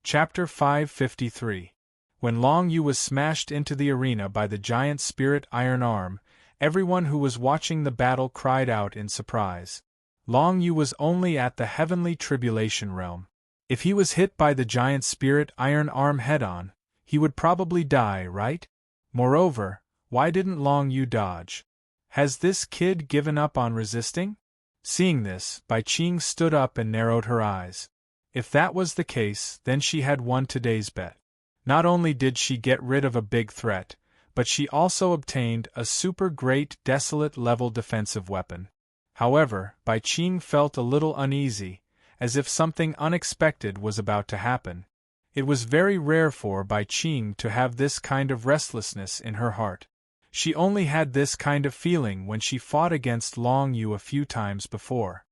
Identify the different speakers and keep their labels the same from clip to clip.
Speaker 1: Chapter 553. When Long Yu was smashed into the arena by the giant spirit iron arm, everyone who was watching the battle cried out in surprise. Long Yu was only at the heavenly tribulation realm. If he was hit by the giant spirit iron arm head-on, he would probably die, right? Moreover, why didn't Long Yu dodge? Has this kid given up on resisting? Seeing this, Bai Qing stood up and narrowed her eyes. If that was the case, then she had won today's bet. Not only did she get rid of a big threat, but she also obtained a super great desolate level defensive weapon. However, Bai Qing felt a little uneasy, as if something unexpected was about to happen. It was very rare for Bai Qing to have this kind of restlessness in her heart. She only had this kind of feeling when she fought against Long Yu a few times before.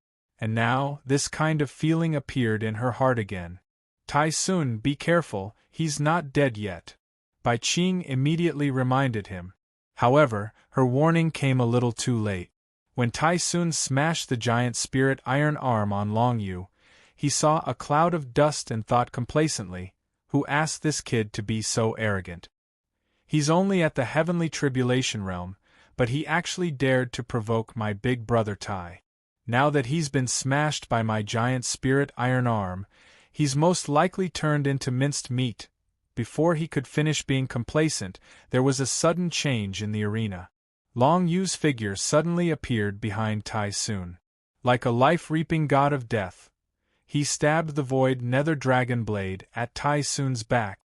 Speaker 1: And now, this kind of feeling appeared in her heart again. Tai Sun, be careful, he's not dead yet. Bai Qing immediately reminded him. However, her warning came a little too late. When Tai Sun smashed the giant spirit iron arm on Long Yu, he saw a cloud of dust and thought complacently, who asked this kid to be so arrogant? He's only at the heavenly tribulation realm, but he actually dared to provoke my big brother Tai. Now that he's been smashed by my giant spirit iron arm, he's most likely turned into minced meat. Before he could finish being complacent, there was a sudden change in the arena. Long Yu's figure suddenly appeared behind Tai Sun. Like a life-reaping god of death, he stabbed the void nether dragon blade at Tai Sun's back.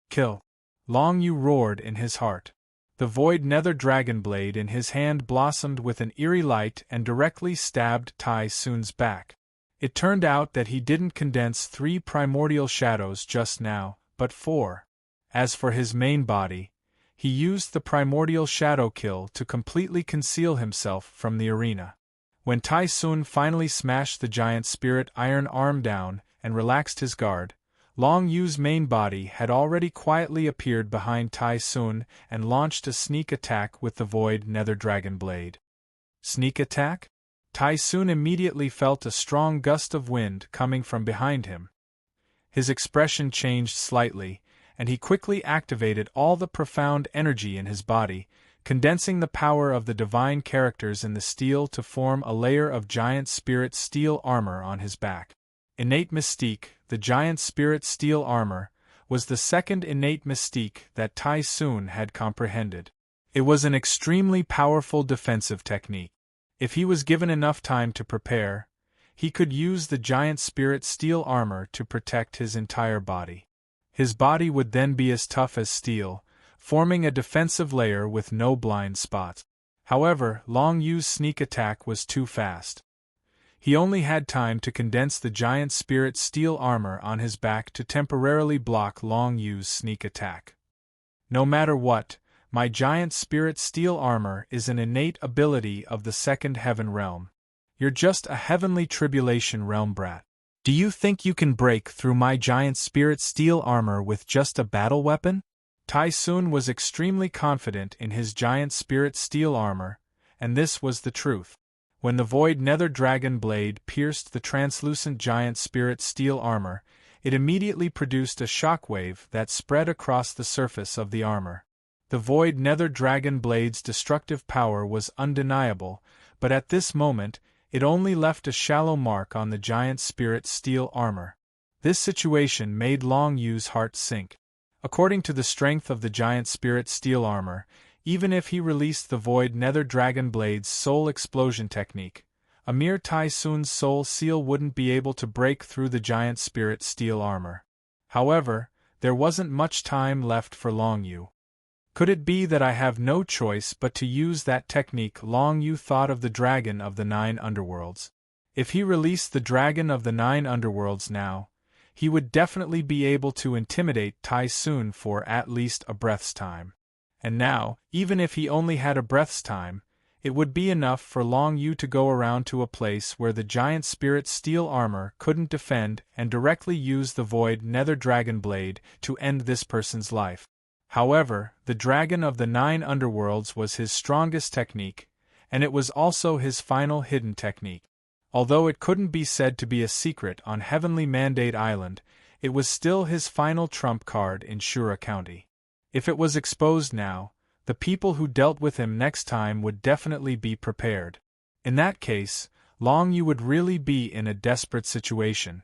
Speaker 1: Kill! Long Yu roared in his heart. The void nether dragon blade in his hand blossomed with an eerie light and directly stabbed Tai Sun's back. It turned out that he didn't condense 3 primordial shadows just now, but 4. As for his main body, he used the primordial shadow kill to completely conceal himself from the arena. When Tai Sun finally smashed the giant spirit iron arm down and relaxed his guard, Long Yu's main body had already quietly appeared behind Tai Sun and launched a sneak attack with the void nether dragon blade. Sneak attack? Tai Sun immediately felt a strong gust of wind coming from behind him. His expression changed slightly, and he quickly activated all the profound energy in his body, condensing the power of the divine characters in the steel to form a layer of giant spirit steel armor on his back. Innate mystique, the giant spirit steel armor, was the second innate mystique that Tai Sun had comprehended. It was an extremely powerful defensive technique. If he was given enough time to prepare, he could use the giant spirit steel armor to protect his entire body. His body would then be as tough as steel, forming a defensive layer with no blind spots. However, Long Yu's sneak attack was too fast. He only had time to condense the giant spirit steel armor on his back to temporarily block Long Yu's sneak attack. No matter what, my giant spirit steel armor is an innate ability of the second heaven realm. You're just a heavenly tribulation realm brat. Do you think you can break through my giant spirit steel armor with just a battle weapon? Tai Sun was extremely confident in his giant spirit steel armor, and this was the truth. When the void nether dragon blade pierced the translucent giant spirit steel armor, it immediately produced a shockwave that spread across the surface of the armor. The void nether dragon blade's destructive power was undeniable, but at this moment, it only left a shallow mark on the giant spirit steel armor. This situation made Long Yu's heart sink. According to the strength of the giant spirit steel armor, even if he released the void nether dragon blade's soul explosion technique, a mere Tai Sun's soul seal wouldn't be able to break through the giant spirit steel armor. However, there wasn't much time left for Long Yu. Could it be that I have no choice but to use that technique? Long Yu thought of the dragon of the 9 underworlds. If he released the dragon of the 9 underworlds now, he would definitely be able to intimidate Tai Sun for at least a breath's time. And now, even if he only had a breath's time, it would be enough for Long Yu to go around to a place where the giant spirit steel armor couldn't defend and directly use the void nether dragon blade to end this person's life. However, the dragon of the 9 underworlds was his strongest technique, and it was also his final hidden technique. Although it couldn't be said to be a secret on Heavenly Mandate Island, it was still his final trump card in Shura County. If it was exposed now, the people who dealt with him next time would definitely be prepared. In that case, Long Yu would really be in a desperate situation.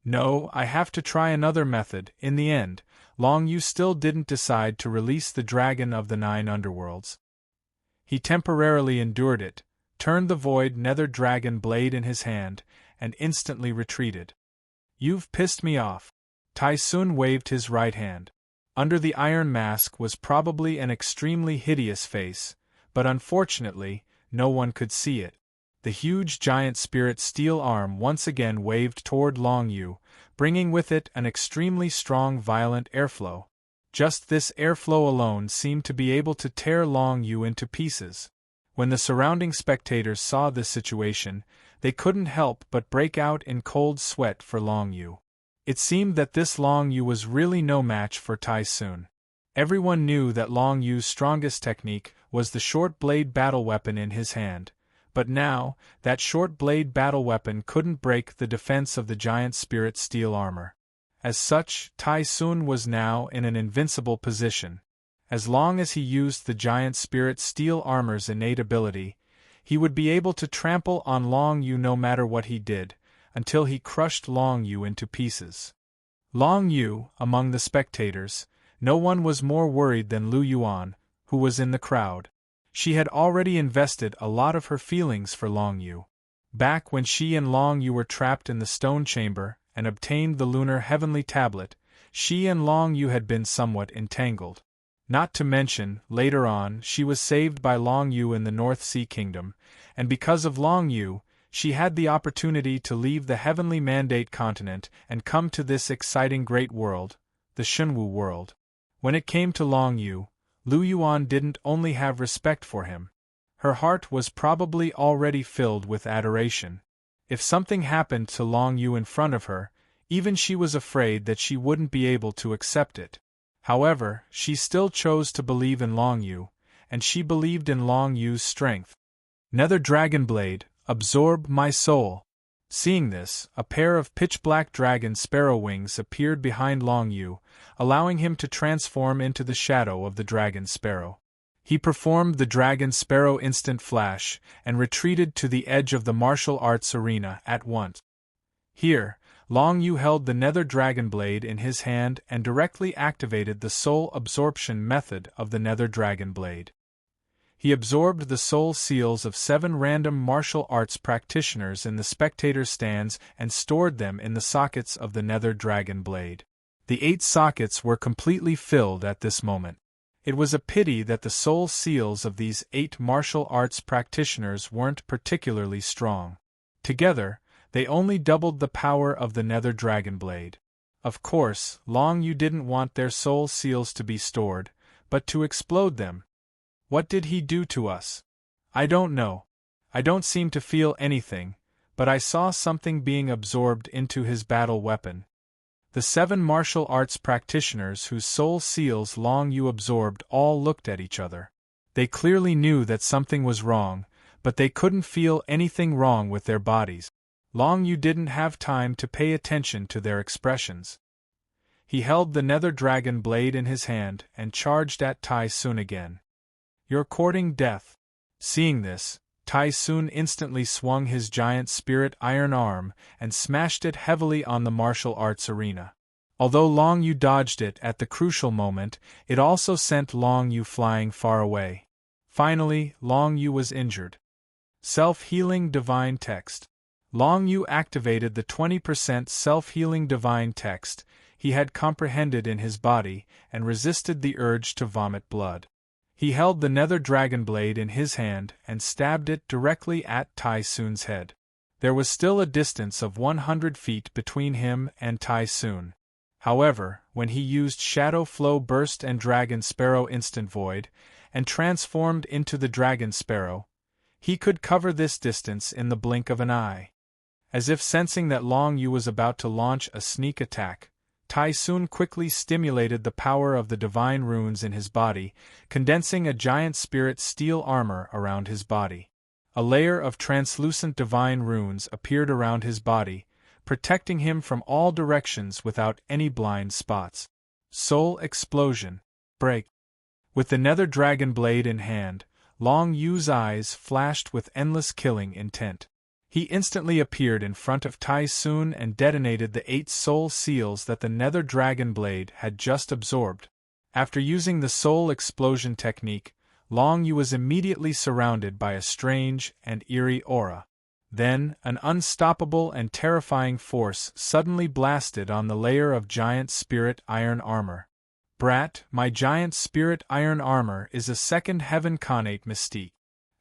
Speaker 1: No, I have to try another method. In the end, Long Yu still didn't decide to release the dragon of the 9 underworlds. He temporarily endured it, turned the void nether dragon blade in his hand, and instantly retreated. You've pissed me off. Tai Sun waved his right hand. Under the iron mask was probably an extremely hideous face, but unfortunately, no one could see it. The huge giant spirit steel arm once again waved toward Long Yu, bringing with it an extremely strong violent airflow. Just this airflow alone seemed to be able to tear Long Yu into pieces. When the surrounding spectators saw this situation, they couldn't help but break out in cold sweat for Long Yu. It seemed that this Long Yu was really no match for Tai Sun. Everyone knew that Long Yu's strongest technique was the short blade battle weapon in his hand, but now, that short blade battle weapon couldn't break the defense of the giant spirit steel armor. As such, Tai Sun was now in an invincible position. As long as he used the giant spirit steel armor's innate ability, he would be able to trample on Long Yu no matter what he did, until he crushed Long Yu into pieces. Long Yu, among the spectators, no one was more worried than Lu Yuan, who was in the crowd. She had already invested a lot of her feelings for Long Yu. Back when she and Long Yu were trapped in the stone chamber and obtained the lunar heavenly tablet, she and Long Yu had been somewhat entangled. Not to mention, later on, she was saved by Long Yu in the North Sea Kingdom, and because of Long Yu, she had the opportunity to leave the Heavenly Mandate continent and come to this exciting great world, the Shunwu world. When it came to Long Yu, Lu Yuan didn't only have respect for him. Her heart was probably already filled with adoration. If something happened to Long Yu in front of her, even she was afraid that she wouldn't be able to accept it. However, she still chose to believe in Long Yu, and she believed in Long Yu's strength. Nether Dragon Blade, absorb my soul. Seeing this, a pair of pitch-black dragon sparrow wings appeared behind Long Yu, allowing him to transform into the shadow of the dragon sparrow. He performed the dragon sparrow instant flash, and retreated to the edge of the martial arts arena at once. Here, Long Yu held the nether dragon blade in his hand and directly activated the soul absorption method of the nether dragon blade. He absorbed the soul seals of 7 random martial arts practitioners in the spectator stands and stored them in the sockets of the nether dragon blade. The 8 sockets were completely filled at this moment. It was a pity that the soul seals of these 8 martial arts practitioners weren't particularly strong. Together, they only doubled the power of the nether dragon blade. Of course, Long Yu didn't want their soul seals to be stored, but to explode them. What did he do to us? I don't know. I don't seem to feel anything, but I saw something being absorbed into his battle weapon. The 7 martial arts practitioners whose soul seals Long Yu absorbed all looked at each other. They clearly knew that something was wrong, but they couldn't feel anything wrong with their bodies. Long Yu didn't have time to pay attention to their expressions. He held the nether dragon blade in his hand and charged at Tai Sun again. You're courting death. Seeing this, Tai Sun instantly swung his giant spirit iron arm and smashed it heavily on the martial arts arena. Although Long Yu dodged it at the crucial moment, it also sent Long Yu flying far away. Finally, Long Yu was injured. Self-healing divine text. Long Yu activated the 20% self-healing divine text he had comprehended in his body and resisted the urge to vomit blood. He held the nether dragon blade in his hand and stabbed it directly at Tai Sun's head. There was still a distance of 100 feet between him and Tai Sun. However, when he used Shadow Flow Burst and Dragon Sparrow Instant Void, and transformed into the Dragon Sparrow, he could cover this distance in the blink of an eye. As if sensing that Long Yu was about to launch a sneak attack, Tai Sun quickly stimulated the power of the divine runes in his body, condensing a giant spirit steel armor around his body. A layer of translucent divine runes appeared around his body, protecting him from all directions without any blind spots. Soul explosion. Break. With the nether dragon blade in hand, Long Yu's eyes flashed with endless killing intent. He instantly appeared in front of Tai Sun and detonated the 8 soul seals that the nether dragon blade had just absorbed. After using the soul explosion technique, Long Yu was immediately surrounded by a strange and eerie aura. Then, an unstoppable and terrifying force suddenly blasted on the layer of giant spirit iron armor. Brat, my giant spirit iron armor is a second heaven connate mystique.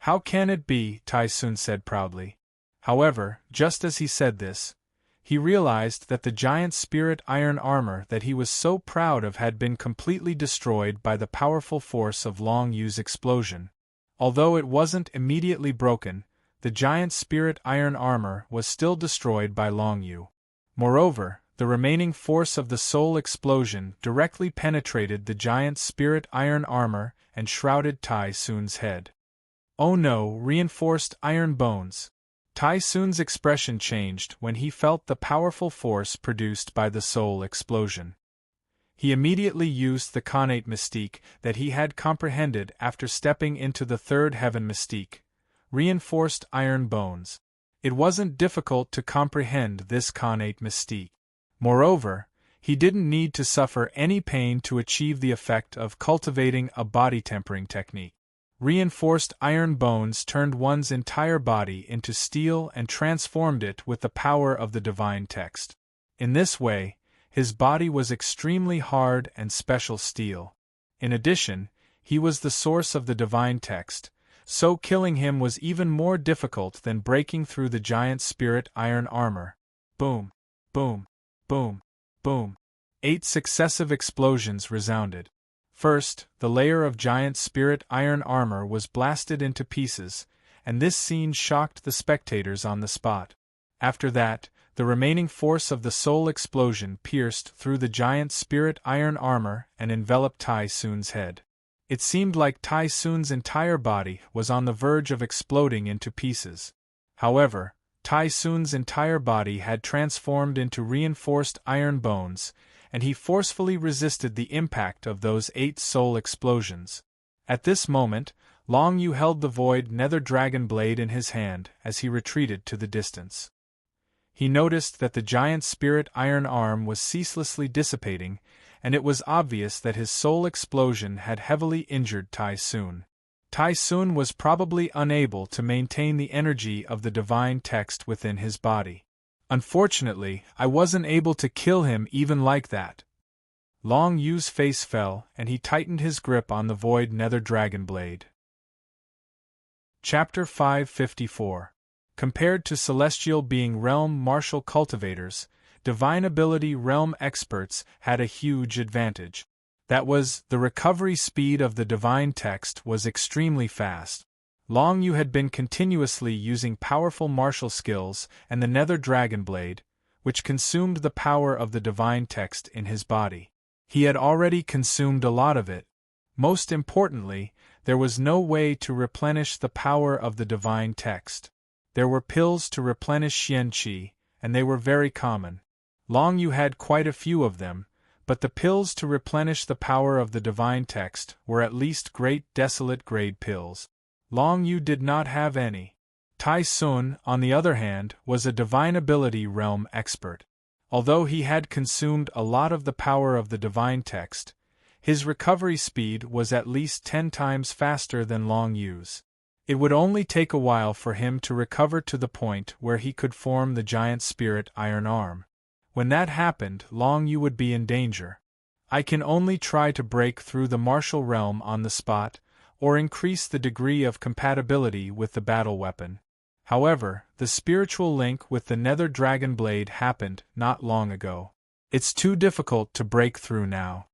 Speaker 1: How can it be? Tai Sun said proudly. However, just as he said this, he realized that the giant spirit iron armor that he was so proud of had been completely destroyed by the powerful force of Long Yu's explosion. Although it wasn't immediately broken, the giant spirit iron armor was still destroyed by Long Yu. Moreover, the remaining force of the soul explosion directly penetrated the giant spirit iron armor and shrouded Tai Sun's head. Oh no, reinforced iron bones! Tai Sun's expression changed when he felt the powerful force produced by the soul explosion. He immediately used the connate mystique that he had comprehended after stepping into the third heaven mystique, reinforced iron bones. It wasn't difficult to comprehend this connate mystique. Moreover, he didn't need to suffer any pain to achieve the effect of cultivating a body tempering technique. Reinforced iron bones turned one's entire body into steel and transformed it with the power of the divine text. In this way, his body was extremely hard and special steel. In addition, he was the source of the divine text, so killing him was even more difficult than breaking through the giant spirit iron armor. Boom, boom, boom, boom. 8 successive explosions resounded. First, the layer of giant spirit iron armor was blasted into pieces, and this scene shocked the spectators on the spot. After that, the remaining force of the soul explosion pierced through the giant spirit iron armor and enveloped Tai Sun's head. It seemed like Tai Sun's entire body was on the verge of exploding into pieces. However, Tai Sun's entire body had transformed into reinforced iron bones, and he forcefully resisted the impact of those 8 soul explosions. At this moment, Long Yu held the void nether dragon blade in his hand as he retreated to the distance. He noticed that the giant spirit iron arm was ceaselessly dissipating, and it was obvious that his soul explosion had heavily injured Tai Sun. Tai Sun was probably unable to maintain the energy of the divine text within his body. Unfortunately, I wasn't able to kill him even like that. Long Yu's face fell, and he tightened his grip on the void nether dragon blade. Chapter 554. Compared to celestial being realm martial cultivators, divine ability realm experts had a huge advantage. That was, the recovery speed of the divine text was extremely fast. Long Yu had been continuously using powerful martial skills and the nether dragon blade, which consumed the power of the divine text in his body. He had already consumed a lot of it. Most importantly, there was no way to replenish the power of the divine text. There were pills to replenish Xian Qi, and they were very common. Long Yu had quite a few of them, but the pills to replenish the power of the divine text were at least great desolate grade pills. Long Yu did not have any. Tai Sun, on the other hand, was a divine ability realm expert. Although he had consumed a lot of the power of the divine text, his recovery speed was at least 10 times faster than Long Yu's. It would only take a while for him to recover to the point where he could form the giant spirit iron arm. When that happened, Long Yu would be in danger. I can only try to break through the martial realm on the spot, or increase the degree of compatibility with the battle weapon. However, the spiritual link with the nether dragon blade happened not long ago. It's too difficult to break through now.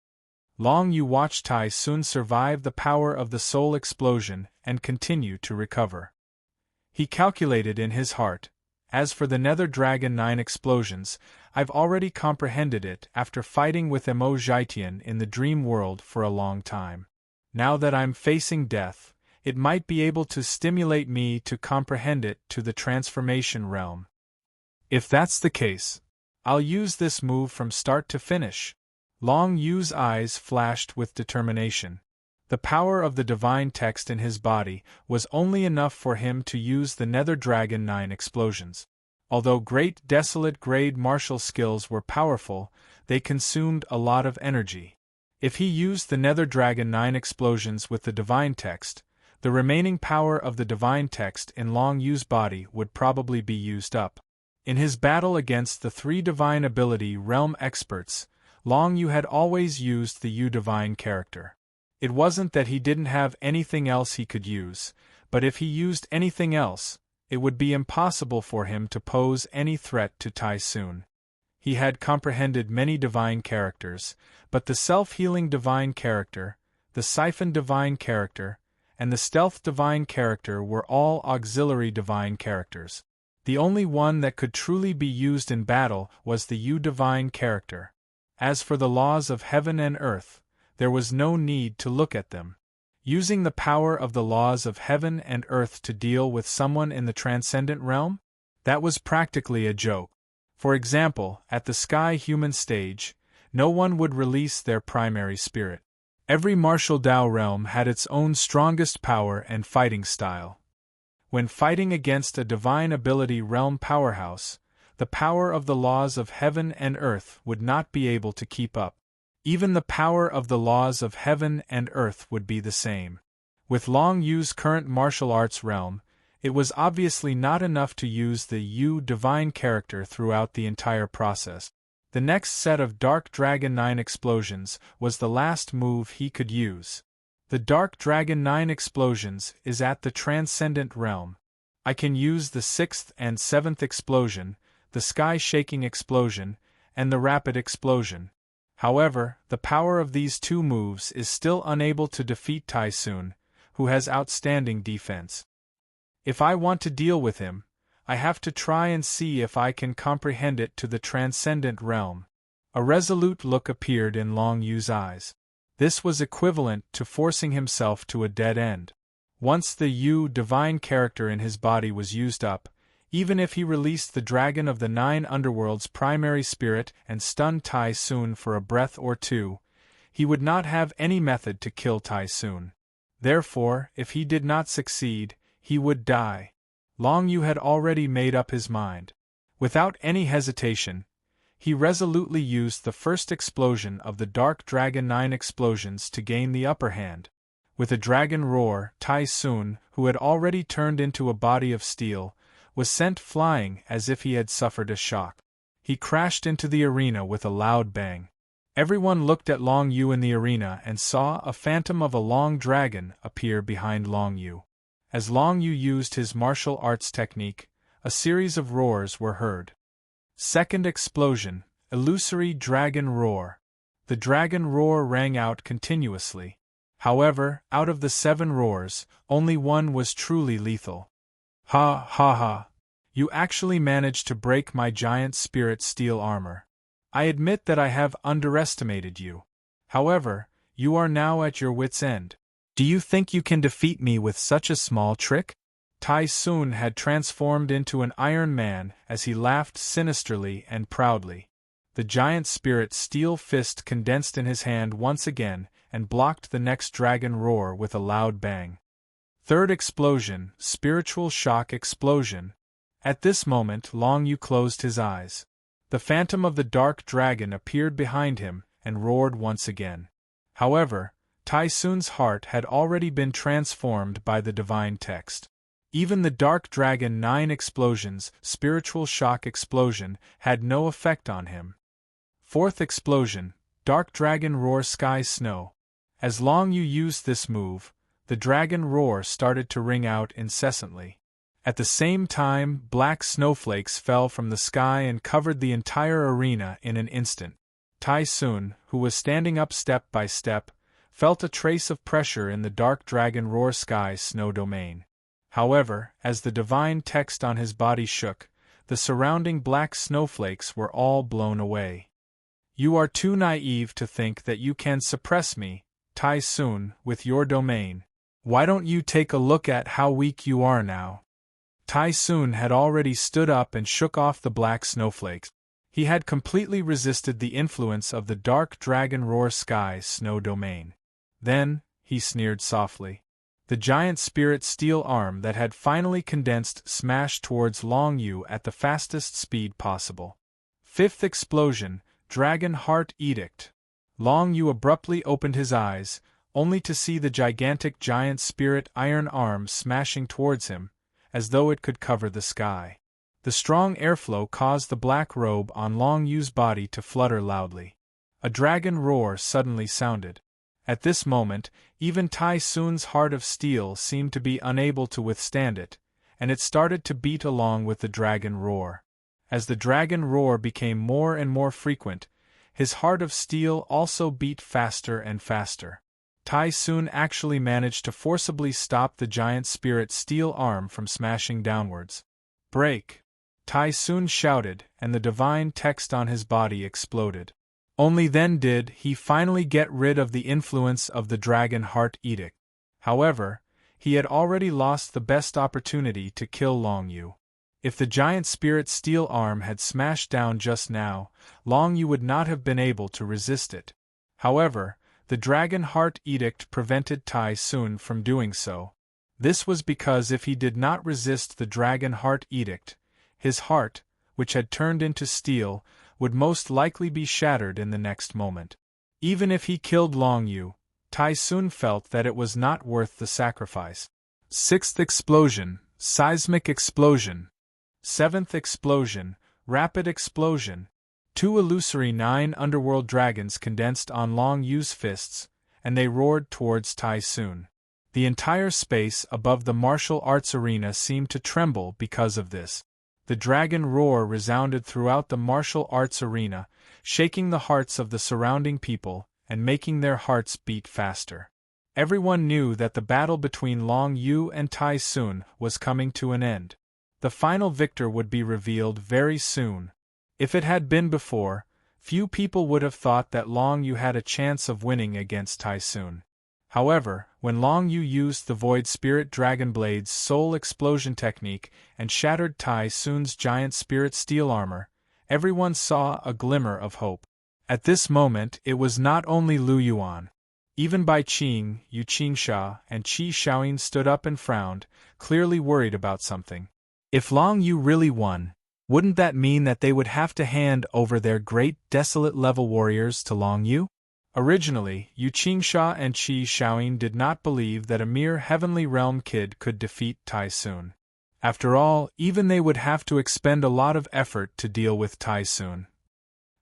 Speaker 1: Long Yu watched Tai Sun survive the power of the soul explosion and continue to recover. He calculated in his heart, as for the nether dragon 9 explosions, I've already comprehended it after fighting with Emo Zhaitian in the dream world for a long time. Now that I'm facing death, it might be able to stimulate me to comprehend it to the transformation realm. If that's the case, I'll use this move from start to finish. Long Yu's eyes flashed with determination. The power of the divine text in his body was only enough for him to use the Nether Dragon 9 explosions. Although great desolate grade martial skills were powerful, they consumed a lot of energy. If he used the Nether Dragon 9 explosions with the divine text, the remaining power of the divine text in Long Yu's body would probably be used up. In his battle against the 3 divine ability realm experts, Long Yu had always used the Yu divine character. It wasn't that he didn't have anything else he could use, but if he used anything else, it would be impossible for him to pose any threat to Tai Sun. He had comprehended many divine characters, but the self-healing divine character, the siphon divine character, and the stealth divine character were all auxiliary divine characters. The only one that could truly be used in battle was the Yu divine character. As for the laws of heaven and earth, there was no need to look at them. Using the power of the laws of heaven and earth to deal with someone in the transcendent realm? That was practically a joke. For example, at the Sky Human stage, no one would release their primary spirit. Every martial Dao realm had its own strongest power and fighting style. When fighting against a divine ability realm powerhouse, the power of the laws of heaven and earth would not be able to keep up. Even the power of the laws of heaven and earth would be the same. With Long Yu's current martial arts realm, it was obviously not enough to use the Yu divine character throughout the entire process. The next set of Dark Dragon 9 explosions was the last move he could use. The Dark Dragon 9 explosions is at the transcendent realm. I can use the 6th and 7th explosion, the sky-shaking explosion, and the rapid explosion. However, the power of these 2 moves is still unable to defeat Tai Sun, who has outstanding defense. If I want to deal with him, I have to try and see if I can comprehend it to the transcendent realm. A resolute look appeared in Long Yu's eyes. This was equivalent to forcing himself to a dead end. Once the Yu divine character in his body was used up, even if he released the Dragon of the 9 Underworld's primary spirit and stunned Tai Sun for a breath or 2, he would not have any method to kill Tai Sun. Therefore, if he did not succeed, he would die. Long Yu had already made up his mind. Without any hesitation, he resolutely used the first explosion of the Dark Dragon 9 explosions to gain the upper hand. With a dragon roar, Tai Sun, who had already turned into a body of steel, was sent flying as if he had suffered a shock. He crashed into the arena with a loud bang. Everyone looked at Long Yu in the arena and saw a phantom of a long dragon appear behind Long Yu. As Long Yu used his martial arts technique, a series of roars were heard. Second explosion, illusory dragon roar. The dragon roar rang out continuously. However, out of the 7 roars, only 1 was truly lethal. Ha ha ha. You actually managed to break my giant spirit steel armor. I admit that I have underestimated you. However, you are now at your wits' end. Do you think you can defeat me with such a small trick? Tai Sun had transformed into an Iron Man as he laughed sinisterly and proudly. The giant spirit steel fist condensed in his hand once again and blocked the next dragon roar with a loud bang. Third explosion, spiritual shock explosion. At this moment Long Yu closed his eyes. The phantom of the dark dragon appeared behind him and roared once again. However, Tai Sun's heart had already been transformed by the divine text. Even the Dark Dragon 9 explosions, spiritual shock explosion, had no effect on him. Fourth explosion, Dark Dragon Roar Sky Snow. As Long Yu used this move, the dragon roar started to ring out incessantly. At the same time, black snowflakes fell from the sky and covered the entire arena in an instant. Tai Sun, who was standing up step by step, felt a trace of pressure in the Dark Dragon Roar Sky Snow domain. However, as the divine text on his body shook, the surrounding black snowflakes were all blown away. You are too naive to think that you can suppress me, Tai Sun, with your domain. Why don't you take a look at how weak you are now? Tai Sun had already stood up and shook off the black snowflakes. He had completely resisted the influence of the dark dragon roar sky's snow domain. Then, he sneered softly. The giant spirit steel arm that had finally condensed smashed towards Long Yu at the fastest speed possible. Fifth explosion, Dragon Heart Edict. Long Yu abruptly opened his eyes, only to see the gigantic giant spirit iron arm smashing towards him, as though it could cover the sky. The strong airflow caused the black robe on Long Yu's body to flutter loudly. A dragon roar suddenly sounded. At this moment, even Tai Sun's heart of steel seemed to be unable to withstand it, and it started to beat along with the dragon roar. As the dragon roar became more and more frequent, his heart of steel also beat faster and faster. Tai Sun actually managed to forcibly stop the giant spirit steel arm from smashing downwards. "Break!" Tai Sun shouted, and the divine text on his body exploded. Only then did he finally get rid of the influence of the Dragon Heart Edict. However, he had already lost the best opportunity to kill Long Yu. If the giant spirit steel arm had smashed down just now, Long Yu would not have been able to resist it. However, the Dragon Heart Edict prevented Tai Sun from doing so. This was because if he did not resist the Dragon Heart Edict, his heart, which had turned into steel, would most likely be shattered in the next moment. Even if he killed Long Yu, Tai Sun felt that it was not worth the sacrifice. Sixth explosion, seismic explosion. Seventh explosion, rapid explosion. Two illusory 9 underworld dragons condensed on Long Yu's fists, and they roared towards Tai Sun. The entire space above the martial arts arena seemed to tremble because of this. The dragon roar resounded throughout the martial arts arena, shaking the hearts of the surrounding people and making their hearts beat faster. Everyone knew that the battle between Long Yu and Tai Sun was coming to an end. The final victor would be revealed very soon. If it had been before, few people would have thought that Long Yu had a chance of winning against Tai Sun. However, when Long Yu used the Void Spirit Dragon Blade's soul explosion technique and shattered Tai Sun's giant spirit steel armor, everyone saw a glimmer of hope. At this moment it was not only Lu Yuan. Even Bai Qing, Yu Qingsha, and Qi Shaoyin stood up and frowned, clearly worried about something. If Long Yu really won, wouldn't that mean that they would have to hand over their great desolate level warriors to Long Yu? Originally, Yu Qingsha and Qi Shaoyin did not believe that a mere Heavenly Realm kid could defeat Tai Sun. After all, even they would have to expend a lot of effort to deal with Tai Sun.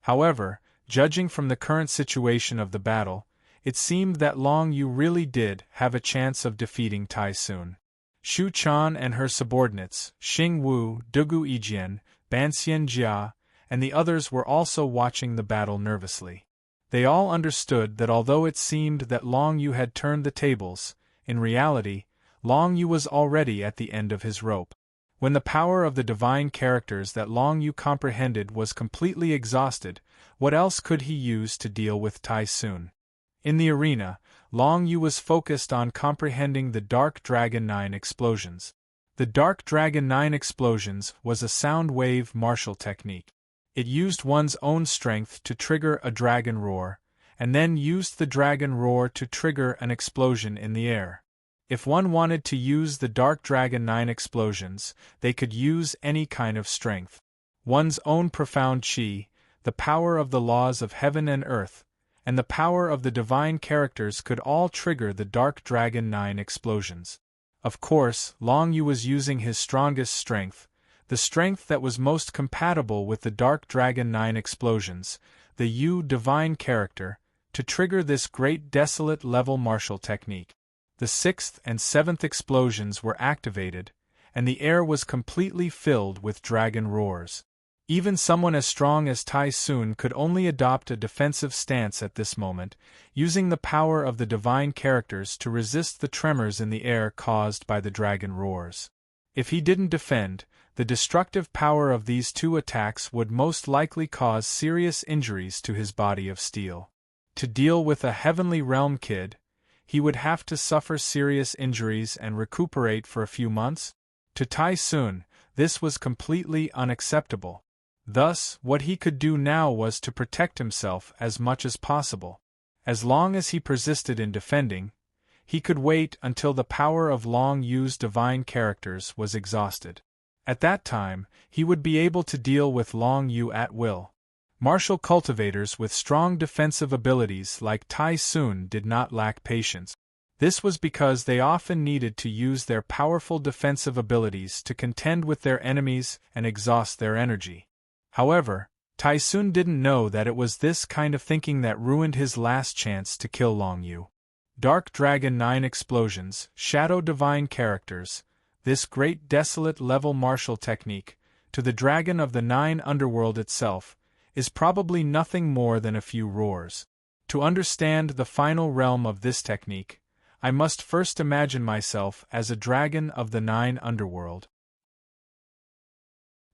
Speaker 1: However, judging from the current situation of the battle, it seemed that Long Yu really did have a chance of defeating Tai Sun. Shu Chan and her subordinates, Xing Wu, Dugu Yijian, Banxian Jia, and the others were also watching the battle nervously. They all understood that although it seemed that Long Yu had turned the tables, in reality, Long Yu was already at the end of his rope. When the power of the divine characters that Long Yu comprehended was completely exhausted, what else could he use to deal with Tai Sun? In the arena, Long Yu was focused on comprehending the Dark Dragon 9 explosions. The Dark Dragon 9 explosions was a sound wave martial technique. It used one's own strength to trigger a dragon roar, and then used the dragon roar to trigger an explosion in the air. If one wanted to use the Dark Dragon 9 explosions, they could use any kind of strength. One's own profound chi, the power of the laws of heaven and earth, and the power of the divine characters could all trigger the Dark Dragon 9 explosions. Of course, Long Yu was using his strongest strength, the strength that was most compatible with the Dark Dragon 9 explosions, the Yu divine character, to trigger this great desolate level martial technique. The 6th and 7th explosions were activated, and the air was completely filled with dragon roars. Even someone as strong as Tai Sun could only adopt a defensive stance at this moment, using the power of the divine characters to resist the tremors in the air caused by the dragon roars. If he didn't defend, the destructive power of these two attacks would most likely cause serious injuries to his body of steel. To deal with a Heavenly Realm kid, he would have to suffer serious injuries and recuperate for a few months. To Tai Sun, this was completely unacceptable. Thus, what he could do now was to protect himself as much as possible. As long as he persisted in defending, he could wait until the power of Long Yu's divine characters was exhausted. At that time, he would be able to deal with Long Yu at will. Martial cultivators with strong defensive abilities like Tai Sun did not lack patience. This was because they often needed to use their powerful defensive abilities to contend with their enemies and exhaust their energy. However, Tai Sun didn't know that it was this kind of thinking that ruined his last chance to kill Long Yu. Dark Dragon 9 Explosions, Shadow Divine Characters. This great desolate level martial technique, to the dragon of the 9 underworld itself, is probably nothing more than a few roars. To understand the final realm of this technique, I must first imagine myself as a dragon of the 9 underworld.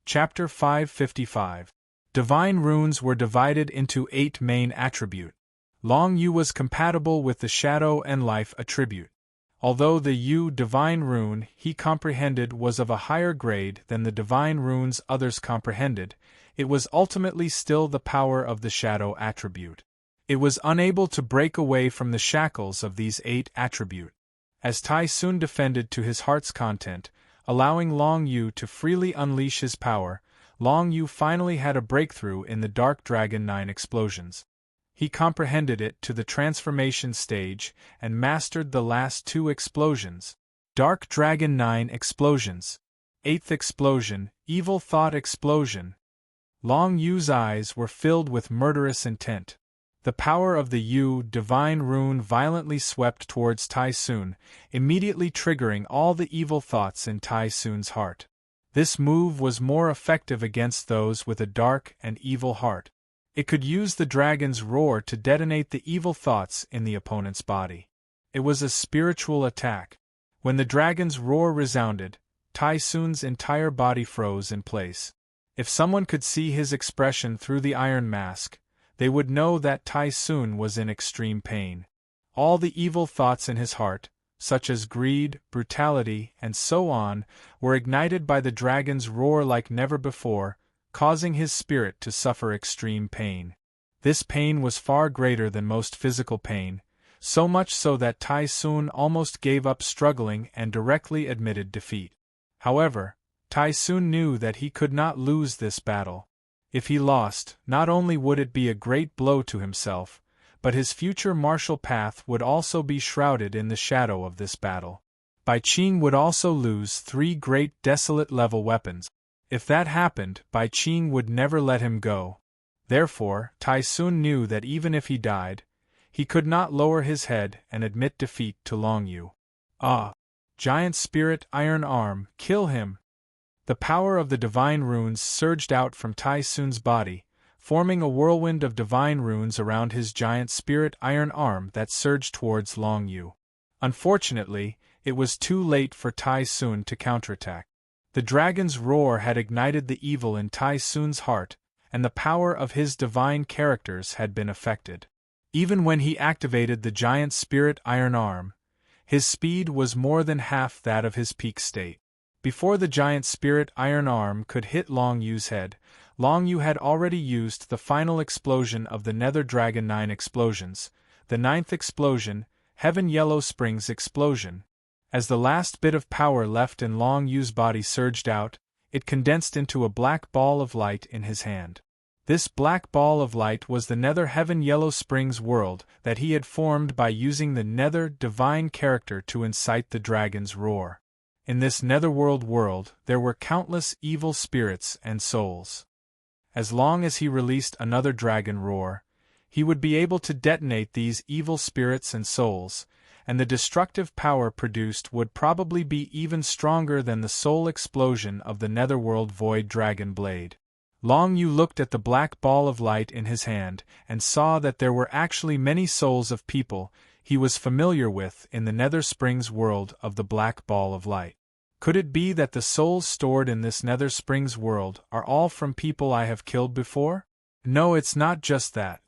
Speaker 1: Chapter 555. Divine runes were divided into 8 main attributes. Long Yu was compatible with the Shadow and Life attribute. Although the Yu divine rune he comprehended was of a higher grade than the divine runes others comprehended, it was ultimately still the power of the Shadow attribute. It was unable to break away from the shackles of these 8 attributes. As Tai Sun defended to his heart's content, allowing Long Yu to freely unleash his power, Long Yu finally had a breakthrough in the Dark Dragon 9 Explosions. He comprehended it to the transformation stage and mastered the last 2 explosions. Dark Dragon 9 Explosions. 8th Explosion, Evil Thought Explosion. Long Yu's eyes were filled with murderous intent. The power of the Yu divine rune violently swept towards Tai Sun, immediately triggering all the evil thoughts in Tai Sun's heart. This move was more effective against those with a dark and evil heart. It could use the dragon's roar to detonate the evil thoughts in the opponent's body. It was a spiritual attack. When the dragon's roar resounded, Tai Sun's entire body froze in place. If someone could see his expression through the iron mask, they would know that Tai Sun was in extreme pain. All the evil thoughts in his heart, such as greed, brutality, and so on, were ignited by the dragon's roar like never before, causing his spirit to suffer extreme pain. This pain was far greater than most physical pain, so much so that Tai Sun almost gave up struggling and directly admitted defeat. However, Tai Sun knew that he could not lose this battle. If he lost, not only would it be a great blow to himself, but his future martial path would also be shrouded in the shadow of this battle. Bai Qing would also lose 3 great desolate level weapons. If that happened, Bai Qing would never let him go. Therefore, Tai Sun knew that even if he died, he could not lower his head and admit defeat to Long Yu. Giant Spirit Iron Arm, kill him! The power of the divine runes surged out from Tai Sun's body, forming a whirlwind of divine runes around his giant spirit iron arm that surged towards Long Yu. Unfortunately, it was too late for Tai Sun to counterattack. The dragon's roar had ignited the evil in Tai Sun's heart, and the power of his divine characters had been affected. Even when he activated the giant spirit iron arm, his speed was more than half that of his peak state. Before the giant spirit iron arm could hit Long Yu's head, Long Yu had already used the final explosion of the Nether Dragon 9 Explosions, the 9th explosion, Heaven Yellow Springs Explosion. As the last bit of power left in Long Yu's body surged out, it condensed into a black ball of light in his hand. This black ball of light was the Nether Heaven Yellow Springs world that he had formed by using the Nether divine character to incite the dragon's roar. In this netherworld world, there were countless evil spirits and souls. As long as he released another dragon roar, he would be able to detonate these evil spirits and souls, and the destructive power produced would probably be even stronger than the soul explosion of the netherworld void dragon blade. Long Yu looked at the black ball of light in his hand and saw that there were actually many souls of people he was familiar with in the Nether Springs world of the black ball of light. Could it be that the souls stored in this Nether Springs world are all from people I have killed before? No, it's not just that.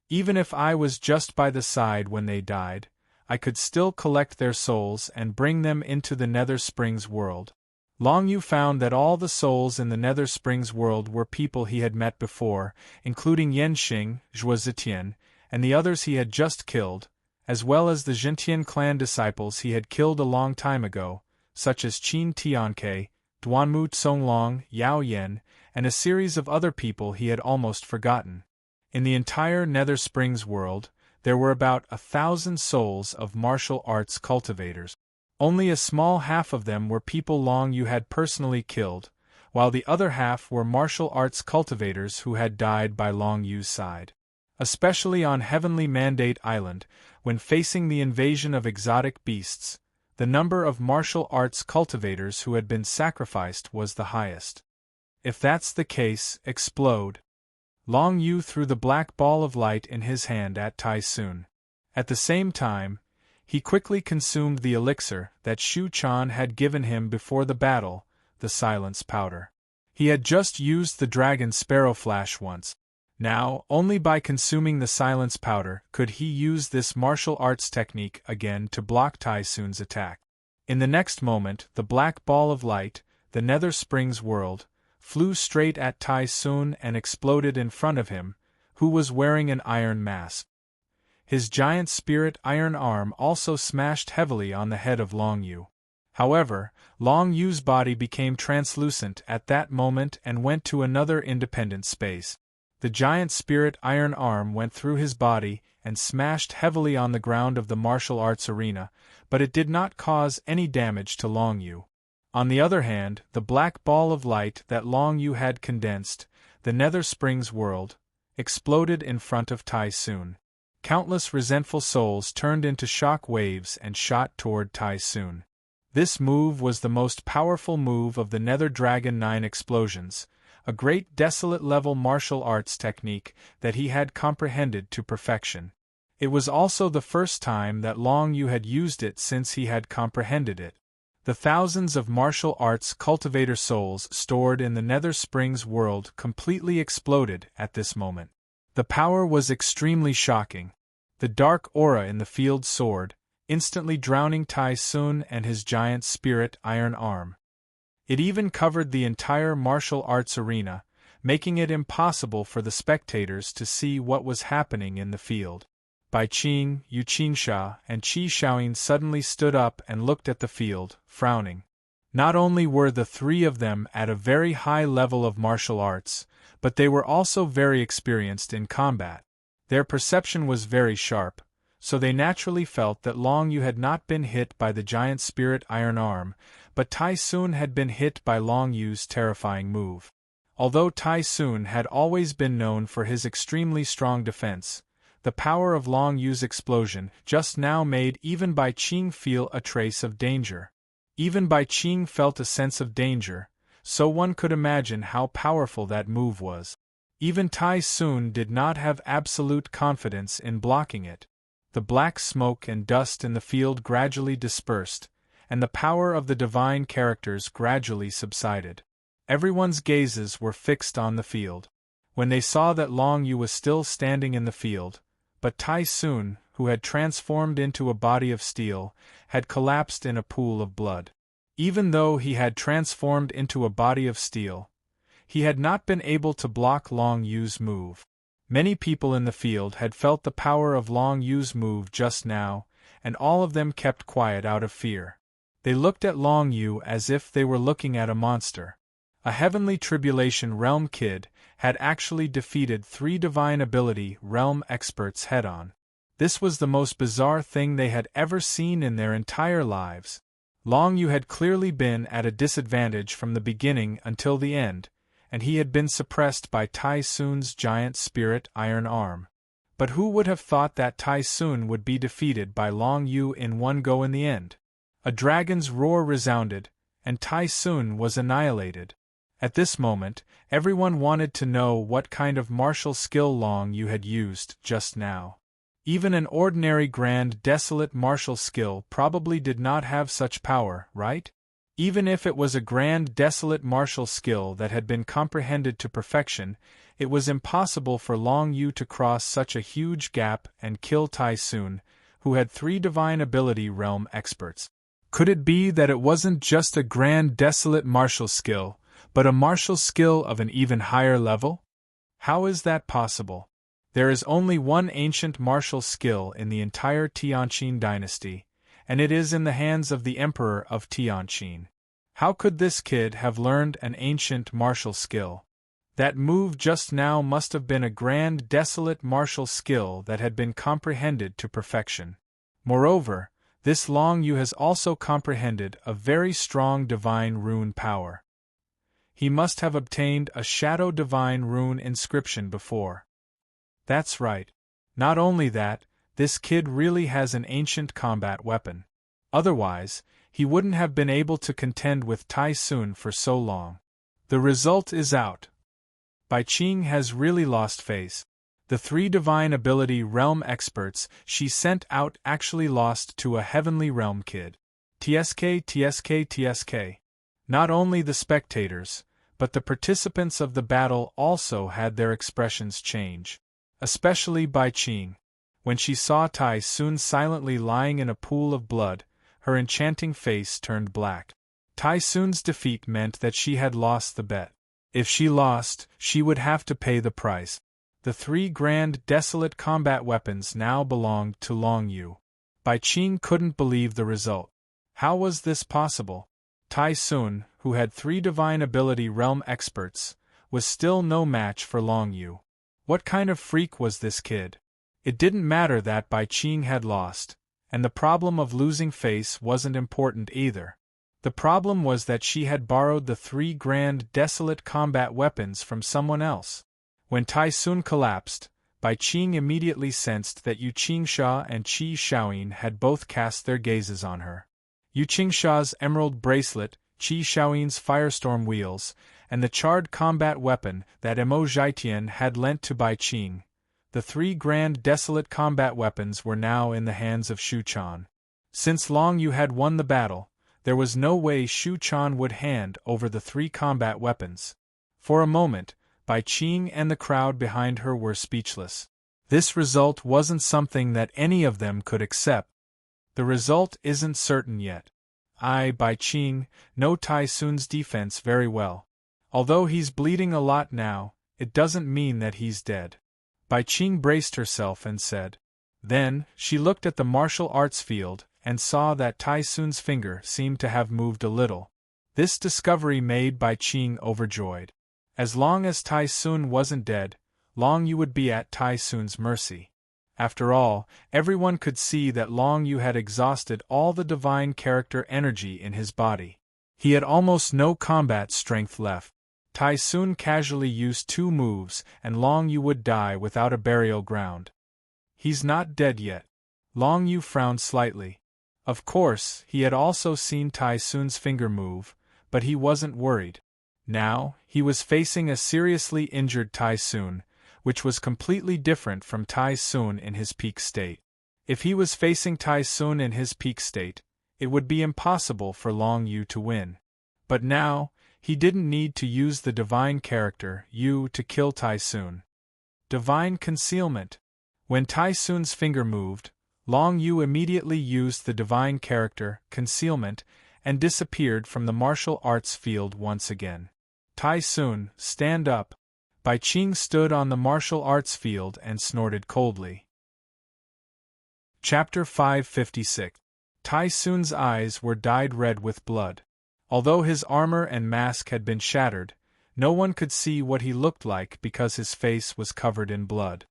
Speaker 1: Even if I was just by the side when they died, I could still collect their souls and bring them into the Nether Springs world. Long Yu found that all the souls in the Nether Springs world were people he had met before, including Yanxing, Zhuozitian, and the others he had just killed, as well as the Zhentian clan disciples he had killed a long time ago, such as Qin Tianke, Duanmu Tsonglong, Yao Yan, and a series of other people he had almost forgotten. In the entire Nether Springs world, there were about 1,000 souls of martial arts cultivators. Only a small half of them were people Long Yu had personally killed, while the other half were martial arts cultivators who had died by Long Yu's side. Especially on Heavenly Mandate Island, when facing the invasion of exotic beasts, the number of martial arts cultivators who had been sacrificed was the highest. If that's the case, explode. Long Yu threw the black ball of light in his hand at Tai Sun. At the same time, he quickly consumed the elixir that Shu Chan had given him before the battle, the silence powder. He had just used the dragon sparrow flash once. Now, only by consuming the silence powder could he use this martial arts technique again to block Tai Sun's attack. In the next moment, the black ball of light, the Nether Springs world, flew straight at Tai Sun and exploded in front of him, who was wearing an iron mask. His giant spirit iron arm also smashed heavily on the head of Long Yu. However, Long Yu's body became translucent at that moment and went to another independent space. The giant spirit iron arm went through his body and smashed heavily on the ground of the martial arts arena, but it did not cause any damage to Long Yu. On the other hand, the black ball of light that Long Yu had condensed, the Nether Springs world, exploded in front of Tai Sun. Countless resentful souls turned into shock waves and shot toward Tai Sun. This move was the most powerful move of the Nether Dragon 9 explosions, a great desolate-level martial arts technique that he had comprehended to perfection. It was also the first time that Long Yu had used it since he had comprehended it. The thousands of martial arts cultivator souls stored in the Nether Springs world completely exploded at this moment. The power was extremely shocking. The dark aura in the field soared, instantly drowning Tai Sun and his giant spirit iron arm. It even covered the entire martial arts arena, making it impossible for the spectators to see what was happening in the field. Bai Qing, Yu Qinsha, and Qi Shaoyin suddenly stood up and looked at the field, frowning. Not only were the three of them at a very high level of martial arts, but they were also very experienced in combat. Their perception was very sharp, so they naturally felt that Long Yu had not been hit by the giant spirit iron arm, but Tai Sun had been hit by Long Yu's terrifying move. Although Tai Sun had always been known for his extremely strong defense, the power of Long Yu's explosion just now made even Bai Qing feel a trace of danger. Even Bai Qing felt a sense of danger, so one could imagine how powerful that move was. Even Tai Sun did not have absolute confidence in blocking it. The black smoke and dust in the field gradually dispersed, and the power of the divine characters gradually subsided. Everyone's gazes were fixed on the field. When they saw that Long Yu was still standing in the field, but Tai Sun, who had transformed into a body of steel, had collapsed in a pool of blood. Even though he had transformed into a body of steel, he had not been able to block Long Yu's move. Many people in the field had felt the power of Long Yu's move just now, and all of them kept quiet out of fear. They looked at Long Yu as if they were looking at a monster. A Heavenly Tribulation Realm kid had actually defeated 3 Divine Ability Realm experts head-on. This was the most bizarre thing they had ever seen in their entire lives. Long Yu had clearly been at a disadvantage from the beginning until the end, and he had been suppressed by Tai Sun's giant spirit iron arm. But who would have thought that Tai Sun would be defeated by Long Yu in one go in the end? A dragon's roar resounded, and Tai Sun was annihilated. At this moment, everyone wanted to know what kind of martial skill Long Yu had used just now. Even an ordinary grand desolate martial skill probably did not have such power, right? Even if it was a grand desolate martial skill that had been comprehended to perfection, it was impossible for Long Yu to cross such a huge gap and kill Tai Sun, who had 3 Divine Ability Realm experts. Could it be that it wasn't just a grand desolate martial skill, but a martial skill of an even higher level? How is that possible? There is only one ancient martial skill in the entire Tianqin dynasty, and it is in the hands of the Emperor of Tianqin. How could this kid have learned an ancient martial skill? That move just now must have been a grand desolate martial skill that had been comprehended to perfection. Moreover, this Long Yu has also comprehended a very strong divine rune power. He must have obtained a shadow divine rune inscription before. That's right. Not only that, this kid really has an ancient combat weapon. Otherwise, he wouldn't have been able to contend with Tai Sun for so long. The result is out. Bai Qing has really lost face. The 3 divine ability realm experts she sent out actually lost to a heavenly realm kid. TSK. Not only the spectators, but the participants of the battle also had their expressions change. Especially Bai Qing. When she saw Tai Sun silently lying in a pool of blood, her enchanting face turned black. Tai Sun's defeat meant that she had lost the bet. If she lost, she would have to pay the price. The 3 grand desolate combat weapons now belonged to Long Yu. Bai Qing couldn't believe the result. How was this possible? Tai Sun, who had 3 divine ability realm experts, was still no match for Long Yu. What kind of freak was this kid? It didn't matter that Bai Qing had lost, and the problem of losing face wasn't important either. The problem was that she had borrowed the 3 grand desolate combat weapons from someone else. When Tai Sun collapsed, Bai Qing immediately sensed that Yu Qingsha and Qi Shaoyin had both cast their gazes on her. Yu Qingsha's emerald bracelet, Qi Shaoyin's firestorm wheels, and the charred combat weapon that Mo Zhaitian had lent to Bai Qing. The 3 grand desolate combat weapons were now in the hands of Shu Quan. Since Long Yu had won the battle, there was no way Shu Quan would hand over the 3 combat weapons. For a moment, Bai Qing and the crowd behind her were speechless. This result wasn't something that any of them could accept. The result isn't certain yet. Bai Qing, know Tai Sun's defense very well. Although he's bleeding a lot now, it doesn't mean that he's dead. Bai Qing braced herself and said. Then, she looked at the martial arts field and saw that Tai Sun's finger seemed to have moved a little. This discovery made Bai Qing overjoyed. As long as Tai Sun wasn't dead, Long Yu would be at Tai Sun's mercy. After all, everyone could see that Long Yu had exhausted all the divine character energy in his body. He had almost no combat strength left. Tai Sun casually used 2 moves and Long Yu would die without a burial ground. He's not dead yet. Long Yu frowned slightly. Of course, he had also seen Tai Sun's finger move, but he wasn't worried. Now, he was facing a seriously injured Tai Sun, which was completely different from Tai Sun in his peak state. If he was facing Tai Sun in his peak state, it would be impossible for Long Yu to win. But now, he didn't need to use the divine character Yu to kill Tai Sun. Divine concealment. When Tai Sun's finger moved, Long Yu immediately used the divine character concealment and disappeared from the martial arts field once again. Tai Sun, stand up. Bai Qing stood on the martial arts field and snorted coldly. Chapter 556. Tai Sun's eyes were dyed red with blood. Although his armor and mask had been shattered, no one could see what he looked like because his face was covered in blood.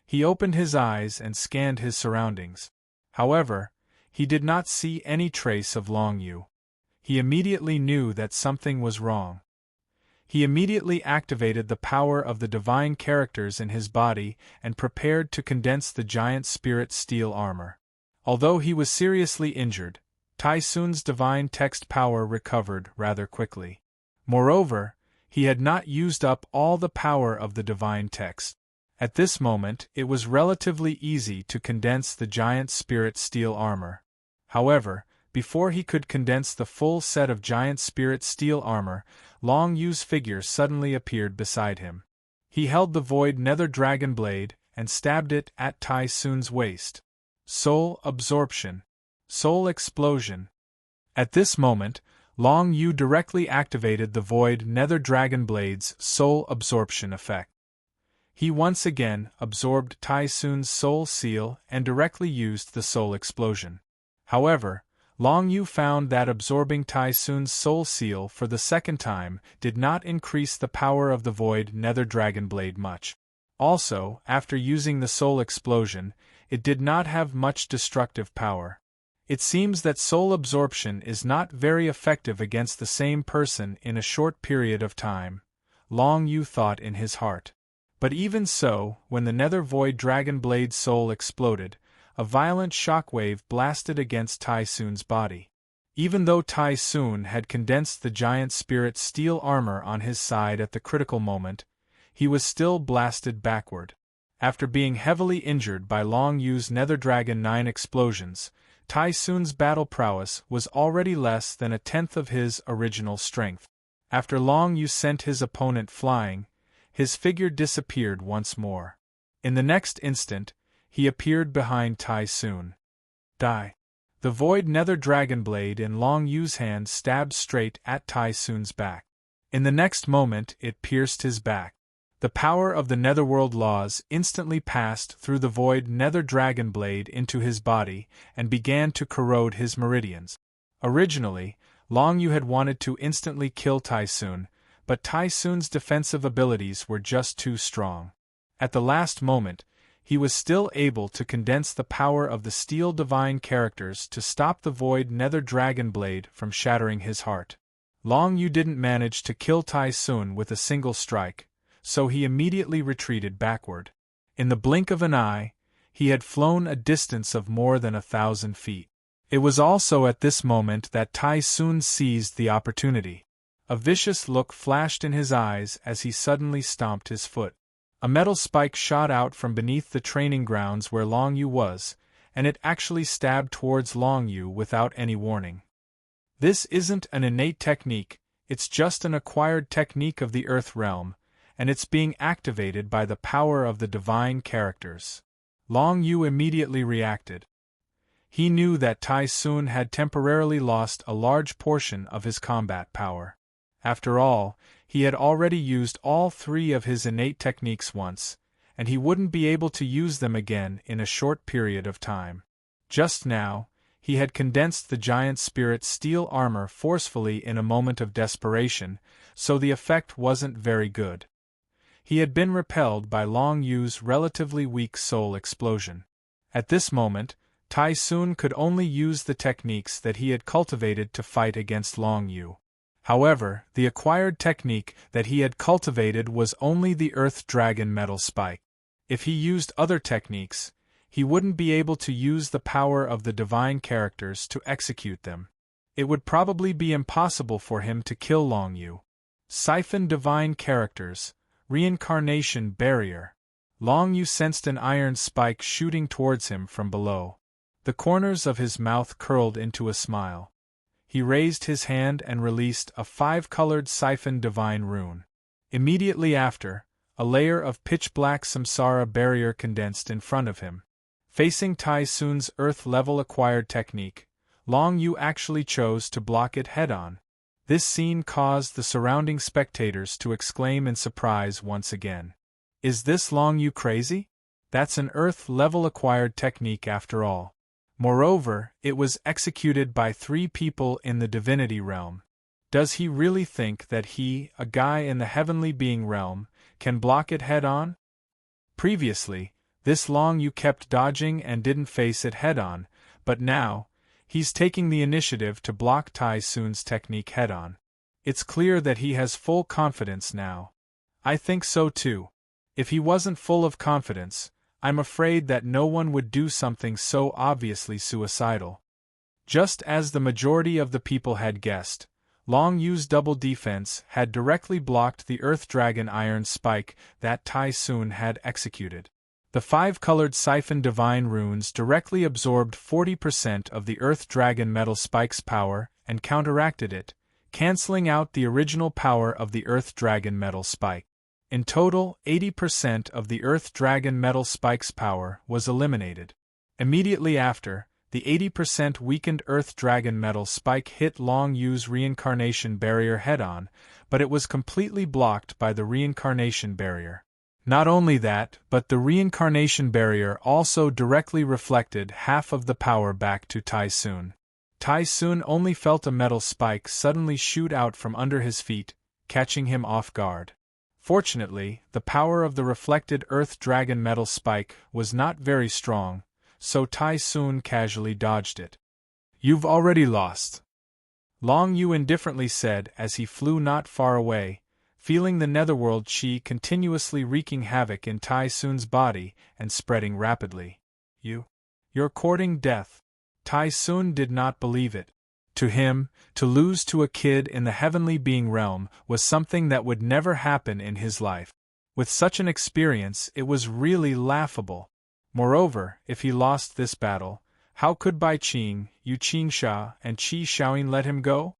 Speaker 1: He opened his eyes and scanned his surroundings. However, he did not see any trace of Long Yu. He immediately knew that something was wrong. He immediately activated the power of the divine characters in his body and prepared to condense the giant spirit steel armor. Although he was seriously injured, Tai Sun's divine text power recovered rather quickly. Moreover, he had not used up all the power of the divine text. At this moment, it was relatively easy to condense the giant spirit steel armor. However, before he could condense the full set of giant spirit steel armor, Long Yu's figure suddenly appeared beside him. He held the void nether dragon blade and stabbed it at Tai Sun's waist. Soul absorption. Soul explosion. At this moment, Long Yu directly activated the Void Nether Dragon Blade's soul absorption effect. He once again absorbed Tai Sun's soul seal and directly used the soul explosion. However, Long Yu found that absorbing Tai Sun's soul seal for the second time did not increase the power of the Void Nether Dragon Blade much. Also, after using the soul explosion, it did not have much destructive power. It seems that soul absorption is not very effective against the same person in a short period of time, Long Yu thought in his heart. But even so, when the Nether Void Dragon Blade soul exploded, a violent shockwave blasted against Tai Sun's body. Even though Tai Sun had condensed the giant spirit steel armor on his side at the critical moment, he was still blasted backward. After being heavily injured by Long Yu's Nether Dragon 9 explosions, Tai Sun's battle prowess was already less than a tenth of his original strength. After Long Yu sent his opponent flying, his figure disappeared once more. In the next instant, he appeared behind Tai Sun. Die. The Void Nether Dragon Blade in Long Yu's hand stabbed straight at Tai Sun's back. In the next moment it pierced his back. The power of the Netherworld laws instantly passed through the Void Nether Dragon Blade into his body and began to corrode his meridians. Originally, Long Yu had wanted to instantly kill Tai Sun, but Tai Sun's defensive abilities were just too strong. At the last moment, he was still able to condense the power of the Steel Divine characters to stop the Void Nether Dragon Blade from shattering his heart. Long Yu didn't manage to kill Tai Sun with a single strike, so he immediately retreated backward. In the blink of an eye, he had flown a distance of more than 1,000 feet. It was also at this moment that Tai Sun seized the opportunity. A vicious look flashed in his eyes as he suddenly stomped his foot. A metal spike shot out from beneath the training grounds where Long Yu was, and it actually stabbed towards Long Yu without any warning. This isn't an innate technique, it's just an acquired technique of the Earth realm, and it's being activated by the power of the divine characters. Long Yu immediately reacted. He knew that Tai Sun had temporarily lost a large portion of his combat power. After all, he had already used all 3 of his innate techniques once, and he wouldn't be able to use them again in a short period of time. Just now, he had condensed the giant spirit steel armor forcefully in a moment of desperation, so the effect wasn't very good. He had been repelled by Long Yu's relatively weak soul explosion. At this moment, Tai Sun could only use the techniques that he had cultivated to fight against Long Yu. However, the acquired technique that he had cultivated was only the Earth Dragon Metal Spike. If he used other techniques, he wouldn't be able to use the power of the divine characters to execute them. It would probably be impossible for him to kill Long Yu. Siphon Divine Characters, Reincarnation Barrier. Long Yu sensed an iron spike shooting towards him from below. The corners of his mouth curled into a smile. He raised his hand and released a 5-colored Siphon Divine Rune. Immediately after, a layer of pitch-black Samsara barrier condensed in front of him. Facing Tai Sun's Earth-level acquired technique, Long Yu actually chose to block it head-on. This scene caused the surrounding spectators to exclaim in surprise once again. Is this Long Yu crazy? That's an Earth-level acquired technique after all. Moreover, it was executed by 3 people in the divinity realm. Does he really think that he, a guy in the heavenly being realm, can block it head-on? Previously, this Long Yu kept dodging and didn't face it head-on, but now, he's taking the initiative to block Tai Sun's technique head-on. It's clear that he has full confidence now. I think so too. If he wasn't full of confidence, I'm afraid that no one would do something so obviously suicidal. Just as the majority of the people had guessed, Long Yu's double defense had directly blocked the Earth Dragon Iron Spike that Tai Sun had executed. The 5-colored Siphon Divine Runes directly absorbed 40% of the Earth Dragon Metal Spike's power and counteracted it, canceling out the original power of the Earth Dragon Metal Spike. In total, 80% of the Earth Dragon Metal Spike's power was eliminated. Immediately after, The 80% weakened Earth Dragon metal spike hit Long Yu's reincarnation barrier head-on, but it was completely blocked by the reincarnation barrier. Not only that, but the reincarnation barrier also directly reflected half of the power back to Tai Sun. Tai Sun only felt a metal spike suddenly shoot out from under his feet, catching him off guard. Fortunately, the power of the reflected Earth Dragon metal spike was not very strong, so Tai Sun casually dodged it. "You've already lost," Long Yu indifferently said as he flew not far away, feeling the netherworld chi continuously wreaking havoc in Tai Sun's body and spreading rapidly. You're courting death." Tai Sun did not believe it. To him, to lose to a kid in the heavenly being realm was something that would never happen in his life. With such an experience, it was really laughable. Moreover, if he lost this battle, how could Bai Qing, Yu Qingsha, and Qi Shaoyin let him go?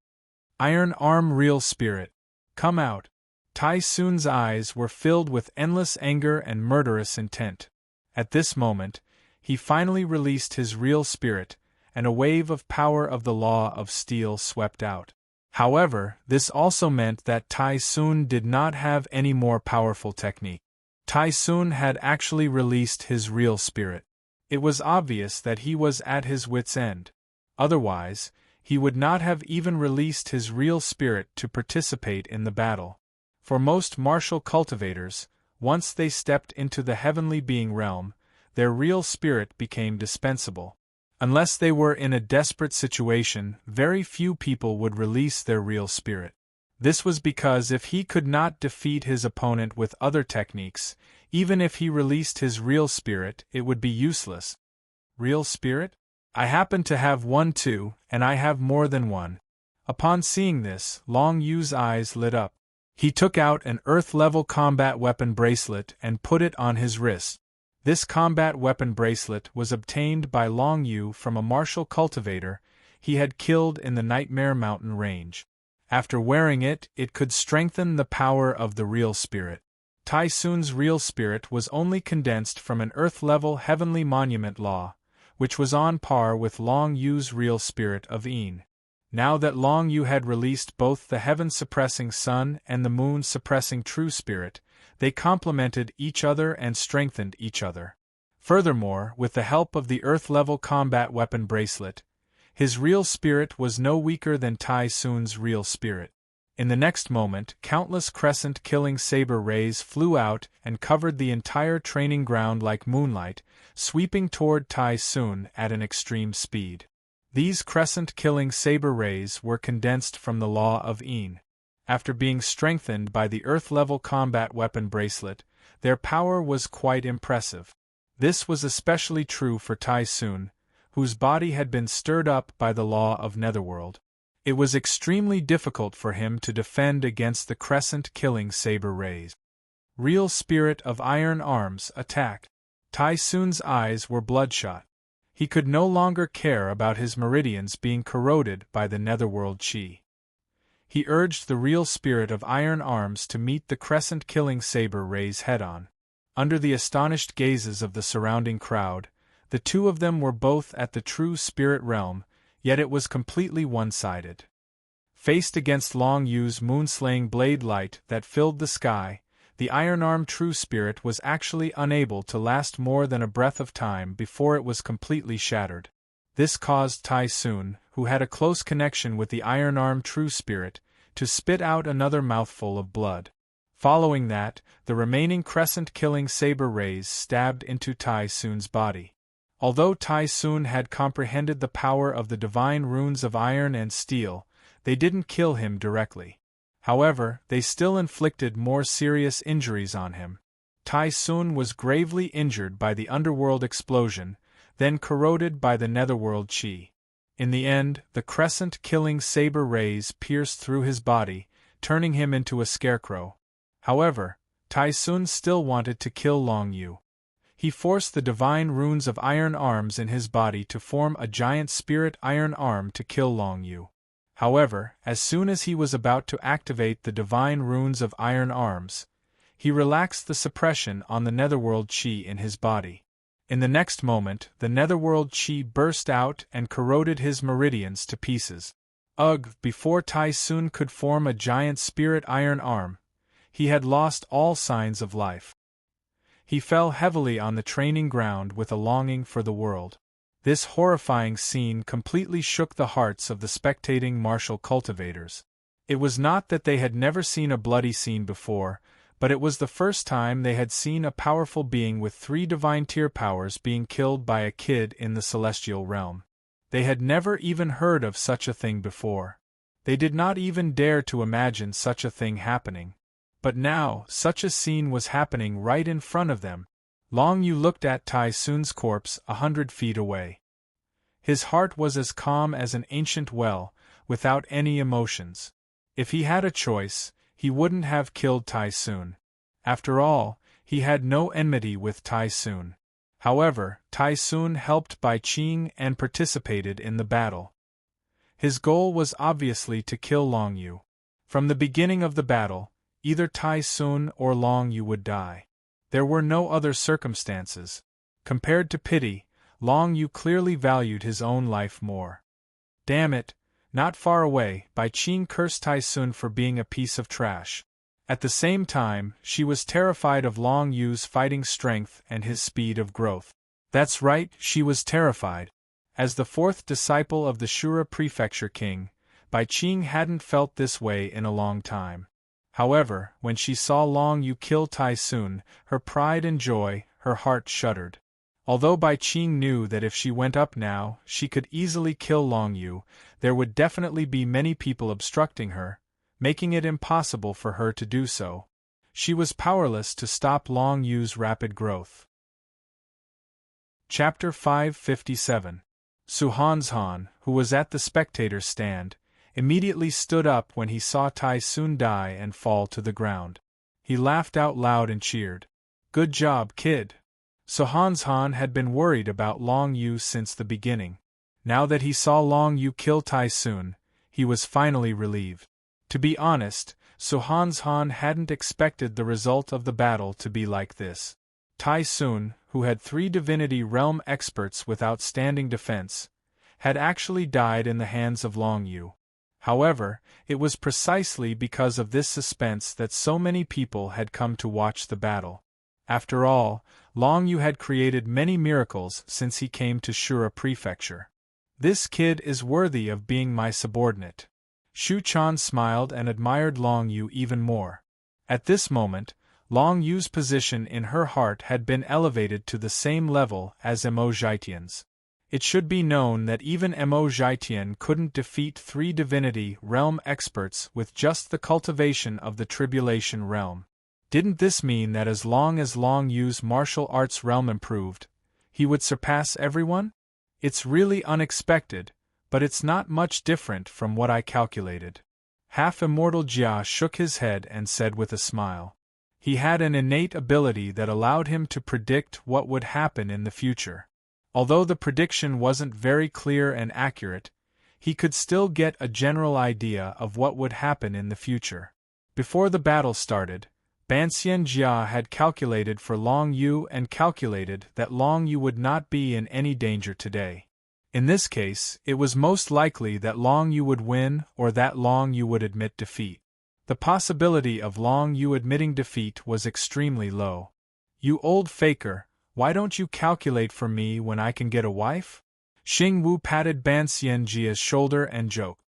Speaker 1: Iron Arm Real Spirit, come out. Tai Sun's eyes were filled with endless anger and murderous intent. At this moment, he finally released his real spirit, and a wave of power of the law of steel swept out. However, this also meant that Tai Sun did not have any more powerful technique. Tai Sun had actually released his real spirit. It was obvious that he was at his wit's end. Otherwise, he would not have even released his real spirit to participate in the battle. For most martial cultivators, once they stepped into the heavenly being realm, their real spirit became dispensable. Unless they were in a desperate situation, very few people would release their real spirit. This was because if he could not defeat his opponent with other techniques, even if he released his real spirit, it would be useless. Real spirit? I happen to have one too, and I have more than one. Upon seeing this, Long Yu's eyes lit up. He took out an Earth-level combat weapon bracelet and put it on his wrist. This combat weapon bracelet was obtained by Long Yu from a martial cultivator he had killed in the Nightmare Mountain range. After wearing it, it could strengthen the power of the real spirit. Tai Sun's real spirit was only condensed from an Earth-level heavenly monument law, which was on par with Long Yu's real spirit of Een. Now that Long Yu had released both the heaven-suppressing sun and the moon-suppressing true spirit, they complemented each other and strengthened each other. Furthermore, with the help of the Earth-level combat weapon bracelet, his real spirit was no weaker than Tai Sun's real spirit. In the next moment, countless crescent-killing saber rays flew out and covered the entire training ground like moonlight, sweeping toward Tai Sun at an extreme speed. These crescent-killing saber rays were condensed from the law of Een. After being strengthened by the Earth-level combat weapon bracelet, their power was quite impressive. This was especially true for Tai Sun, whose body had been stirred up by the law of Netherworld. It was extremely difficult for him to defend against the crescent-killing saber rays. Real Spirit of Iron Arms attacked. Tai Sun's eyes were bloodshot. He could no longer care about his meridians being corroded by the netherworld chi. He urged the real spirit of Iron Arms to meet the crescent-killing saber rays head-on. Under the astonished gazes of the surrounding crowd, the two of them were both at the true spirit realm, yet it was completely one-sided. Faced against Long Yu's moon-slaying blade light that filled the sky, the Iron-Arm true spirit was actually unable to last more than a breath of time before it was completely shattered. This caused Tai Sun, who had a close connection with the Iron-Arm true spirit, to spit out another mouthful of blood. Following that, the remaining crescent-killing saber rays stabbed into Tai Sun's body. Although Tai Sun had comprehended the power of the divine runes of iron and steel, they didn't kill him directly. However, they still inflicted more serious injuries on him. Tai Sun was gravely injured by the underworld explosion, then corroded by the netherworld chi. In the end, the crescent-killing saber rays pierced through his body, turning him into a scarecrow. However, Tai Sun still wanted to kill Long Yu. He forced the divine runes of Iron Arms in his body to form a giant spirit Iron Arm to kill Long Yu. However, as soon as he was about to activate the divine runes of Iron Arms, he relaxed the suppression on the netherworld chi in his body. In the next moment, the netherworld chi burst out and corroded his meridians to pieces. Ugh! Before Tai Sun could form a giant spirit iron arm, he had lost all signs of life. He fell heavily on the training ground with a longing for the world. This horrifying scene completely shook the hearts of the spectating martial cultivators. It was not that they had never seen a bloody scene before, but it was the first time they had seen a powerful being with 3 divine tier powers being killed by a kid in the celestial realm. They had never even heard of such a thing before. They did not even dare to imagine such a thing happening. But now, such a scene was happening right in front of them. Long Yu looked at Tai Sun's corpse 100 feet away. His heart was as calm as an ancient well, without any emotions. If he had a choice, he wouldn't have killed Tai Sun. After all, he had no enmity with Tai Sun. However, Tai Sun helped Bai Qing and participated in the battle. His goal was obviously to kill Long Yu. From the beginning of the battle, either Tai Sun or Long Yu would die. There were no other circumstances. Compared to pity, Long Yu clearly valued his own life more. Damn it! Not far away, Bai Qing cursed Tai Sun for being a piece of trash. At the same time, she was terrified of Long Yu's fighting strength and his speed of growth. That's right, she was terrified. As the 4th disciple of the Shura Prefecture King, Bai Qing hadn't felt this way in a long time. However, when she saw Long Yu kill Tai Sun, her pride and joy, her heart shuddered. Although Bai Qing knew that if she went up now, she could easily kill Long Yu, there would definitely be many people obstructing her, making it impossible for her to do so. She was powerless to stop Long Yu's rapid growth. Chapter 557. Su Hanzhan, who was at the spectator's stand, immediately stood up when he saw Tai Sun die and fall to the ground. He laughed out loud and cheered. Good job, kid! Su Hanzhan had been worried about Long Yu since the beginning. Now that he saw Long Yu kill Tai Sun, he was finally relieved. To be honest, Su Hanzhan hadn't expected the result of the battle to be like this. Tai Sun, who had 3 divinity realm experts with outstanding defense, had actually died in the hands of Long Yu. However, it was precisely because of this suspense that so many people had come to watch the battle. After all, Long Yu had created many miracles since he came to Shura Prefecture. This kid is worthy of being my subordinate. Shu Chan smiled and admired Long Yu even more. At this moment, Long Yu's position in her heart had been elevated to the same level as Emo Zhaitian's. It should be known that even Emo Zhaitian couldn't defeat 3 divinity realm experts with just the cultivation of the tribulation realm. Didn't this mean that as long as Long Yu's martial arts realm improved, he would surpass everyone? It's really unexpected, but it's not much different from what I calculated. Half-immortal Jia shook his head and said with a smile. He had an innate ability that allowed him to predict what would happen in the future. Although the prediction wasn't very clear and accurate, he could still get a general idea of what would happen in the future. Before the battle started, Banxian Jia had calculated for Long Yu and calculated that Long Yu would not be in any danger today. In this case, it was most likely that Long Yu would win or that Long Yu would admit defeat. The possibility of Long Yu admitting defeat was extremely low. You old faker, why don't you calculate for me when I can get a wife? Xing Wu patted Banxian Jia's shoulder and joked.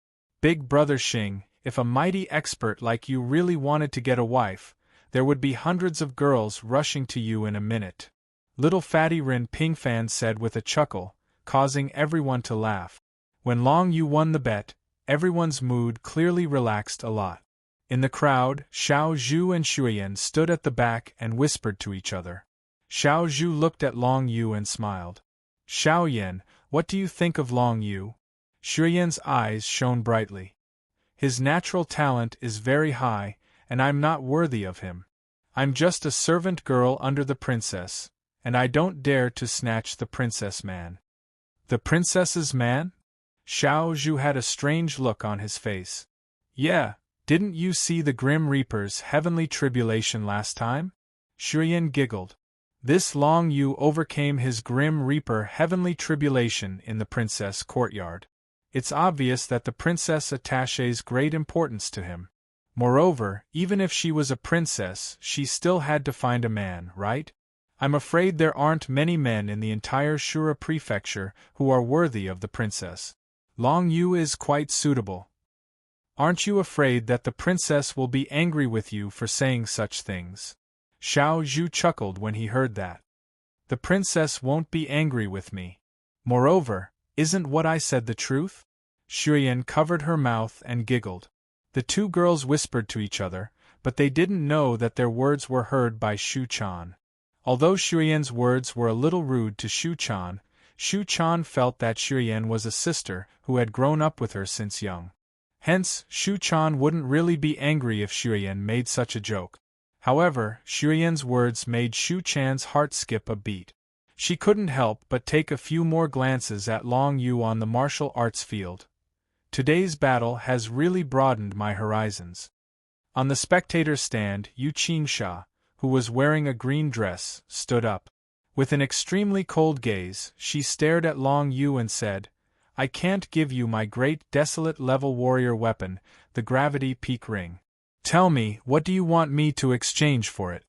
Speaker 1: Big brother Xing, if a mighty expert like you really wanted to get a wife, there would be hundreds of girls rushing to you in a minute. Little fatty Rin Pingfan said with a chuckle, causing everyone to laugh. When Long Yu won the bet, everyone's mood clearly relaxed a lot. In the crowd, Xiao Zhu and Shuyan stood at the back and whispered to each other. Xiao Zhu looked at Long Yu and smiled. Xiao Yan, what do you think of Long Yu? Shuyan's eyes shone brightly. His natural talent is very high, and I'm not worthy of him. I'm just a servant girl under the princess, and I don't dare to snatch the princess man. The princess's man? Xiao Zhu had a strange look on his face. Yeah, didn't you see the Grim Reaper's heavenly tribulation last time? Shuyan giggled. This Long Yu overcame his grim reaper heavenly tribulation in the princess courtyard. It's obvious that the princess attaches great importance to him. Moreover, even if she was a princess, she still had to find a man, right? I'm afraid there aren't many men in the entire Shura prefecture who are worthy of the princess. Long Yu is quite suitable. Aren't you afraid that the princess will be angry with you for saying such things? Xiao Zhu chuckled when he heard that. The princess won't be angry with me. Moreover, isn't what I said the truth? Xuyan covered her mouth and giggled. The two girls whispered to each other, but they didn't know that their words were heard by Shu Chan. Although Xuyan's words were a little rude to Shu Chan felt that Xuyan was a sister who had grown up with her since young. Hence, Shu Chan wouldn't really be angry if Xuyan made such a joke. However, Xuyan's words made Shu Chan's heart skip a beat. She couldn't help but take a few more glances at Long Yu on the martial arts field. Today's battle has really broadened my horizons. On the spectator's stand, Yu Qingsha, who was wearing a green dress, stood up. With an extremely cold gaze, she stared at Long Yu and said, "I can't give you my great desolate level warrior weapon, the gravity peak ring. Tell me, what do you want me to exchange for it?"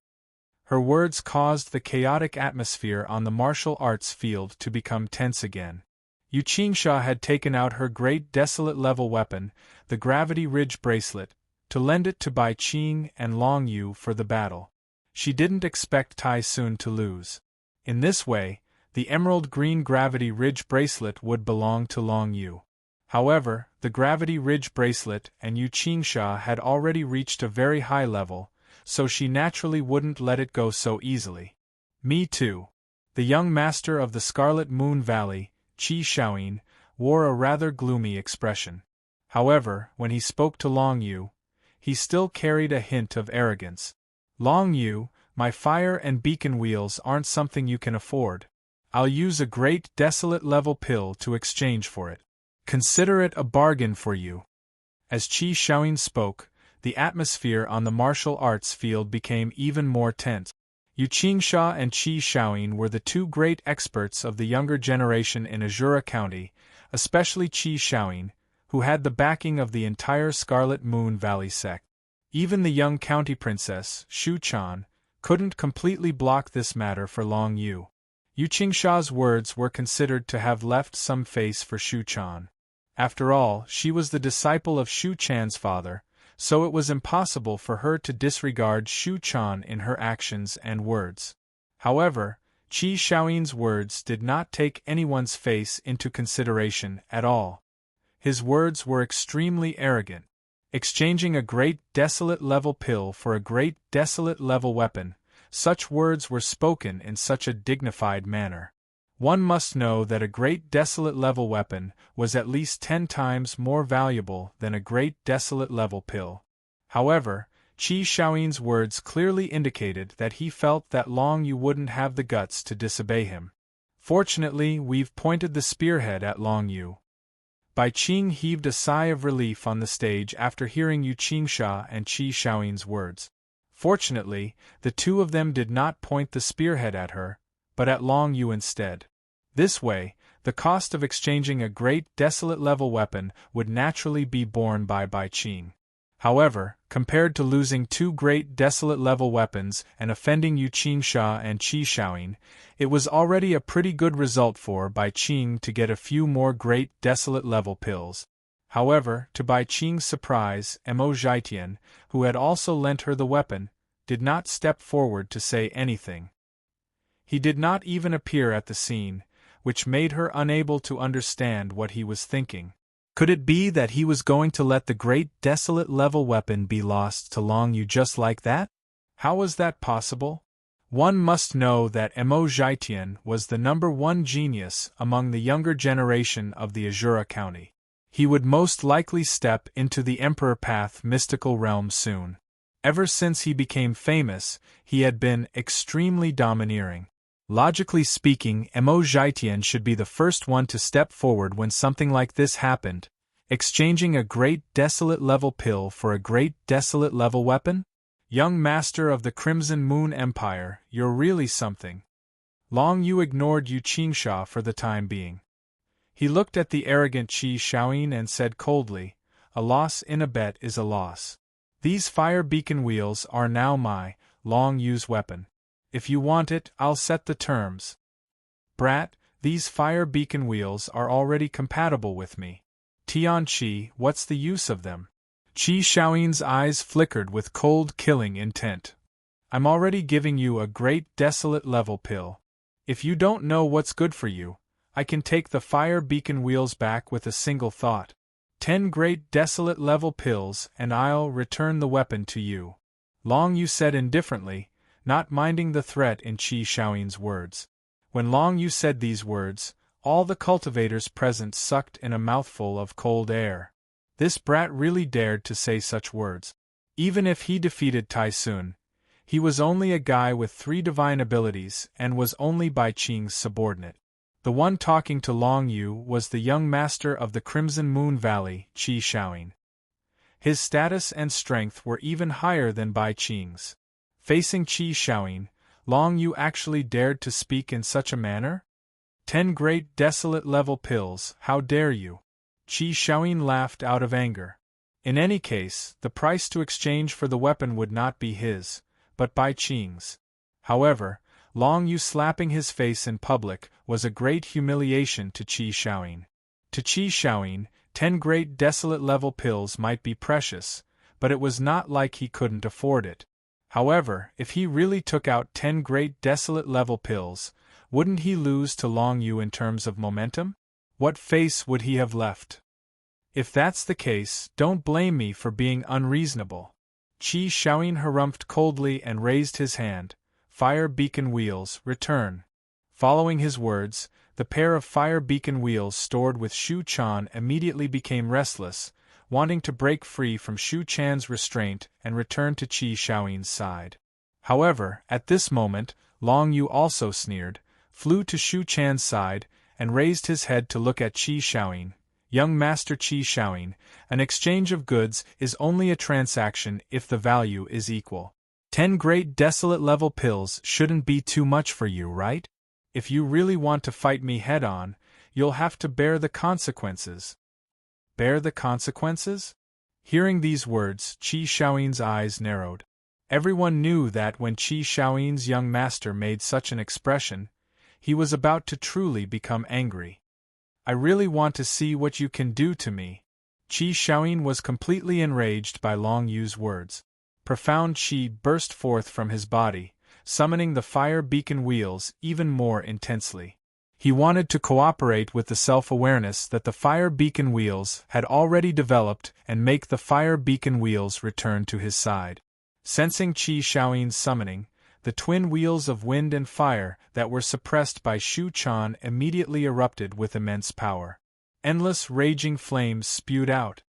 Speaker 1: Her words caused the chaotic atmosphere on the martial arts field to become tense again. Yu Qingsha had taken out her great desolate level weapon, the gravity ridge bracelet, to lend it to Bai Qing and Long Yu for the battle. She didn't expect Tai Sun to lose. In this way, the emerald green gravity ridge bracelet would belong to Long Yu. However, the gravity ridge bracelet and Yu Qingsha had already reached a very high level, so she naturally wouldn't let it go so easily. Me too. The young master of the Scarlet Moon Valley, Qi Shaoyin, wore a rather gloomy expression. However, when he spoke to Long Yu, he still carried a hint of arrogance. "Long Yu, my fire and beacon wheels aren't something you can afford. I'll use a great desolate level pill to exchange for it. Consider it a bargain for you." As Qi Shaoyin spoke, the atmosphere on the martial arts field became even more tense. Yu Qingsha and Qi Shaoyin were the two great experts of the younger generation in Azura County, especially Qi Shaoyin, who had the backing of the entire Scarlet Moon Valley sect. Even the young county princess, Shu Chan, couldn't completely block this matter for Long Yu. Yu Qingsha's words were considered to have left some face for Shu Chan. After all, she was the disciple of Shu Chan's father, so it was impossible for her to disregard Shu Chan in her actions and words. However, Qi Shaoyin's words did not take anyone's face into consideration at all. His words were extremely arrogant. Exchanging a great desolate level pill for a great desolate level weapon, such words were spoken in such a dignified manner. One must know that a great desolate level weapon was at least 10 times more valuable than a great desolate level pill. However, Qi Shaoyin's words clearly indicated that he felt that Long Yu wouldn't have the guts to disobey him. "Fortunately, we've pointed the spearhead at Long Yu." Bai Qing heaved a sigh of relief on the stage after hearing Yu Qingsha and Qi Shaoyin's words. Fortunately, the two of them did not point the spearhead at her, but at Long Yu instead. This way, the cost of exchanging a great desolate level weapon would naturally be borne by Bai Qing. However, compared to losing two great desolate level weapons and offending Yu Qingsha and Qi Shaoyin, it was already a pretty good result for Bai Qing to get a few more great desolate level pills. However, to Bai Qing's surprise, Mo Zhaitian, who had also lent her the weapon, did not step forward to say anything. He did not even appear at the scene, which made her unable to understand what he was thinking. Could it be that he was going to let the great desolate level weapon be lost to Long Yu just like that? How was that possible? One must know that Mo Zhaitian was the #1 genius among the younger generation of the Azura County. He would most likely step into the Emperor Path mystical realm soon. Ever since he became famous, he had been extremely domineering. Logically speaking, Mo Zhaitian should be the first one to step forward when something like this happened. Exchanging a great desolate level pill for a great desolate level weapon? Young master of the Crimson Moon Empire, you're really something. Long Yu ignored Yu Qingsha for the time being. He looked at the arrogant Qi Shaoyin and said coldly, a loss in a bet is a loss. These fire beacon wheels are now my, Long Yu's weapon. If you want it, I'll set the terms. Brat, these fire beacon wheels are already compatible with me. Tian Qi, what's the use of them? Qi Shaoyin's eyes flickered with cold killing intent. I'm already giving you a great desolate level pill. If you don't know what's good for you, I can take the fire beacon wheels back with a single thought. 10 great desolate level pills and I'll return the weapon to you. Long Yu said indifferently, not minding the threat in Qi Shaoyin's words. When Long Yu said these words, all the cultivators present sucked in a mouthful of cold air. This brat really dared to say such words. Even if he defeated Tai Sun, he was only a guy with 3 divine abilities and was only Bai Qing's subordinate. The one talking to Long Yu was the young master of the Crimson Moon Valley, Qi Shaoyin. His status and strength were even higher than Bai Qing's. Facing Qi Shaoyin, Long Yu actually dared to speak in such a manner? 10 great desolate level pills, how dare you? Qi Shaoyin laughed out of anger. In any case, the price to exchange for the weapon would not be his, but Bai Qing's. However, Long Yu slapping his face in public was a great humiliation to Qi Shaoyin. To Qi Shaoyin, 10 great desolate level pills might be precious, but it was not like he couldn't afford it. However, if he really took out 10 great desolate level pills, wouldn't he lose to Long Yu in terms of momentum? What face would he have left? If that's the case, don't blame me for being unreasonable. Qi Shaoyin harumphed coldly and raised his hand. Fire beacon wheels, return. Following his words, the pair of fire beacon wheels stored with Shu Chan immediately became restless, wanting to break free from Shu Chan's restraint and return to Qi Shaoyin's side. However, at this moment, Long Yu also sneered, flew to Shu Chan's side, and raised his head to look at Qi Shaoyin. Young Master Qi Shaoyin, an exchange of goods is only a transaction if the value is equal. 10 great desolate level pills shouldn't be too much for you, right? If you really want to fight me head-on, you'll have to bear the consequences. Bear the consequences? Hearing these words, Qi Shaoyin's eyes narrowed. Everyone knew that when Qi Shaoyin's young master made such an expression, he was about to truly become angry. I really want to see what you can do to me. Qi Shaoyin was completely enraged by Long Yu's words. Profound qi burst forth from his body, summoning the fire beacon wheels even more intensely. He wanted to cooperate with the self-awareness that the fire beacon wheels had already developed and make the fire beacon wheels return to his side. Sensing Qi Shaoyin's summoning, the twin wheels of wind and fire that were suppressed by Shu Chan immediately erupted with immense power. Endless raging flames spewed out.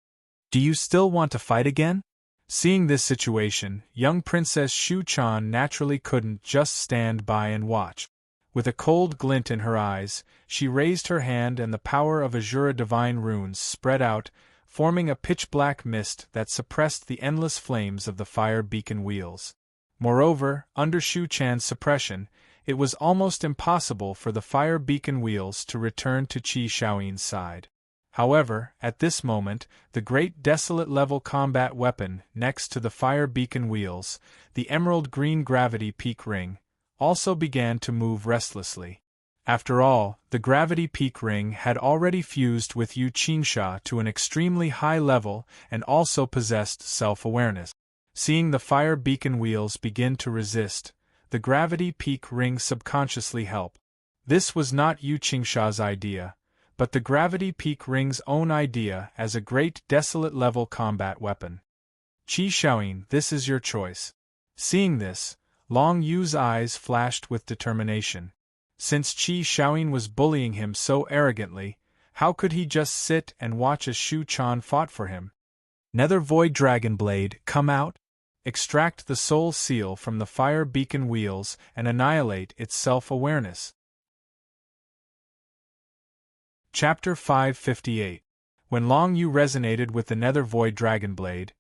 Speaker 1: Do you still want to fight again? Seeing this situation, young Princess Shu Chan naturally couldn't just stand by and watch. With a cold glint in her eyes, she raised her hand and the power of Azura divine runes spread out, forming a pitch-black mist that suppressed the endless flames of the fire beacon wheels. Moreover, under Shu Chan's suppression, it was almost impossible for the fire beacon wheels to return to Qi Shaoyin's side. However, at this moment, the great desolate level combat weapon next to the fire beacon wheels, the emerald green gravity peak ring, also began to move restlessly. After all, the gravity peak ring had already fused with Yu Qingsha to an extremely high level and also possessed self-awareness. Seeing the fire beacon wheels begin to resist, the gravity peak ring subconsciously helped. This was not Yu Qingsha's idea, but the gravity peak ring's own idea as a great desolate level combat weapon. Qi Shaoyin, this is your choice. Seeing this, Long Yu's eyes flashed with determination. Since Qi Shaoyin was bullying him so arrogantly, how could he just sit and watch as Shu Chan fought for him? Nether Void Dragon Blade, come out. Extract the soul seal from the fire beacon wheels and annihilate its self-awareness. Chapter 558. When Long Yu resonated with the Nether Void Dragon Blade,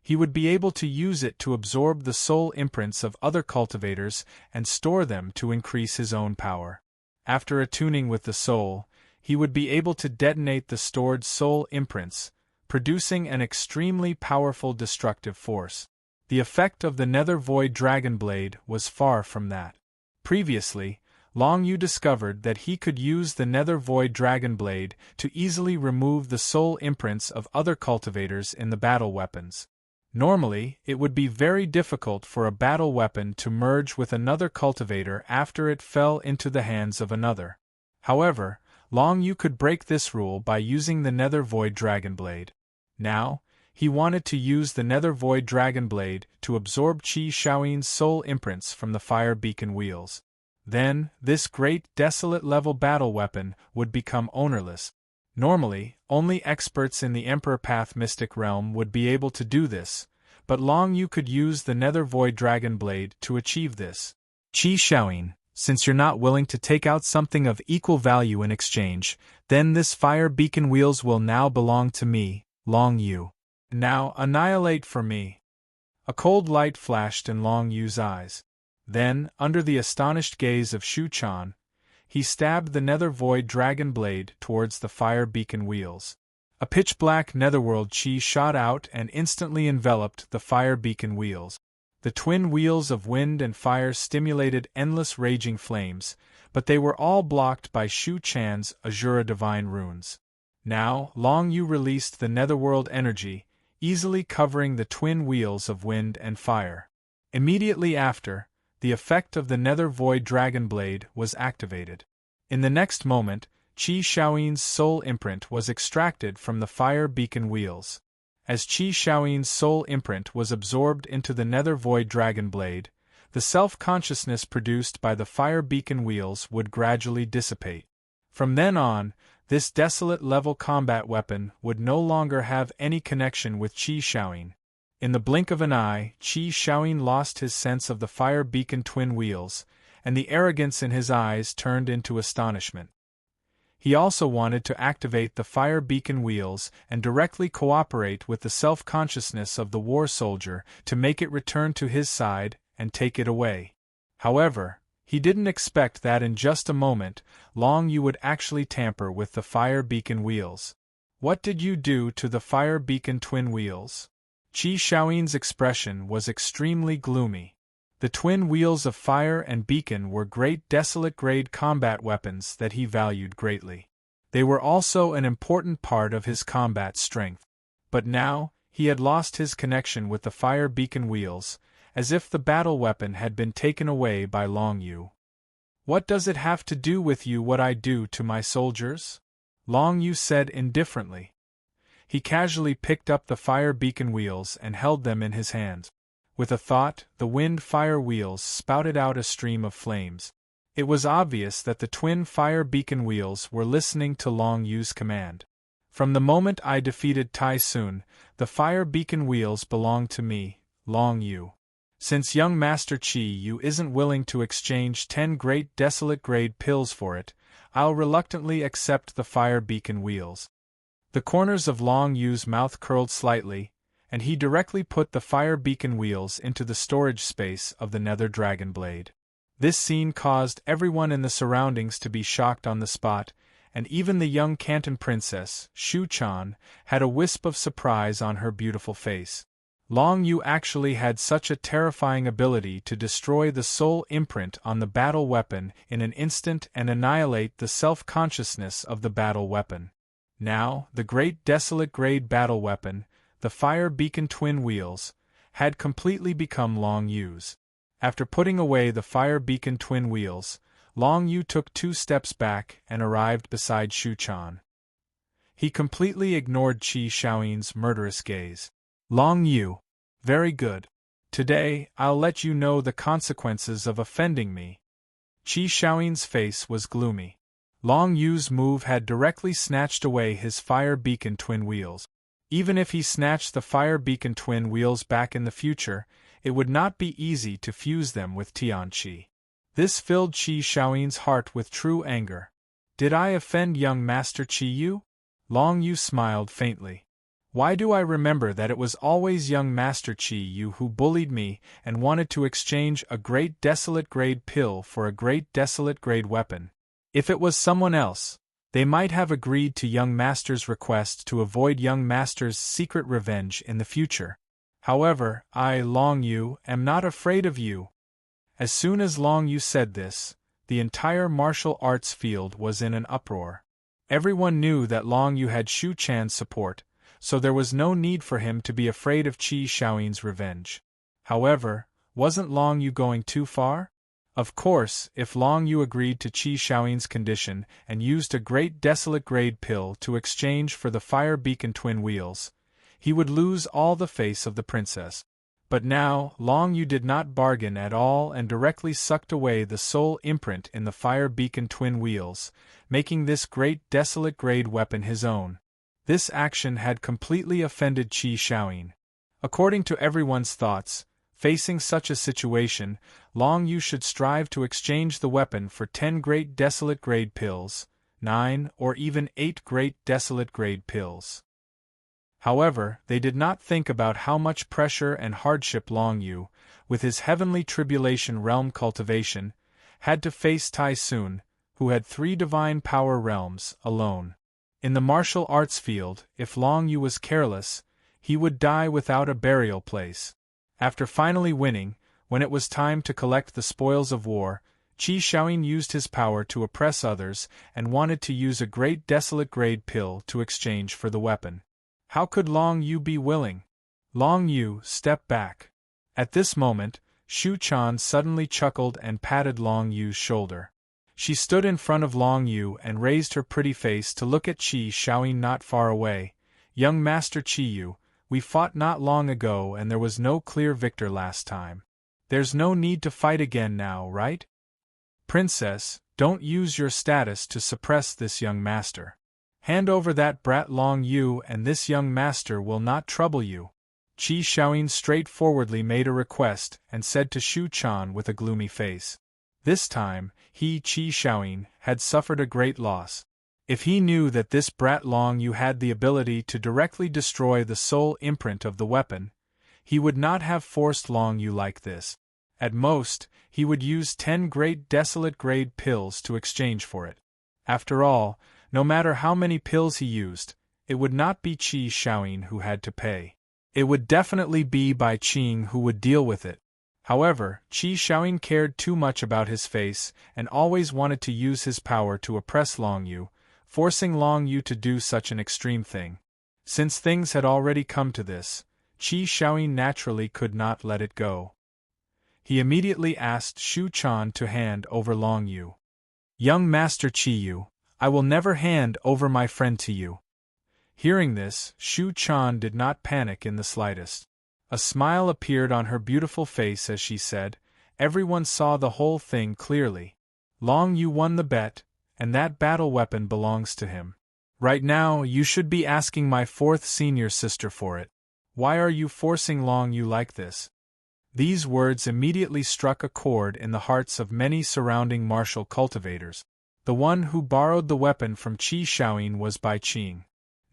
Speaker 1: He would be able to use it to absorb the soul imprints of other cultivators and store them to increase his own power. After attuning with the soul, he would be able to detonate the stored soul imprints, producing an extremely powerful destructive force. The effect of the Nether Void Dragon Blade was far from that. Previously, Long Yu discovered that he could use the Nether Void Dragon Blade to easily remove the soul imprints of other cultivators in the battle weapons. Normally, it would be very difficult for a battle weapon to merge with another cultivator after it fell into the hands of another. However, Long Yu could break this rule by using the Nether Void Dragon Blade. Now, he wanted to use the Nether Void Dragon Blade to absorb Qi Xiaoyin's soul imprints from the fire beacon wheels. Then, this great desolate-level battle weapon would become ownerless. Normally, only experts in the Emperor Path Mystic realm would be able to do this, but Long Yu could use the Nether Void Dragon Blade to achieve this. Qi Xiaoyin, since you're not willing to take out something of equal value in exchange, then this fire beacon wheels will now belong to me, Long Yu. Now annihilate for me. A cold light flashed in Long Yu's eyes. Then, under the astonished gaze of Shu Chan, he stabbed the Nether Void Dragon Blade towards the fire beacon wheels. A pitch-black netherworld chi shot out and instantly enveloped the fire beacon wheels. The twin wheels of wind and fire stimulated endless raging flames, but they were all blocked by Shu Chan's Azura Divine runes. Now, Long Yu released the netherworld energy, easily covering the twin wheels of wind and fire. Immediately after, the effect of the Nether Void Dragon Blade was activated. In the next moment, Qi Xiaoyin's soul imprint was extracted from the fire beacon wheels. As Qi Xiaoyin's soul imprint was absorbed into the Nether Void Dragon Blade, the self-consciousness produced by the fire beacon wheels would gradually dissipate. From then on, this desolate-level combat weapon would no longer have any connection with Qi Xiaoyin. In the blink of an eye, Qi Xiaoyin lost his sense of the fire beacon twin wheels, and the arrogance in his eyes turned into astonishment. He also wanted to activate the fire beacon wheels and directly cooperate with the self-consciousness of the war soldier to make it return to his side and take it away. However, he didn't expect that in just a moment, Long Yu would actually tamper with the fire beacon wheels. What did you do to the fire beacon twin wheels? Qi Xiaoyin's expression was extremely gloomy. The twin wheels of fire and beacon were great desolate-grade combat weapons that he valued greatly. They were also an important part of his combat strength. But now, he had lost his connection with the fire beacon wheels, as if the battle weapon had been taken away by Long Yu. "What does it have to do with you what I do to my soldiers?" Long Yu said indifferently. He casually picked up the fire beacon wheels and held them in his hand. With a thought, the wind-fire wheels spouted out a stream of flames. It was obvious that the twin fire beacon wheels were listening to Long Yu's command. "From the moment I defeated Tai Sun, the fire beacon wheels belong to me, Long Yu. Since young Master Qi Yu isn't willing to exchange 10 great desolate-grade pills for it, I'll reluctantly accept the fire beacon wheels." The corners of Long Yu's mouth curled slightly, and he directly put the fire beacon wheels into the storage space of the Nether Dragon Blade. This scene caused everyone in the surroundings to be shocked on the spot, and even the young Canton princess, Shu Chan, had a wisp of surprise on her beautiful face. Long Yu actually had such a terrifying ability to destroy the soul imprint on the battle weapon in an instant and annihilate the self-consciousness of the battle weapon. Now, the great desolate-grade battle weapon, the fire beacon twin wheels, had completely become Long Yu's. After putting away the fire beacon twin wheels, Long Yu took 2 steps back and arrived beside Shu Chan. He completely ignored Qi Xiaoyin's murderous gaze. "Long Yu. Very good. Today, I'll let you know the consequences of offending me." Qi Xiaoyin's face was gloomy. Long Yu's move had directly snatched away his fire beacon twin wheels. Even if he snatched the fire beacon twin wheels back in the future, it would not be easy to fuse them with Tianqi. This filled Qi Xiaoyin's heart with true anger. "Did I offend young Master Qi Yu?" Long Yu smiled faintly. Why do I remember that it was always young Master Chi Yu who bullied me and wanted to exchange a great desolate grade pill for a great desolate grade weapon? If it was someone else, they might have agreed to young Master's request to avoid young Master's secret revenge in the future. However, I, Long Yu, am not afraid of you. As soon as Long Yu said this, the entire martial arts field was in an uproar. Everyone knew that Long Yu had Shu Chan's support, so there was no need for him to be afraid of Qi Xiaoyin's revenge. However, wasn't Long Yu going too far? Of course, if Long Yu agreed to Qi Xiaoyin's condition and used a great desolate grade pill to exchange for the fire beacon twin wheels, he would lose all the face of the princess. But now, Long Yu did not bargain at all and directly sucked away the soul imprint in the fire beacon twin wheels, making this great desolate grade weapon his own. This action had completely offended Qi Xiaoyin. According to everyone's thoughts, facing such a situation, Long Yu should strive to exchange the weapon for 10 great desolate grade pills, 9 or even 8 great desolate grade pills. However, they did not think about how much pressure and hardship Long Yu, with his heavenly tribulation realm cultivation, had to face Tai Sun, who had 3 divine power realms, alone. In the martial arts field, if Long Yu was careless, he would die without a burial place. After finally winning, when it was time to collect the spoils of war, Qi Xiaoyin used his power to oppress others and wanted to use a great desolate grade pill to exchange for the weapon. How could Long Yu be willing? Long Yu, step back. At this moment, Shu Chan suddenly chuckled and patted Long Yu's shoulder. She stood in front of Long Yu and raised her pretty face to look at Qi Xiaoyin not far away. Young Master Qi Yu, we fought not long ago and there was no clear victor last time. There's no need to fight again now, right? Princess, don't use your status to suppress this young master. Hand over that brat Long Yu and this young master will not trouble you. Qi Xiaoyin straightforwardly made a request and said to Shu Chan with a gloomy face. This time, he, Qi Xiaoyin, had suffered a great loss. If he knew that this brat Long Yu had the ability to directly destroy the soul imprint of the weapon, he would not have forced Long Yu like this. At most, he would use 10 great desolate grade pills to exchange for it. After all, no matter how many pills he used, it would not be Qi Xiaoyin who had to pay. It would definitely be Bai Qing who would deal with it. However, Qi Xiaoyin cared too much about his face and always wanted to use his power to oppress Long Yu, forcing Long Yu to do such an extreme thing. Since things had already come to this, Qi Xiaoyin naturally could not let it go. He immediately asked Shu Chan to hand over Long Yu. Young Master Qi Yu, I will never hand over my friend to you. Hearing this, Shu Chan did not panic in the slightest. A smile appeared on her beautiful face as she said, everyone saw the whole thing clearly. Long Yu won the bet, and that battle weapon belongs to him. Right now, you should be asking my 4th senior sister for it. Why are you forcing Long Yu like this? These words immediately struck a chord in the hearts of many surrounding martial cultivators. The one who borrowed the weapon from Qi Xiaoyin was Bai Qing.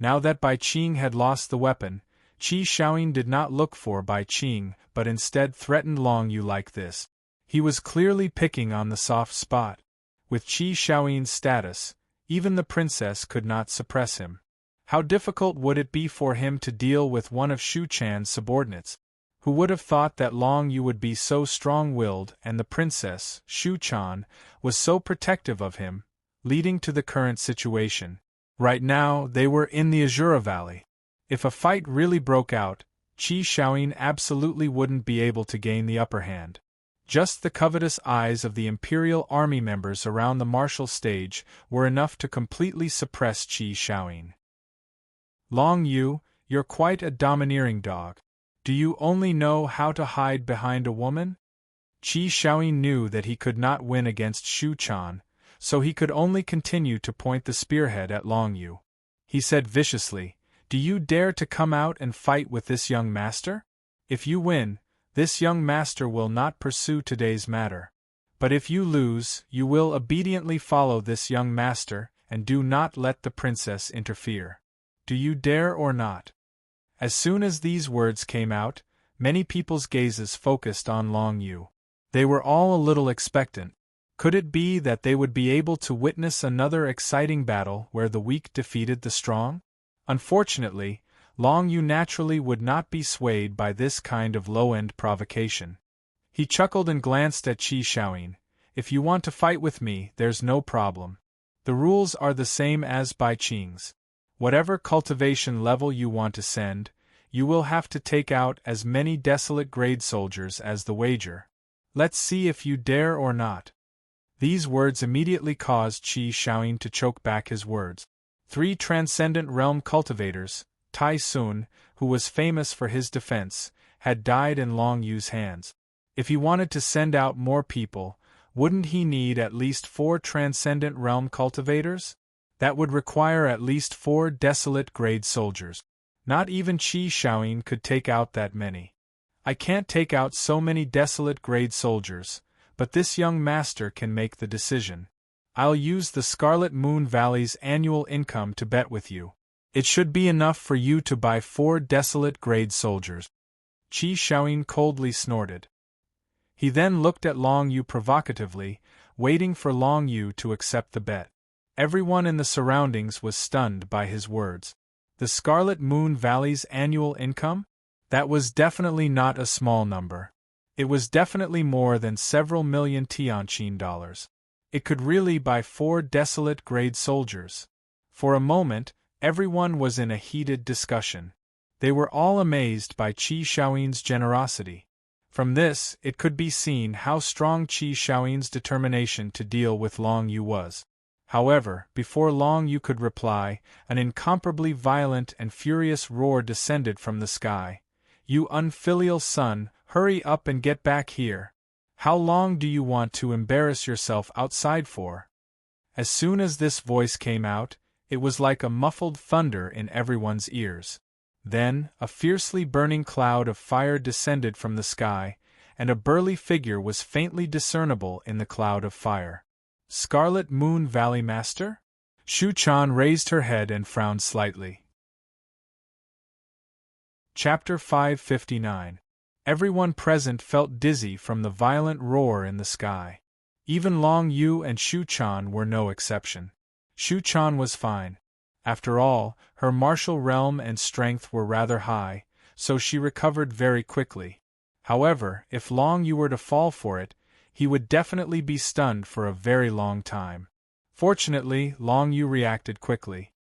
Speaker 1: Now that Bai Qing had lost the weapon, Qi Xiaoyin did not look for Bai Qing but instead threatened Long Yu like this. He was clearly picking on the soft spot. With Qi Xiaoyin's status, even the princess could not suppress him. How difficult would it be for him to deal with one of Shu Chan's subordinates? Who would have thought that Long Yu would be so strong-willed and the princess, Shu Chan, was so protective of him, leading to the current situation. Right now, they were in the Azura Valley. If a fight really broke out, Qi Xiaoyin absolutely wouldn't be able to gain the upper hand. Just the covetous eyes of the Imperial Army members around the martial stage were enough to completely suppress Qi Xiaoyin. Long Yu, you're quite a domineering dog. Do you only know how to hide behind a woman? Qi Xiaoyin knew that he could not win against Shu Chan, so he could only continue to point the spearhead at Long Yu. He said viciously, Do you dare to come out and fight with this young master? If you win, this young master will not pursue today's matter. But if you lose, you will obediently follow this young master and do not let the princess interfere. Do you dare or not? As soon as these words came out, many people's gazes focused on Long Yu. They were all a little expectant. Could it be that they would be able to witness another exciting battle where the weak defeated the strong? Unfortunately, Long Yu naturally would not be swayed by this kind of low-end provocation. He chuckled and glanced at Qi Shaoyin. If you want to fight with me, there's no problem. The rules are the same as by Qing's. Whatever cultivation level you want to send, you will have to take out as many desolate grade soldiers as the wager. Let's see if you dare or not. These words immediately caused Qi Shaoyin to choke back his words. 3 transcendent realm cultivators, Tai Sun, who was famous for his defense, had died in Long Yu's hands. If he wanted to send out more people, wouldn't he need at least 4 transcendent realm cultivators? That would require at least 4 desolate grade soldiers. Not even Qi Shaoyin could take out that many. I can't take out so many desolate grade soldiers, but this young master can make the decision. I'll use the Scarlet Moon Valley's annual income to bet with you. It should be enough for you to buy 4 desolate grade soldiers. Qi Shaoyin coldly snorted. He then looked at Long Yu provocatively, waiting for Long Yu to accept the bet. Everyone in the surroundings was stunned by his words. The Scarlet Moon Valley's annual income? That was definitely not a small number. It was definitely more than several million Tianqin dollars. It could really buy 4 desolate grade soldiers. For a moment, everyone was in a heated discussion. They were all amazed by Qi Shaoyin's generosity. From this, it could be seen how strong Qi Shaoyin's determination to deal with Long Yu was. However, before Long Yu could reply, an incomparably violent and furious roar descended from the sky. You unfilial son, hurry up and get back here. How long do you want to embarrass yourself outside for? As soon as this voice came out, it was like a muffled thunder in everyone's ears. Then, a fiercely burning cloud of fire descended from the sky, and a burly figure was faintly discernible in the cloud of fire. Scarlet Moon Valley Master? Shu Chan raised her head and frowned slightly. Chapter 559. Everyone present felt dizzy from the violent roar in the sky. Even Long Yu and Shu Chan were no exception. Shu Chan was fine. After all, her martial realm and strength were rather high, so she recovered very quickly. However, if Long Yu were to fall for it, he would definitely be stunned for a very long time. Fortunately, Long Yu reacted quickly.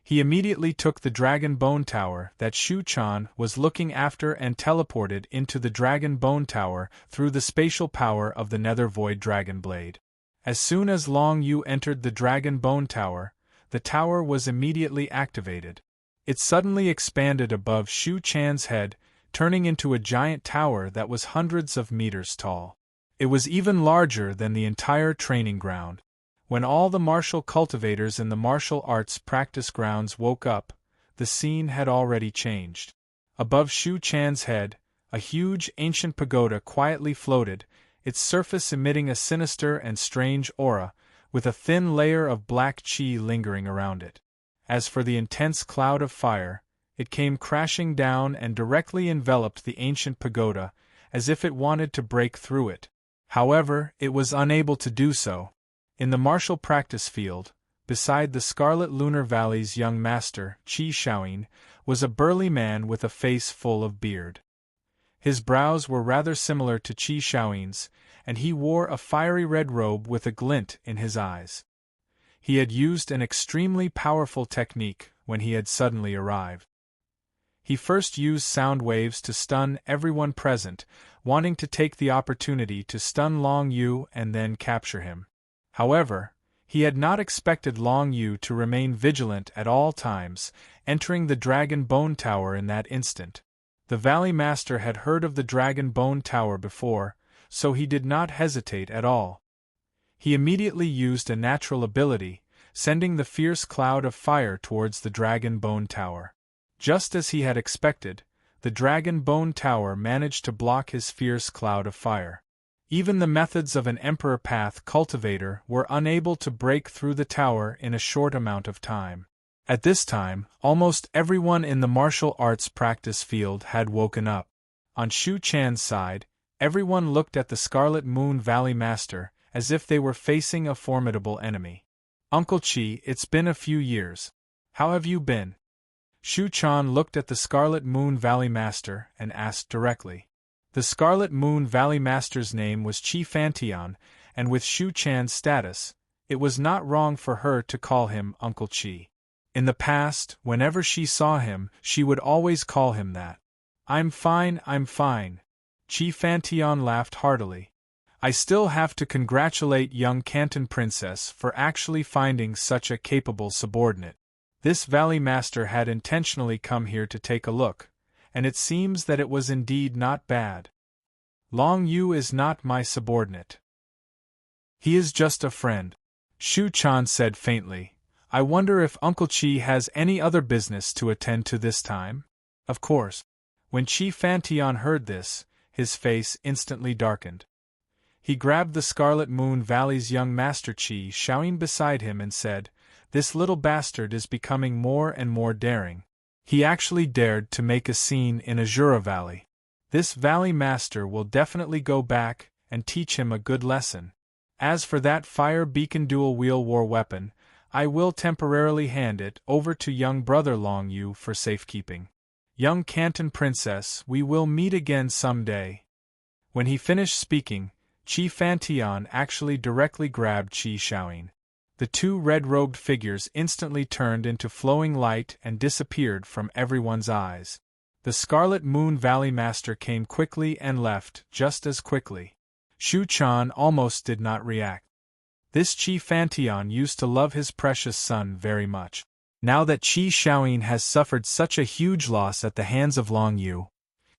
Speaker 1: He immediately took the Dragon Bone Tower that Shu Chan was looking after and teleported into the Dragon Bone Tower through the spatial power of the Nether Void Dragon Blade. As soon as Long Yu entered the Dragon Bone Tower, the tower was immediately activated. It suddenly expanded above Shu Chan's head, turning into a giant tower that was hundreds of meters tall. It was even larger than the entire training ground. When all the martial cultivators in the martial arts practice grounds woke up, the scene had already changed. Above Shu Chan's head, a huge ancient pagoda quietly floated, its surface emitting a sinister and strange aura, with a thin layer of black qi lingering around it. As for the intense cloud of fire, it came crashing down and directly enveloped the ancient pagoda, as if it wanted to break through it. However, it was unable to do so. In the martial practice field, beside the Scarlet Lunar Valley's young master, Qi Shaoyin, was a burly man with a face full of beard. His brows were rather similar to Qi Shaoyin's, and he wore a fiery red robe with a glint in his eyes. He had used an extremely powerful technique when he had suddenly arrived. He first used sound waves to stun everyone present, wanting to take the opportunity to stun Long Yu and then capture him. However, he had not expected Long Yu to remain vigilant at all times, entering the Dragon Bone Tower in that instant. The Valley Master had heard of the Dragon Bone Tower before, so he did not hesitate at all. He immediately used a natural ability, sending the fierce cloud of fire towards the Dragon Bone Tower. Just as he had expected, the Dragon Bone Tower managed to block his fierce cloud of fire. Even the methods of an Emperor Path cultivator were unable to break through the tower in a short amount of time. At this time, almost everyone in the martial arts practice field had woken up. On Shu Chan's side, everyone looked at the Scarlet Moon Valley Master as if they were facing a formidable enemy. Uncle Chi, it's been a few years. How have you been? Shu Chan looked at the Scarlet Moon Valley Master and asked directly. The Scarlet Moon Valley Master's name was Chi Fantian, and with Shu Chan's status, it was not wrong for her to call him Uncle Chi. In the past, whenever she saw him, she would always call him that. I'm fine, I'm fine. Chi Fantian laughed heartily. I still have to congratulate young Canton Princess for actually finding such a capable subordinate. This Valley Master had intentionally come here to take a look, and it seems that it was indeed not bad. Long Yu is not my subordinate. He is just a friend, Shu Chan said faintly. I wonder if Uncle Chi has any other business to attend to this time? Of course. When Chi Fantian heard this, his face instantly darkened. He grabbed the Scarlet Moon Valley's young Master Chi Xiaoyin beside him and said, This little bastard is becoming more and more daring. He actually dared to make a scene in Azura Valley. This Valley Master will definitely go back and teach him a good lesson. As for that fire beacon dual-wheel war weapon, I will temporarily hand it over to young brother Long Yu for safekeeping. Young Canton Princess, we will meet again someday. When he finished speaking, Chi Fantian actually directly grabbed Chi Xiaoyin. The two red-robed figures instantly turned into flowing light and disappeared from everyone's eyes. The Scarlet Moon Valley Master came quickly and left just as quickly. Shu Chan almost did not react. This Chi Fantian used to love his precious son very much. Now that Chi Xiaoyin has suffered such a huge loss at the hands of Long Yu,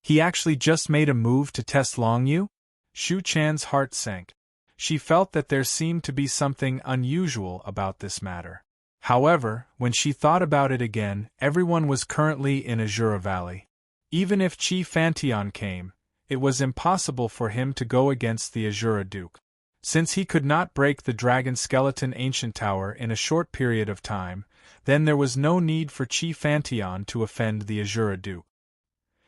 Speaker 1: he actually just made a move to test Long Yu? Shu Chan's heart sank. She felt that there seemed to be something unusual about this matter. However, when she thought about it again, everyone was currently in Azura Valley. Even if Chi Fantian came, it was impossible for him to go against the Azura Duke. Since he could not break the Dragon Skeleton Ancient Tower in a short period of time, then there was no need for Chi Fantian to offend the Azura Duke.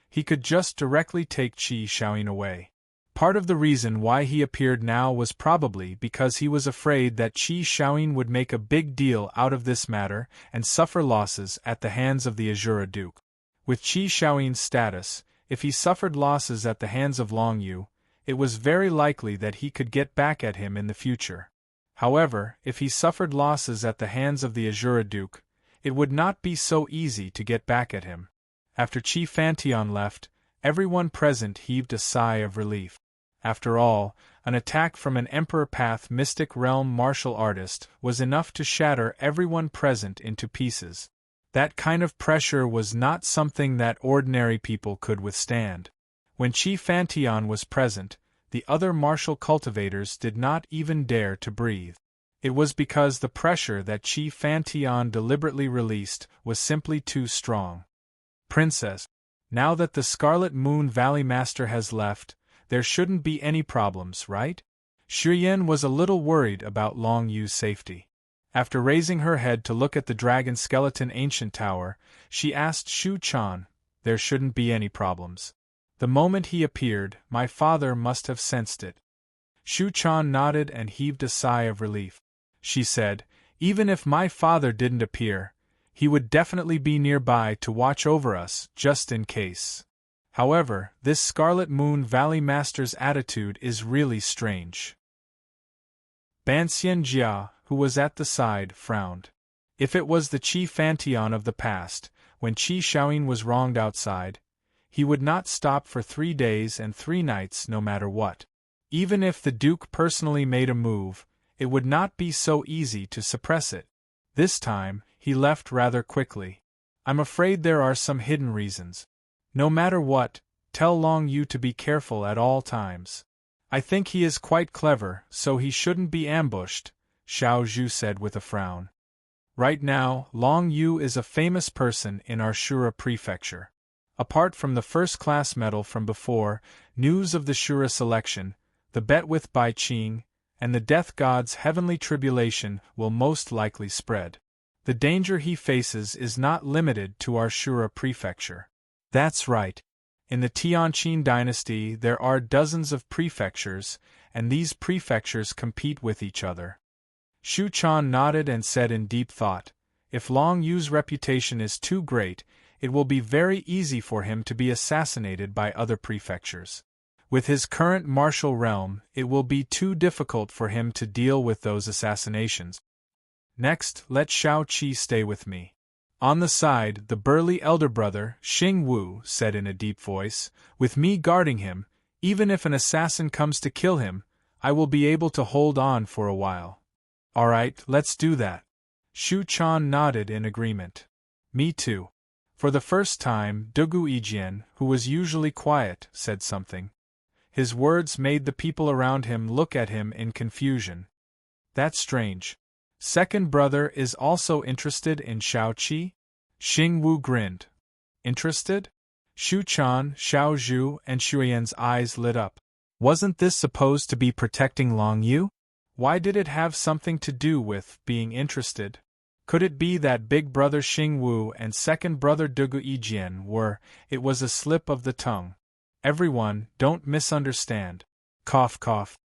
Speaker 1: He could just directly take Chi Xiaoyin away. Part of the reason why he appeared now was probably because he was afraid that Chi Xiaoyin would make a big deal out of this matter and suffer losses at the hands of the Azura Duke. With Chi Xiaoyin's status, if he suffered losses at the hands of Long Yu, it was very likely that he could get back at him in the future. However, if he suffered losses at the hands of the Azura Duke, it would not be so easy to get back at him. After Chi Fantian left, everyone present heaved a sigh of relief. After all, an attack from an Emperor Path Mystic Realm martial artist was enough to shatter everyone present into pieces. That kind of pressure was not something that ordinary people could withstand. When Chi Fantian was present, the other martial cultivators did not even dare to breathe. It was because the pressure that Chi Fantian deliberately released was simply too strong. Princess, now that the Scarlet Moon Valley Master has left, there shouldn't be any problems, right? Shiyan was a little worried about Long Yu's safety. After raising her head to look at the Dragon Skeleton Ancient Tower, she asked Shu Chan, there shouldn't be any problems. The moment he appeared, my father must have sensed it. Shu Chan nodded and heaved a sigh of relief. She said, even if my father didn't appear, he would definitely be nearby to watch over us, just in case. However, this Scarlet Moon Valley Master's attitude is really strange. Ban Xianjia, who was at the side, frowned. If it was the Chi Fantian of the past, when Chi Xiaoyin was wronged outside, he would not stop for 3 days and 3 nights no matter what. Even if the Duke personally made a move, it would not be so easy to suppress it. This time, he left rather quickly. I'm afraid there are some hidden reasons. No matter what, tell Long Yu to be careful at all times. I think he is quite clever, so he shouldn't be ambushed, Xiao Zhu said with a frown. Right now, Long Yu is a famous person in our Shura prefecture. Apart from the first-class medal from before, news of the Shura selection, the bet with Bai Qing, and the Death God's heavenly tribulation will most likely spread. The danger he faces is not limited to our Shura prefecture. That's right. In the Tianqin dynasty there are dozens of prefectures, and these prefectures compete with each other. Shu Quan nodded and said in deep thought, if Long Yu's reputation is too great, it will be very easy for him to be assassinated by other prefectures. With his current martial realm, it will be too difficult for him to deal with those assassinations. Next, let Shao Qi stay with me. On the side, the burly elder brother, Xing Wu, said in a deep voice, with me guarding him, even if an assassin comes to kill him, I will be able to hold on for a while. All right, let's do that. Shu Quan nodded in agreement. Me too. For the first time, Dugu Yijian, who was usually quiet, said something. His words made the people around him look at him in confusion. That's strange. Second brother is also interested in Shao Qi? Xing Wu grinned. Interested? Shu Quan, Xiao Zhu, and Shuyan's eyes lit up. Wasn't this supposed to be protecting Long Yu? Why did it have something to do with being interested? Could it be that big brother Xing Wu and second brother Dugu Yijian were? It was a slip of the tongue. Everyone, don't misunderstand. Cough cough.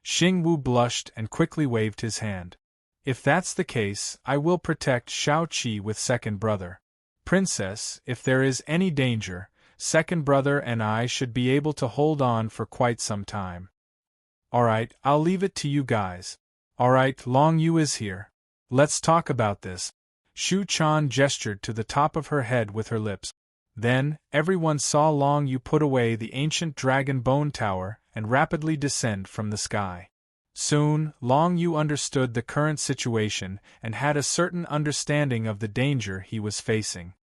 Speaker 1: Xing Wu blushed and quickly waved his hand. If that's the case, I will protect Shao Qi with second brother. Princess, if there is any danger, second brother and I should be able to hold on for quite some time. Alright, I'll leave it to you guys. Alright, Long Yu is here. Let's talk about this. Shu Quan gestured to the top of her head with her lips. Then, everyone saw Long Yu put away the ancient dragon bone tower and rapidly descend from the sky. Soon, Long Yu understood the current situation and had a certain understanding of the danger he was facing.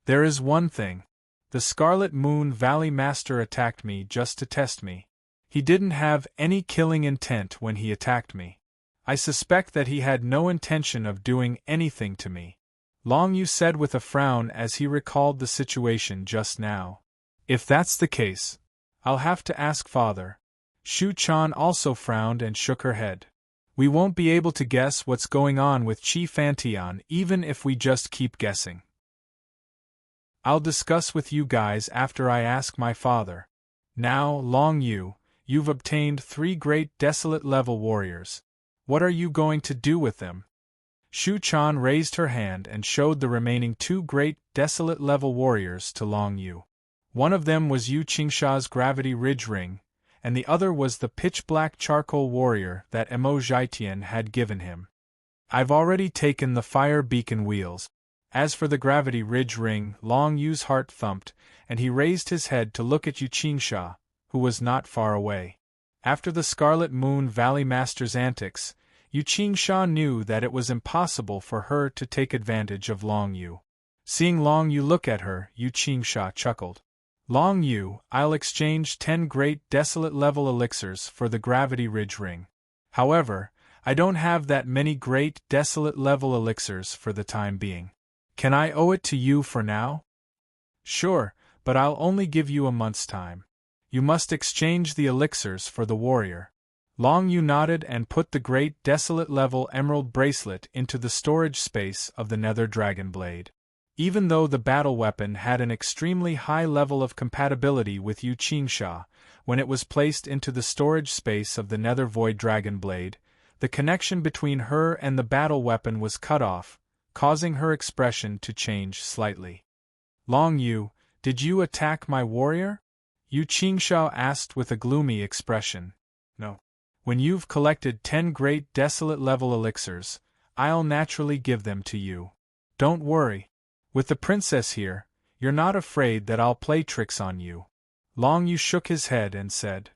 Speaker 1: There is one thing. The Scarlet Moon Valley Master attacked me just to test me. He didn't have any killing intent when he attacked me. I suspect that he had no intention of doing anything to me. Long Yu said with a frown as he recalled the situation just now. If that's the case, I'll have to ask Father. Shu Quan also frowned and shook her head. We won't be able to guess what's going on with Qi Fantian even if we just keep guessing. I'll discuss with you guys after I ask my father. Now, Long Yu, you've obtained 3 great desolate-level warriors. What are you going to do with them? Shu Quan raised her hand and showed the remaining 2 great desolate-level warriors to Long Yu. One of them was Yu Qingsha's Gravity Ridge Ring, and the other was the pitch-black charcoal warrior that Emo Zhaitian had given him. I've already taken the fire beacon wheels. As for the Gravity Ridge Ring, Long Yu's heart thumped, and he raised his head to look at Yu Qingsha, who was not far away. After the Scarlet Moon Valley Master's antics, Yu Qingsha knew that it was impossible for her to take advantage of Long Yu. Seeing Long Yu look at her, Yu Qingsha chuckled. Long Yu, I'll exchange 10 great desolate-level elixirs for the Gravity Ridge Ring. However, I don't have that many great desolate-level elixirs for the time being. Can I owe it to you for now? Sure, but I'll only give you a month's time. You must exchange the elixirs for the warrior. Long Yu nodded and put the great desolate-level emerald bracelet into the storage space of the Nether Dragon Blade. Even though the battle weapon had an extremely high level of compatibility with Yu Qingsha, when it was placed into the storage space of the Nether Void Dragon Blade, the connection between her and the battle weapon was cut off, causing her expression to change slightly. Long Yu, did you attack my warrior? Yu Qingsha asked with a gloomy expression. No. When you've collected 10 great desolate-level elixirs, I'll naturally give them to you. Don't worry. With the princess here, you're not afraid that I'll play tricks on you. Long Yu shook his head and said.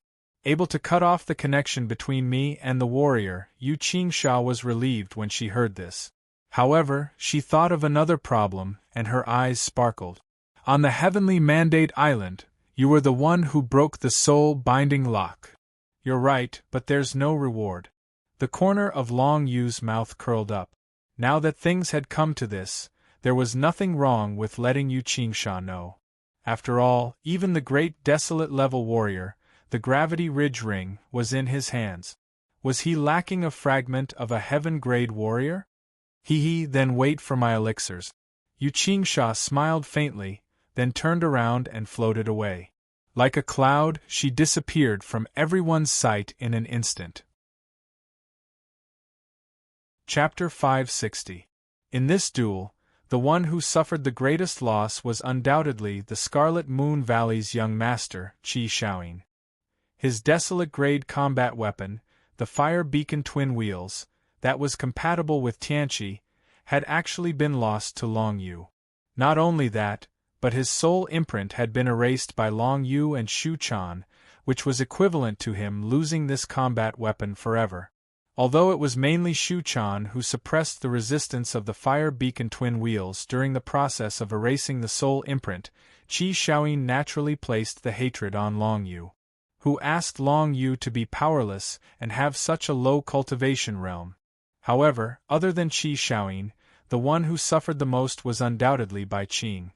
Speaker 1: Able to cut off the connection between me and the warrior, Yu Qingsha was relieved when she heard this. However, she thought of another problem, and her eyes sparkled. On the Heavenly Mandate Island, you were the one who broke the soul-binding lock. You're right, but there's no reward. The corner of Long Yu's mouth curled up. Now that things had come to this, there was nothing wrong with letting Yu Qingsha know. After all, even the great desolate-level warrior, the Gravity Ridge Ring, was in his hands. Was he lacking a fragment of a heaven-grade warrior? Then wait for my elixirs. Yu Qingsha smiled faintly, then turned around and floated away. Like a cloud, she disappeared from everyone's sight in an instant. Chapter 560. In this duel, the one who suffered the greatest loss was undoubtedly the Scarlet Moon Valley's young master, Qi Shaoyin. His desolate grade combat weapon, the fire beacon twin wheels, that was compatible with Tianqi, had actually been lost to Long Yu. Not only that, but his soul imprint had been erased by Long Yu and Shu Quan, which was equivalent to him losing this combat weapon forever. Although it was mainly Shu Quan who suppressed the resistance of the fire beacon twin wheels during the process of erasing the soul imprint, Qi Shaoyin naturally placed the hatred on Long Yu, who asked Long Yu to be powerless and have such a low cultivation realm. However, other than Qi Shaoyin, the one who suffered the most was undoubtedly Bai Qing.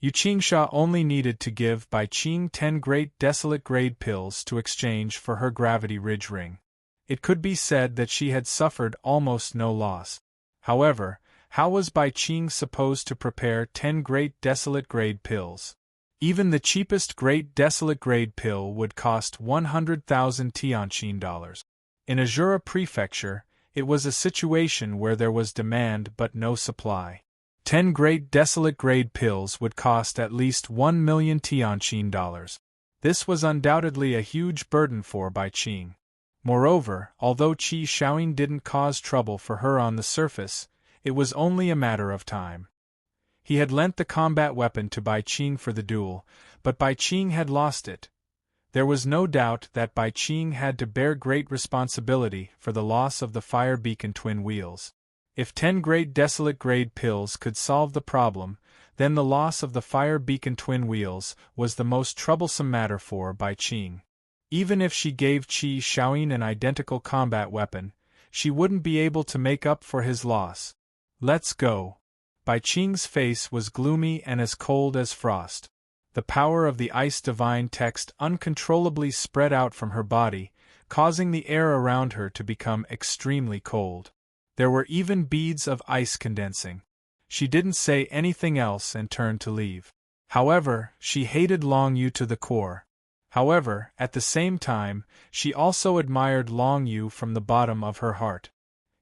Speaker 1: Yu Qingsha only needed to give Bai Qing 10 great desolate grade pills to exchange for her gravity ridge ring. It could be said that she had suffered almost no loss. However, how was Bai Qing supposed to prepare 10 great desolate grade pills? Even the cheapest great desolate grade pill would cost 100,000 Tianqin dollars. In Azura Prefecture, it was a situation where there was demand but no supply. 10 great desolate grade pills would cost at least 1 million Tianqin dollars. This was undoubtedly a huge burden for Bai Qing. Moreover, although Qi Shaoyin didn't cause trouble for her on the surface, it was only a matter of time. He had lent the combat weapon to Bai Qing for the duel, but Bai Qing had lost it. There was no doubt that Bai Qing had to bear great responsibility for the loss of the fire beacon twin wheels. If 10 great desolate grade pills could solve the problem, then the loss of the fire beacon twin wheels was the most troublesome matter for Bai Qing. Even if she gave Qi Shaoyin an identical combat weapon, she wouldn't be able to make up for his loss. Let's go. Bai Qing's face was gloomy and as cold as frost. The power of the ice divine text uncontrollably spread out from her body, causing the air around her to become extremely cold. There were even beads of ice condensing. She didn't say anything else and turned to leave. However, she hated Long Yu to the core. However, at the same time, she also admired Long Yu from the bottom of her heart.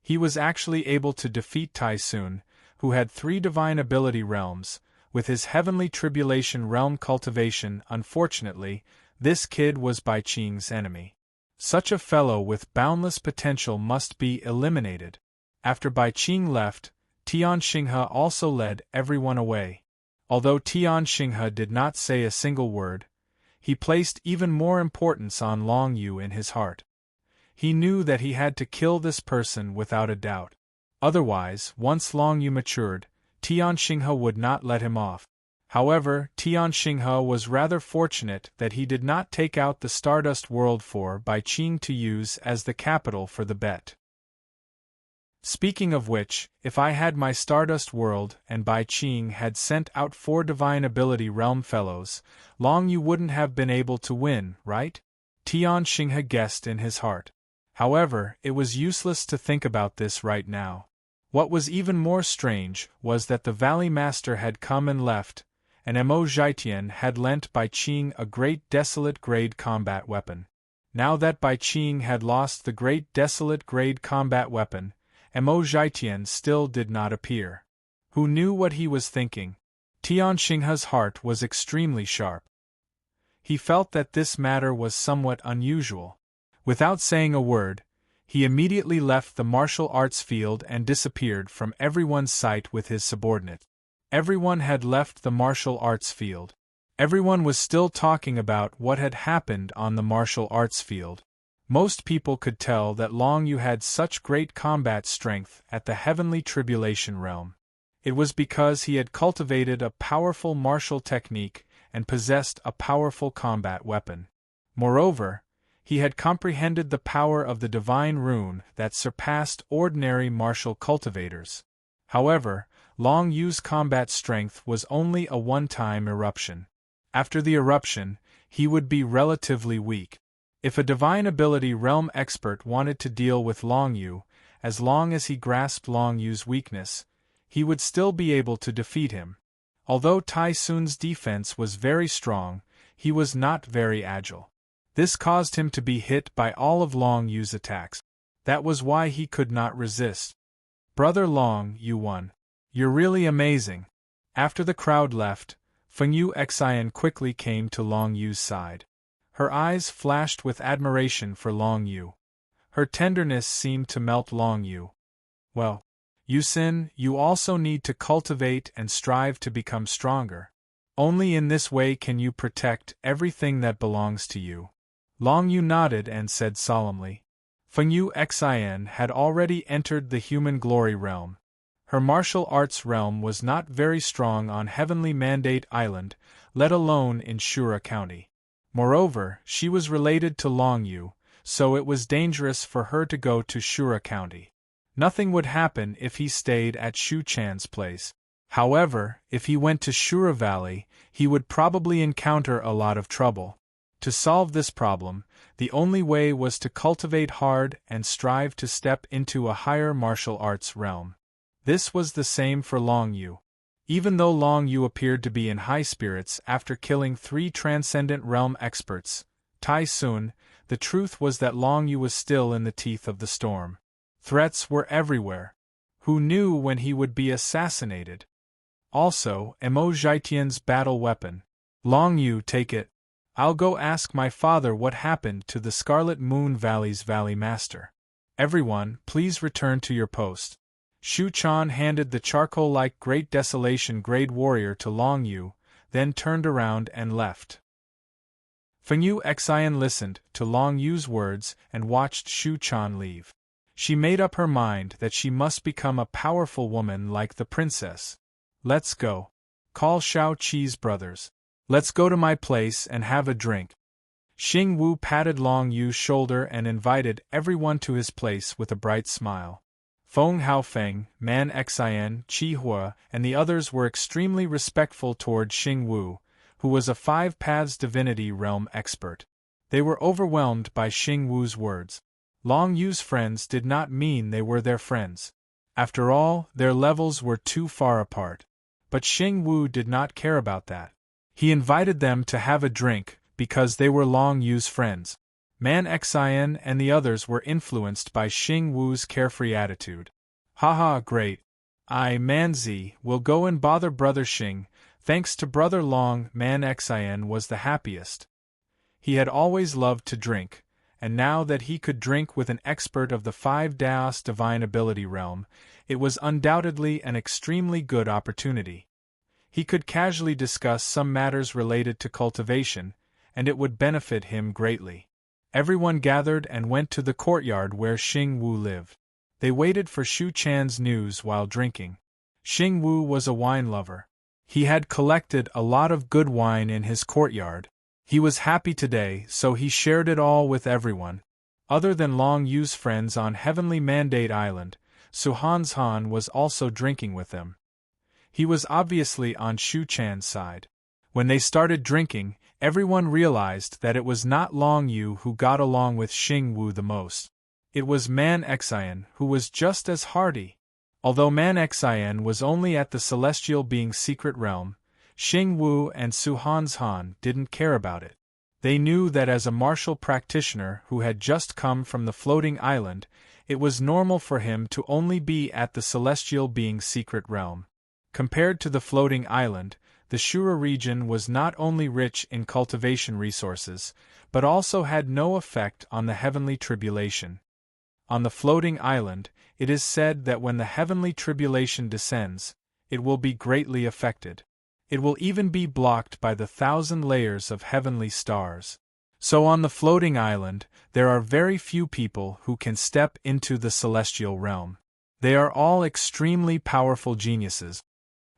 Speaker 1: He was actually able to defeat Tai Sun, who had 3 divine ability realms, with his heavenly tribulation realm cultivation. Unfortunately, this kid was Bai Qing's enemy. Such a fellow with boundless potential must be eliminated. After Bai Qing left, Tian Xinghe also led everyone away. Although Tian Xinghe did not say a single word, he placed even more importance on Long Yu in his heart. He knew that he had to kill this person without a doubt. Otherwise, once Long Yu matured, Tian Xinghe would not let him off. However, Tian Xinghe was rather fortunate that he did not take out the Stardust World for Bai Qing to use as the capital for the bet. Speaking of which, if I had my Stardust World and Bai Qing had sent out 4 divine ability realm fellows, Long Yu wouldn't have been able to win, right? Tian Xinghe guessed in his heart. However, it was useless to think about this right now. What was even more strange was that the Valley Master had come and left, and Mo Zhaitian had lent Bai Qing a great desolate grade combat weapon. Now that Bai Qing had lost the great desolate grade combat weapon, Mo Zhaitian still did not appear. Who knew what he was thinking? Tian Xinghe's heart was extremely sharp. He felt that this matter was somewhat unusual. Without saying a word, he immediately left the martial arts field and disappeared from everyone's sight with his subordinate. Everyone had left the martial arts field. Everyone was still talking about what had happened on the martial arts field. Most people could tell that Long Yu had such great combat strength at the heavenly tribulation realm. It was because he had cultivated a powerful martial technique and possessed a powerful combat weapon. Moreover, he had comprehended the power of the divine rune that surpassed ordinary martial cultivators. However, Long Yu's combat strength was only a one-time eruption. After the eruption, he would be relatively weak. If a divine ability realm expert wanted to deal with Long Yu, as long as he grasped Long Yu's weakness, he would still be able to defeat him. Although Tai Sun's defense was very strong, he was not very agile. This caused him to be hit by all of Long Yu's attacks. That was why he could not resist. Brother Long Yu won. You're really amazing. After the crowd left, Feng Yu Xian quickly came to Long Yu's side. Her eyes flashed with admiration for Long Yu. Her tenderness seemed to melt Long Yu. Well, Yu Xin, you also need to cultivate and strive to become stronger. Only in this way can you protect everything that belongs to you. Long Yu nodded and said solemnly. Feng Yu Xian had already entered the human glory realm. Her martial arts realm was not very strong on Heavenly Mandate Island, let alone in Shura County. Moreover, she was related to Long Yu, so it was dangerous for her to go to Shura County. Nothing would happen if he stayed at Shu Chan's place. However, if he went to Shura Valley, he would probably encounter a lot of trouble. To solve this problem, the only way was to cultivate hard and strive to step into a higher martial arts realm. This was the same for Long Yu. Even though Long Yu appeared to be in high spirits after killing 3 Transcendent Realm experts, Tai Sun, the truth was that Long Yu was still in the teeth of the storm. Threats were everywhere. Who knew when he would be assassinated? Also, Emo Zhaitian's battle weapon. Long Yu, take it. I'll go ask my father what happened to the Scarlet Moon Valley's Valley Master. Everyone, please return to your post. Shu Chan handed the charcoal-like Great Desolation Grade Warrior to Long Yu, then turned around and left. Feng Yu Xian listened to Long Yu's words and watched Shu Chan leave. She made up her mind that she must become a powerful woman like the princess. Let's go. Call Shao Qi's brothers. Let's go to my place and have a drink. Xing Wu patted Long Yu's shoulder and invited everyone to his place with a bright smile. Feng Haofeng, Man Xian, Qi Hua, and the others were extremely respectful toward Xing Wu, who was a 5 Paths Divinity Realm expert. They were overwhelmed by Xing Wu's words. Long Yu's friends did not mean they were their friends. After all, their levels were too far apart. But Xing Wu did not care about that. He invited them to have a drink because they were Long Yu's friends. Man Xian and the others were influenced by Xing Wu's carefree attitude. Haha, great. Manzi, will go and bother Brother Xing. Thanks to Brother Long, Man Xian was the happiest. He had always loved to drink, and now that he could drink with an expert of the 5 Daos Divine Ability Realm, it was undoubtedly an extremely good opportunity. He could casually discuss some matters related to cultivation, and it would benefit him greatly. Everyone gathered and went to the courtyard where Xing Wu lived. They waited for Shu Chan's news while drinking. Xing Wu was a wine lover. He had collected a lot of good wine in his courtyard. He was happy today, so he shared it all with everyone. Other than Long Yu's friends on Heavenly Mandate Island, Suhan's Han was also drinking with them. He was obviously on Shu Chan's side. When they started drinking, everyone realized that it was not Long Yu who got along with Xing Wu the most. It was Man Xian who was just as hearty. Although Man Xian was only at the Celestial Being's secret realm, Xing Wu and Suhan's Han didn't care about it. They knew that as a martial practitioner who had just come from the floating island, it was normal for him to only be at the Celestial Being's secret realm. Compared to the floating island, the Shura region was not only rich in cultivation resources, but also had no effect on the heavenly tribulation. On the floating island, it is said that when the heavenly tribulation descends, it will be greatly affected. It will even be blocked by the 1,000 layers of heavenly stars. So on the floating island, there are very few people who can step into the celestial realm. They are all extremely powerful geniuses.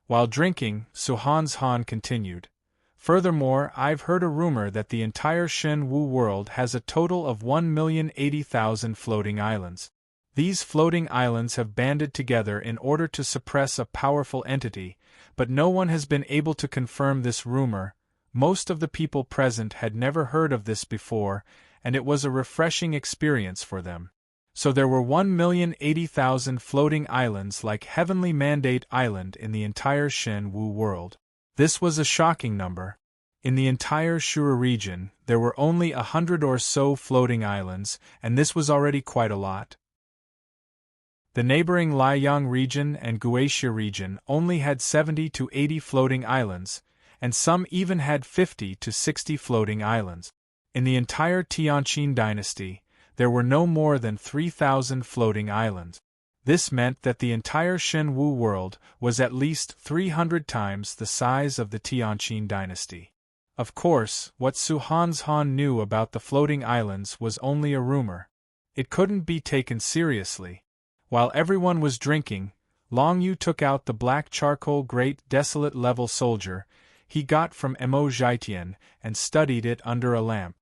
Speaker 1: While drinking, Suhan's Han continued. Furthermore, I've heard a rumor that the entire Shen Wu world has a total of 1,080,000 floating islands. These floating islands have banded together in order to suppress a powerful entity, but no one has been able to confirm this rumor. Most of the people present had never heard of this before, and it was a refreshing experience for them. So there were 1,080,000 floating islands like Heavenly Mandate Island in the entire Shen Wu world. This was a shocking number. In the entire Shura region, there were only 100 or so floating islands, and this was already quite a lot. The neighboring Liang region and Guaxia region only had 70 to 80 floating islands, and some even had 50 to 60 floating islands. In the entire Tianqin dynasty, there were no more than 3,000 floating islands. This meant that the entire Shen Wu world was at least 300 times the size of the Tianqin dynasty. Of course, what Su Han knew about the floating islands was only a rumor. It couldn't be taken seriously. While everyone was drinking, Long Yu took out the black charcoal great desolate level soldier he got from Mo Zhaitian and studied it under a lamp.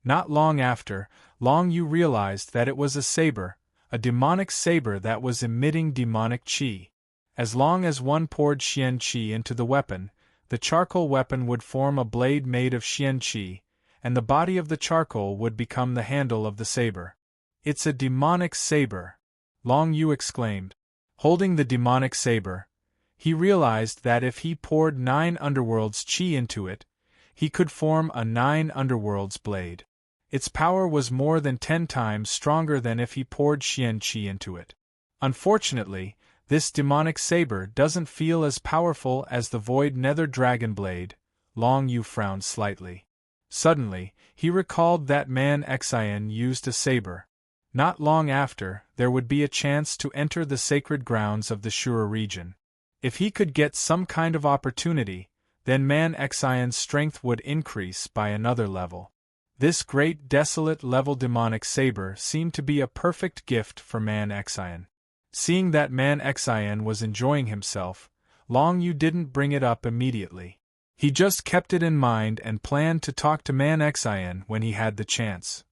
Speaker 1: Not long after, Long Yu realized that it was a saber, a demonic saber that was emitting demonic qi. As long as one poured Xian qi into the weapon, the charcoal weapon would form a blade made of Xian qi, and the body of the charcoal would become the handle of the saber. "It's a demonic saber!" Long Yu exclaimed. Holding the demonic saber, he realized that if he poured 9 underworlds qi into it, he could form a 9 underworlds blade. Its power was more than 10 times stronger than if he poured Xian qi into it. Unfortunately, this demonic saber doesn't feel as powerful as the Void Nether Dragon Blade. Long Yu frowned slightly. Suddenly, he recalled that Man Xian used a saber. Not long after, there would be a chance to enter the sacred grounds of the Shura region. If he could get some kind of opportunity, then Man Xian's strength would increase by another level. This great desolate level demonic saber seemed to be a perfect gift for Man Xian. Seeing that Man Xian was enjoying himself, Long Yu didn't bring it up immediately. He just kept it in mind and planned to talk to Man Xian when he had the chance.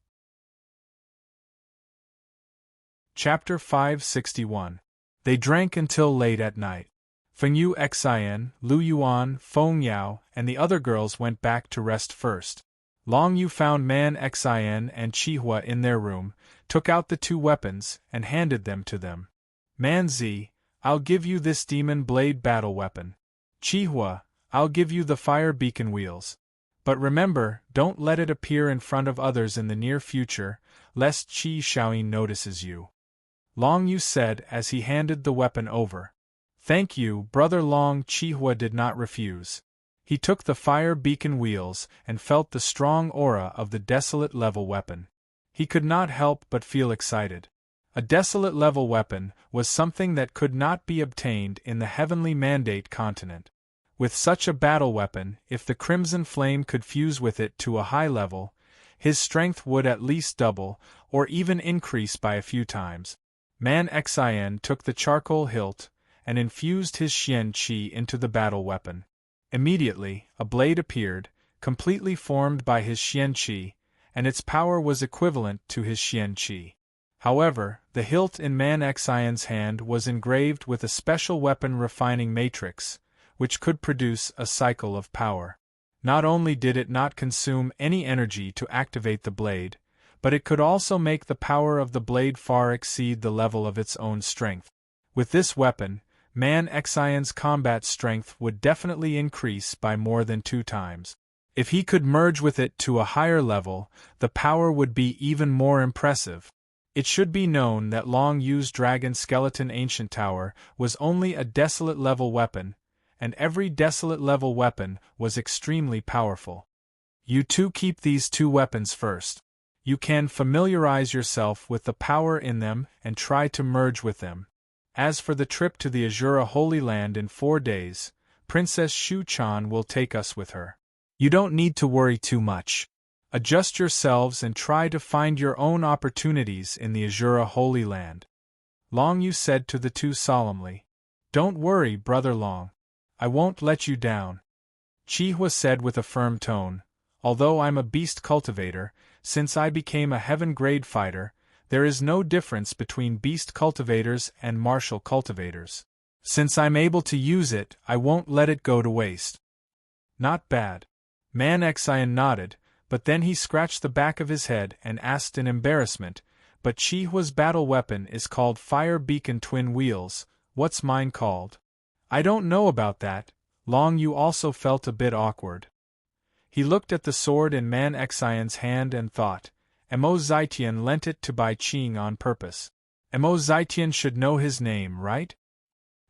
Speaker 1: Chapter 561. They drank until late at night. Fengyu Xian, Lu Yuan, Feng Yao, and the other girls went back to rest first. Long Yu found Man Xian and Qihua in their room, took out the 2 weapons, and handed them to them. Man Zi, I'll give you this demon blade battle weapon. Qihua, I'll give you the fire beacon wheels. But remember, don't let it appear in front of others in the near future, lest Qi Shaoyin notices you. Long Yu said as he handed the weapon over. Thank you, Brother Long. Qihua did not refuse. He took the fire beacon wheels and felt the strong aura of the desolate level weapon. He could not help but feel excited. A desolate level weapon was something that could not be obtained in the Heavenly Mandate continent. With such a battle weapon, if the Crimson Flame could fuse with it to a high level, his strength would at least double, or even increase by a few times. Man Xian took the charcoal hilt and infused his Xian qi into the battle weapon. Immediately, a blade appeared, completely formed by his Xian qi, and its power was equivalent to his Xian qi. However, the hilt in Man Xian's hand was engraved with a special weapon refining matrix, which could produce a cycle of power. Not only did it not consume any energy to activate the blade, but it could also make the power of the blade far exceed the level of its own strength. With this weapon, Man Xian's combat strength would definitely increase by more than 2 times. If he could merge with it to a higher level, the power would be even more impressive. It should be known that Long Yu's Dragon Skeleton Ancient Tower was only a desolate level weapon, and every desolate level weapon was extremely powerful. You two keep these 2 weapons first. You can familiarize yourself with the power in them and try to merge with them. As for the trip to the Azura Holy Land in 4 days, Princess Shu Chan will take us with her. You don't need to worry too much. Adjust yourselves and try to find your own opportunities in the Azura Holy Land. Long Yu said to the 2 solemnly. Don't worry, Brother Long. I won't let you down. Qihua said with a firm tone. Although I'm a beast cultivator, since I became a heaven-grade fighter, there is no difference between beast cultivators and martial cultivators. Since I'm able to use it, I won't let it go to waste. Not bad. Man Xian nodded, but then he scratched the back of his head and asked in embarrassment, but Chihua's battle weapon is called Fire Beacon Twin Wheels. What's mine called? I don't know about that. Long Yu also felt a bit awkward. He looked at the sword in Man Xian's hand and thought, Mo Zetian lent it to Bai Qing on purpose. Mo Zetian should know his name, right?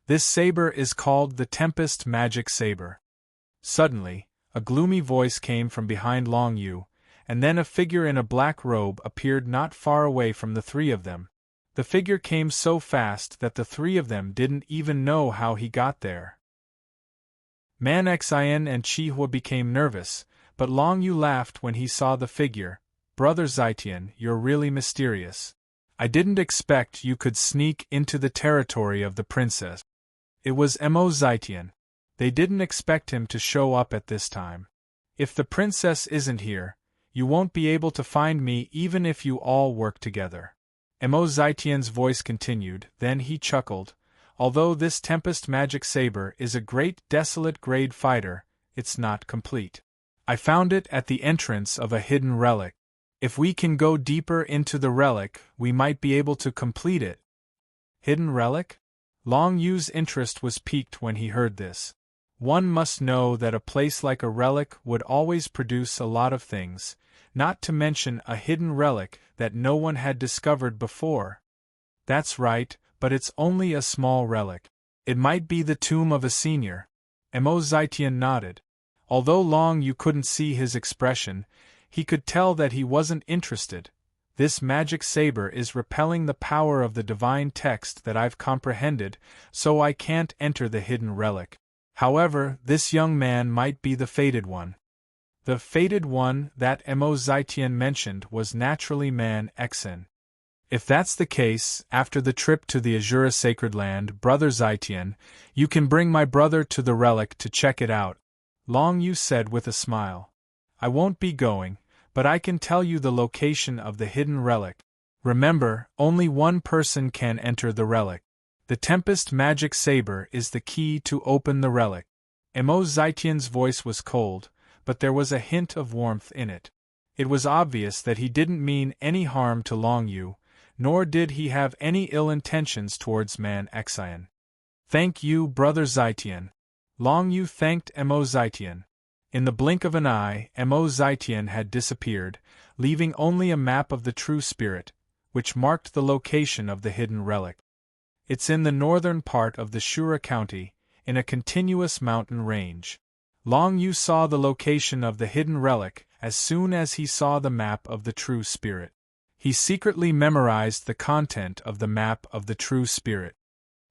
Speaker 1: This saber is called the Tempest Magic Saber. Suddenly, a gloomy voice came from behind Long Yu, and then a figure in a black robe appeared not far away from the three of them. The figure came so fast that the three of them didn't even know how he got there. Man Xian and Chihua became nervous, but Long Yu laughed when he saw the figure. Brother Zetian, you're really mysterious. I didn't expect you could sneak into the territory of the princess. It was Mo Zetian. They didn't expect him to show up at this time. If the princess isn't here, you won't be able to find me even if you all work together. Mo Zetian's voice continued, then he chuckled. Although this Tempest Magic Saber is a great desolate grade fighter, it's not complete. I found it at the entrance of a hidden relic. If we can go deeper into the relic, we might be able to complete it. Hidden relic? Long Yu's interest was piqued when he heard this. One must know that a place like a relic would always produce a lot of things, not to mention a hidden relic that no one had discovered before. That's right, but it's only a small relic. It might be the tomb of a senior. Mo Zetian nodded. Although Long Yu couldn't see his expression, he could tell that he wasn't interested. This magic saber is repelling the power of the divine text that I've comprehended, so I can't enter the hidden relic. However, this young man might be the fated one. The fated one that Mo Zetian mentioned was naturally Man Xian. If that's the case, after the trip to the Azura Sacred Land, Brother Zetian, you can bring my brother to the relic to check it out, Long Yu said with a smile. I won't be going, but I can tell you the location of the hidden relic. Remember, only one person can enter the relic. The Tempest Magic Saber is the key to open the relic. Mo Zetian's voice was cold, but there was a hint of warmth in it. It was obvious that he didn't mean any harm to Long Yu, nor did he have any ill intentions towards Man Xian. Thank you, Brother Zetian. Long Yu thanked Mo Zetian. In the blink of an eye, Mo Zetian had disappeared, leaving only a map of the true spirit, which marked the location of the hidden relic. It's in the northern part of the Shura County, in a continuous mountain range. Long Yu saw the location of the hidden relic as soon as he saw the map of the true spirit. He secretly memorized the content of the map of the true spirit.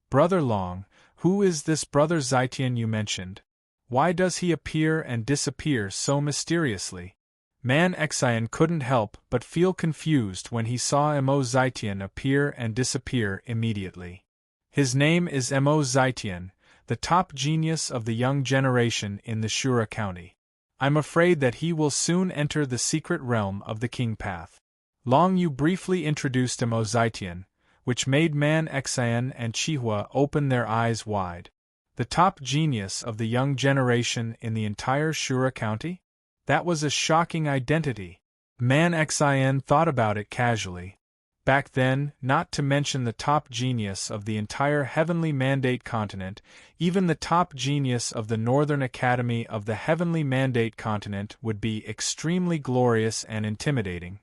Speaker 1: Brother Long, who is this Brother Zetian you mentioned? Why does he appear and disappear so mysteriously? Man Xian couldn't help but feel confused when he saw Mo Zetian appear and disappear immediately. His name is Mo Zetian, the top genius of the young generation in the Shura County. I'm afraid that he will soon enter the secret realm of the King Path. Long Yu briefly introduced Mo Zetian, which made Man Xian and Chihua open their eyes wide. The top genius of the young generation in the entire Shura County? That was a shocking identity. Man Xian thought about it casually. Back then, not to mention the top genius of the entire Heavenly Mandate continent, even the top genius of the Northern Academy of the Heavenly Mandate continent would be extremely glorious and intimidating.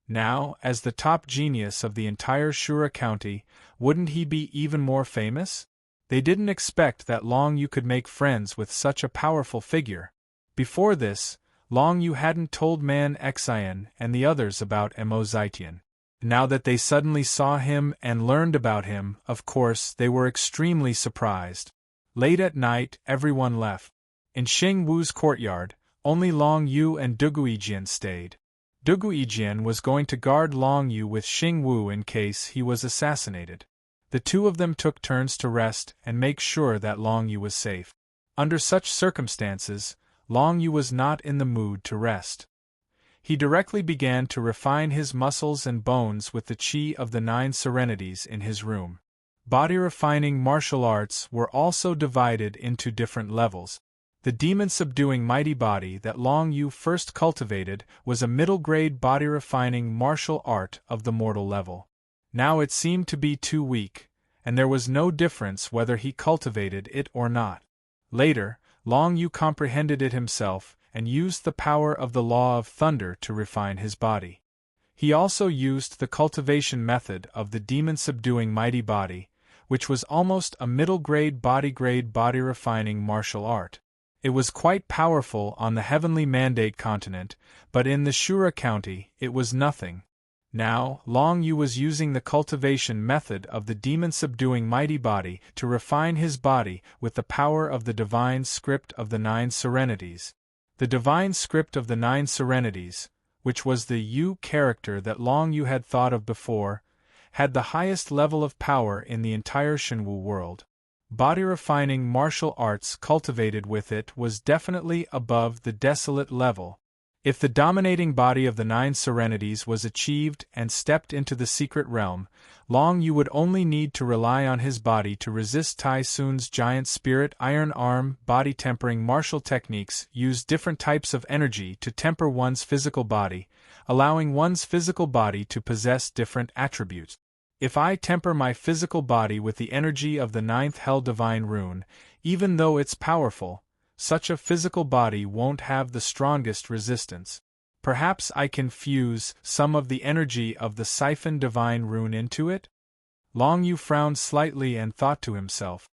Speaker 1: Now, as the top genius of the entire Shura County, wouldn't he be even more famous? They didn't expect that Long Yu could make friends with such a powerful figure. Before this, Long Yu hadn't told Man Xian and the others about Mo Zetian. Now that they suddenly saw him and learned about him, of course, they were extremely surprised. Late at night, everyone left. In Xing Wu's courtyard, only Long Yu and Duguijian stayed. Duguijian was going to guard Long Yu with Xing Wu in case he was assassinated. The two of them took turns to rest and make sure that Long Yu was safe. Under such circumstances, Long Yu was not in the mood to rest. He directly began to refine his muscles and bones with the chi of the 9 serenities in his room. Body refining martial arts were also divided into different levels. The demon-subduing mighty body that Long Yu first cultivated was a middle-grade body-refining martial art of the mortal level. Now it seemed to be too weak, and there was no difference whether he cultivated it or not. Later, Long Yu comprehended it himself and used the power of the law of thunder to refine his body. He also used the cultivation method of the demon-subduing mighty body, which was almost a middle-grade body-refining martial art. It was quite powerful on the Heavenly Mandate continent, but in the Shura county it was nothing. Now, Long Yu was using the cultivation method of the demon-subduing mighty body to refine his body with the power of the divine script of the 9 serenities. The divine script of the 9 serenities, which was the Yu character that Long Yu had thought of before, had the highest level of power in the entire Shenwu world. Body-refining martial arts cultivated with it was definitely above the desolate level. If the dominating body of the 9 serenities was achieved and stepped into the secret realm, Long Yu would only need to rely on his body to resist Tai Sun's giant spirit iron arm. Body tempering martial techniques use different types of energy to temper one's physical body, allowing one's physical body to possess different attributes. If I temper my physical body with the energy of the 9th Hell Divine Rune, even though it's powerful, such a physical body won't have the strongest resistance. Perhaps I can fuse some of the energy of the Siphon Divine Rune into it? Long Yu frowned slightly and thought to himself.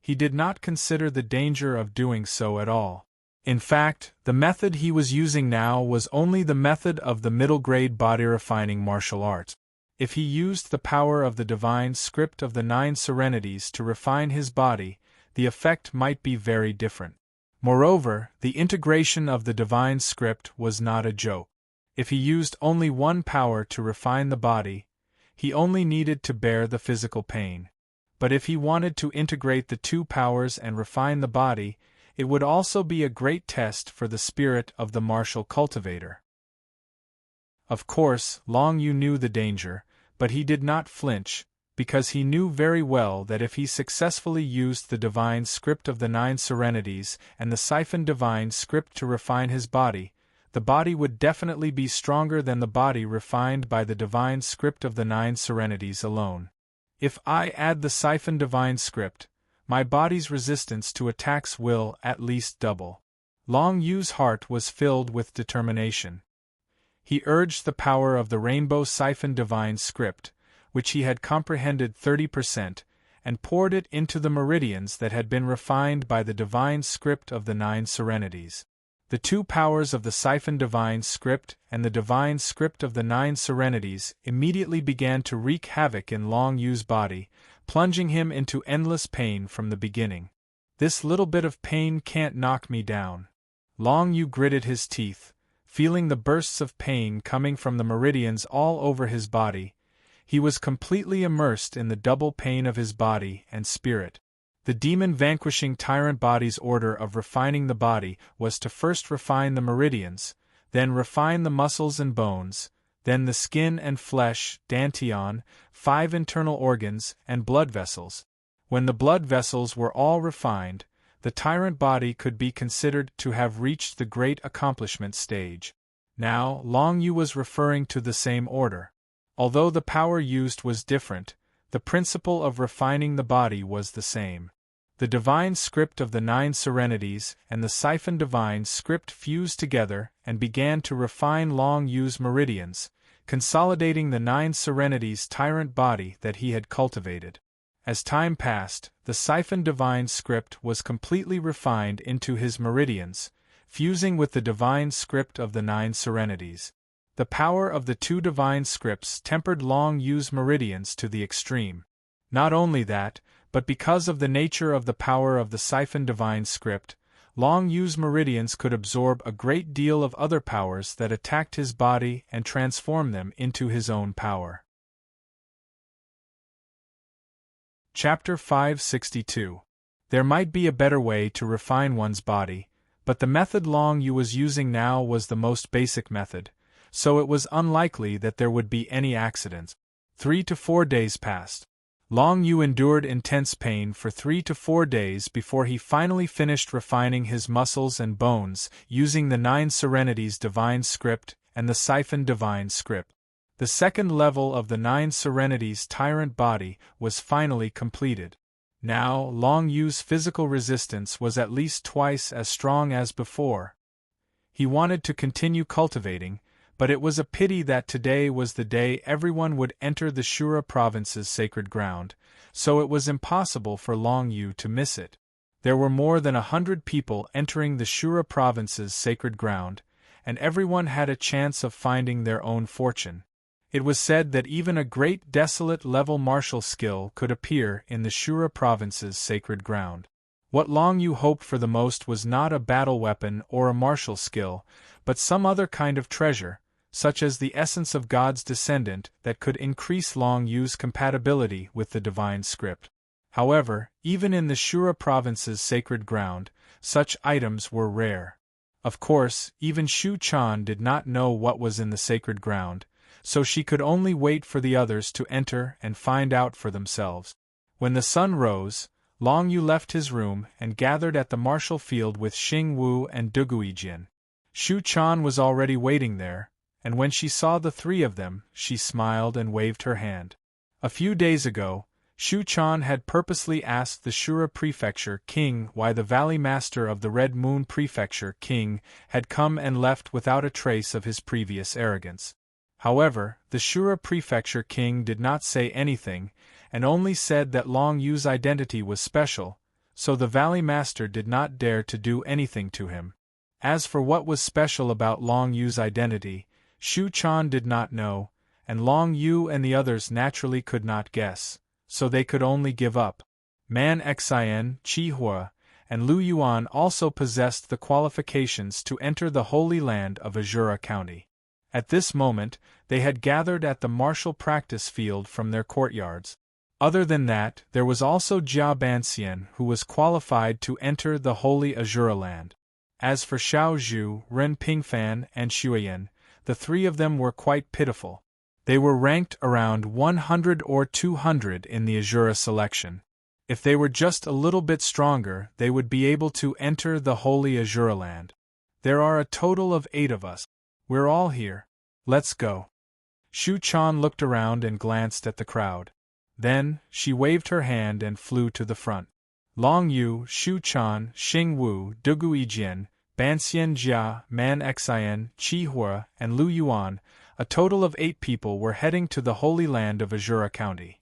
Speaker 1: He did not consider the danger of doing so at all. In fact, the method he was using now was only the method of the middle-grade body-refining martial arts. If he used the power of the divine script of the 9 serenities to refine his body, the effect might be very different. Moreover, the integration of the divine script was not a joke. If he used only one power to refine the body, he only needed to bear the physical pain. But if he wanted to integrate the 2 powers and refine the body, it would also be a great test for the spirit of the martial cultivator. Of course, Long Yu knew the danger, but he did not flinch, because he knew very well that if he successfully used the divine script of the 9 serenities and the Siphon divine script to refine his body, the body would definitely be stronger than the body refined by the divine script of the 9 serenities alone. If I add the Siphon divine script, my body's resistance to attacks will at least double. Long Yu's heart was filled with determination. He urged the power of the Rainbow Siphon divine script, which he had comprehended 30%, and poured it into the meridians that had been refined by the divine script of the 9 serenities. The 2 powers of the Siphon divine script and the divine script of the 9 serenities immediately began to wreak havoc in Long Yu's body, plunging him into endless pain from the beginning. This little bit of pain can't knock me down. Long Yu gritted his teeth, feeling the bursts of pain coming from the meridians all over his body. He was completely immersed in the double pain of his body and spirit. The demon-vanquishing tyrant body's order of refining the body was to first refine the meridians, then refine the muscles and bones, then the skin and flesh, dantian, 5 internal organs, and blood vessels. When the blood vessels were all refined, the tyrant body could be considered to have reached the great accomplishment stage. Now, Long Yu was referring to the same order. Although the power used was different, the principle of refining the body was the same. The divine script of the 9 serenities and the Siphon divine script fused together and began to refine Long Yu's meridians, consolidating the 9 serenities' tyrant body that he had cultivated. As time passed, the Siphon divine script was completely refined into his meridians, fusing with the divine script of the 9 serenities. The power of the 2 divine scripts tempered Long Yu's meridians to the extreme. Not only that, but because of the nature of the power of the Siphon divine script, Long Yu's meridians could absorb a great deal of other powers that attacked his body and transform them into his own power. Chapter 562. There might be a better way to refine one's body, but the method Long Yu was using now was the most basic method, so it was unlikely that there would be any accidents. 3 to 4 days passed. Long Yu endured intense pain for 3 to 4 days before he finally finished refining his muscles and bones using the 9 Serenities Divine Script and the Siphon Divine Script. The second level of the 9 Serenities Tyrant Body was finally completed. Now, Long Yu's physical resistance was at least twice as strong as before. He wanted to continue cultivating, but it was a pity that today was the day everyone would enter the Shura province's sacred ground, so it was impossible for Long Yu to miss it. There were more than 100 people entering the Shura province's sacred ground, and everyone had a chance of finding their own fortune. It was said that even a great desolate level martial skill could appear in the Shura province's sacred ground. What Long Yu hoped for the most was not a battle weapon or a martial skill, but some other kind of treasure, such as the essence of God's descendant that could increase Long Yu's compatibility with the divine script. However, even in the Shura province's sacred ground, such items were rare. Of course, even Shu Chan did not know what was in the sacred ground, so she could only wait for the others to enter and find out for themselves. When the sun rose, Long Yu left his room and gathered at the martial field with Xing Wu and Duguijin. Shu Chan was already waiting there, and when she saw the 3 of them, she smiled and waved her hand. A few days ago, Shu Chan had purposely asked the Shura Prefecture King why the Valley Master of the Red Moon Prefecture King had come and left without a trace of his previous arrogance. However, the Shura Prefecture King did not say anything, and only said that Long Yu's identity was special, so the Valley Master did not dare to do anything to him. As for what was special about Long Yu's identity, Shu Chan did not know, and Long Yu and the others naturally could not guess, so they could only give up. Man Xian, Qi Hua, and Lu Yuan also possessed the qualifications to enter the Holy Land of Azura County. At this moment, they had gathered at the martial practice field from their courtyards. Other than that, there was also Jia Banxian, who was qualified to enter the Holy Azura Land. As for Xiao Zhu, Ren Pingfan, and Xueyan, the 3 of them were quite pitiful. They were ranked around 100 or 200 in the Azura selection. If they were just a little bit stronger, they would be able to enter the Holy Azura Land. There are a total of 8 of us. We're all here. Let's go. Shu Chan looked around and glanced at the crowd. Then, she waved her hand and flew to the front. Long Yu, Shu Chan, Xing Wu, Duguijin, Banxian Jia, Man Xian, Qi Hua, and Lu Yuan, a total of 8 people were heading to the Holy Land of Azura County.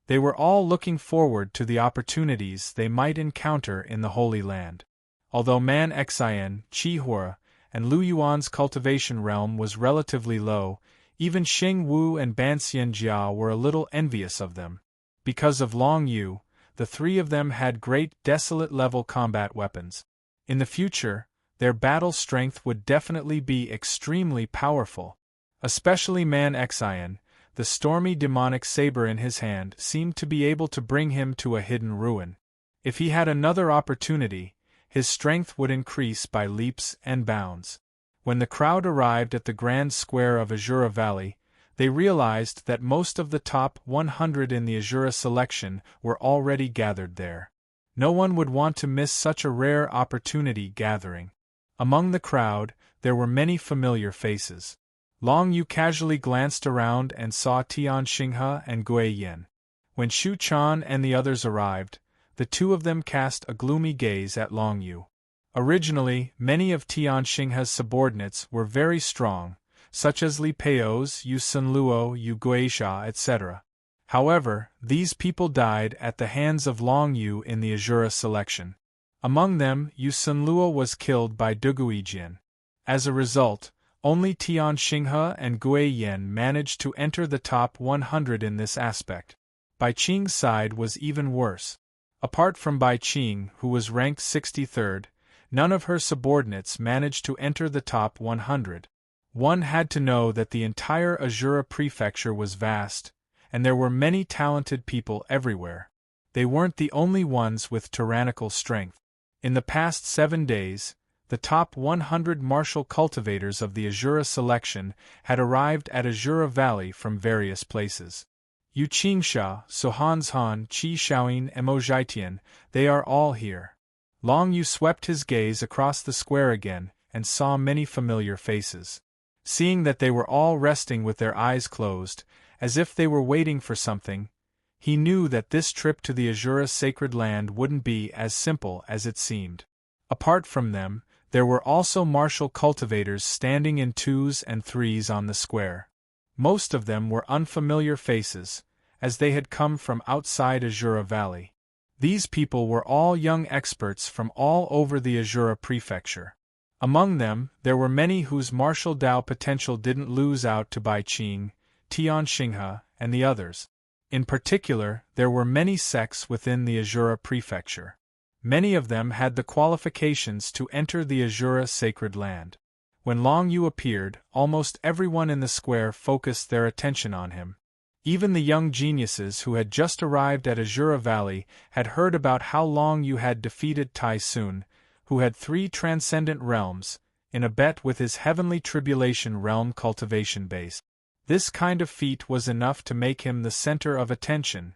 Speaker 1: They were all looking forward to the opportunities they might encounter in the Holy Land. Although Man Xian, Qi Hua, and Lu Yuan's cultivation realm was relatively low, even Xing Wu and Banxian Jia were a little envious of them. Because of Long Yu, the 3 of them had great desolate-level combat weapons. In the future, their battle strength would definitely be extremely powerful. Especially Man Xian, the stormy demonic saber in his hand seemed to be able to bring him to a hidden ruin. If he had another opportunity, his strength would increase by leaps and bounds. When the crowd arrived at the grand square of Azura Valley, they realized that most of the top 100 in the Azura selection were already gathered there. No one would want to miss such a rare opportunity gathering. Among the crowd, there were many familiar faces. Long Yu casually glanced around and saw Tian Xinghe and Gui Yin. When Shu Chan and the others arrived, the 2 of them cast a gloomy gaze at Long Yu. Originally, many of Tian Xinghe's subordinates were very strong, such as Li Peo's, Yu Sunluo, Yu Guisha, etc. However, these people died at the hands of Long Yu in the Azura selection. Among them, Yu Sunluo was killed by Duguijin. As a result, only Tian Xinghe and Gui Yin managed to enter the top 100 in this aspect. Bai Qing's side was even worse. Apart from Bai Qing, who was ranked 63rd, none of her subordinates managed to enter the top 100. One had to know that the entire Azura prefecture was vast, and there were many talented people everywhere. They weren't the only ones with tyrannical strength. In the past 7 days, the top 100 martial cultivators of the Azura selection had arrived at Azura Valley from various places. Yu Qingsha, Sohanshan, Qi Shaoyin, Emojitian, they are all here. Long Yu swept his gaze across the square again, and saw many familiar faces. Seeing that they were all resting with their eyes closed, as if they were waiting for something, he knew that this trip to the Azura sacred land wouldn't be as simple as it seemed. Apart from them, there were also martial cultivators standing in 2s and 3s on the square. Most of them were unfamiliar faces, as they had come from outside Azura Valley. These people were all young experts from all over the Azura prefecture. Among them, there were many whose martial Dao potential didn't lose out to Bai Qing, Tian Xinghe, and the others. In particular, there were many sects within the Azura prefecture. Many of them had the qualifications to enter the Azura sacred land. When Long Yu appeared, almost everyone in the square focused their attention on him. Even the young geniuses who had just arrived at Azura Valley had heard about how Long Yu had defeated Tai Sun, who had 3 transcendent realms, in a bet with his heavenly tribulation realm cultivation base. This kind of feat was enough to make him the center of attention.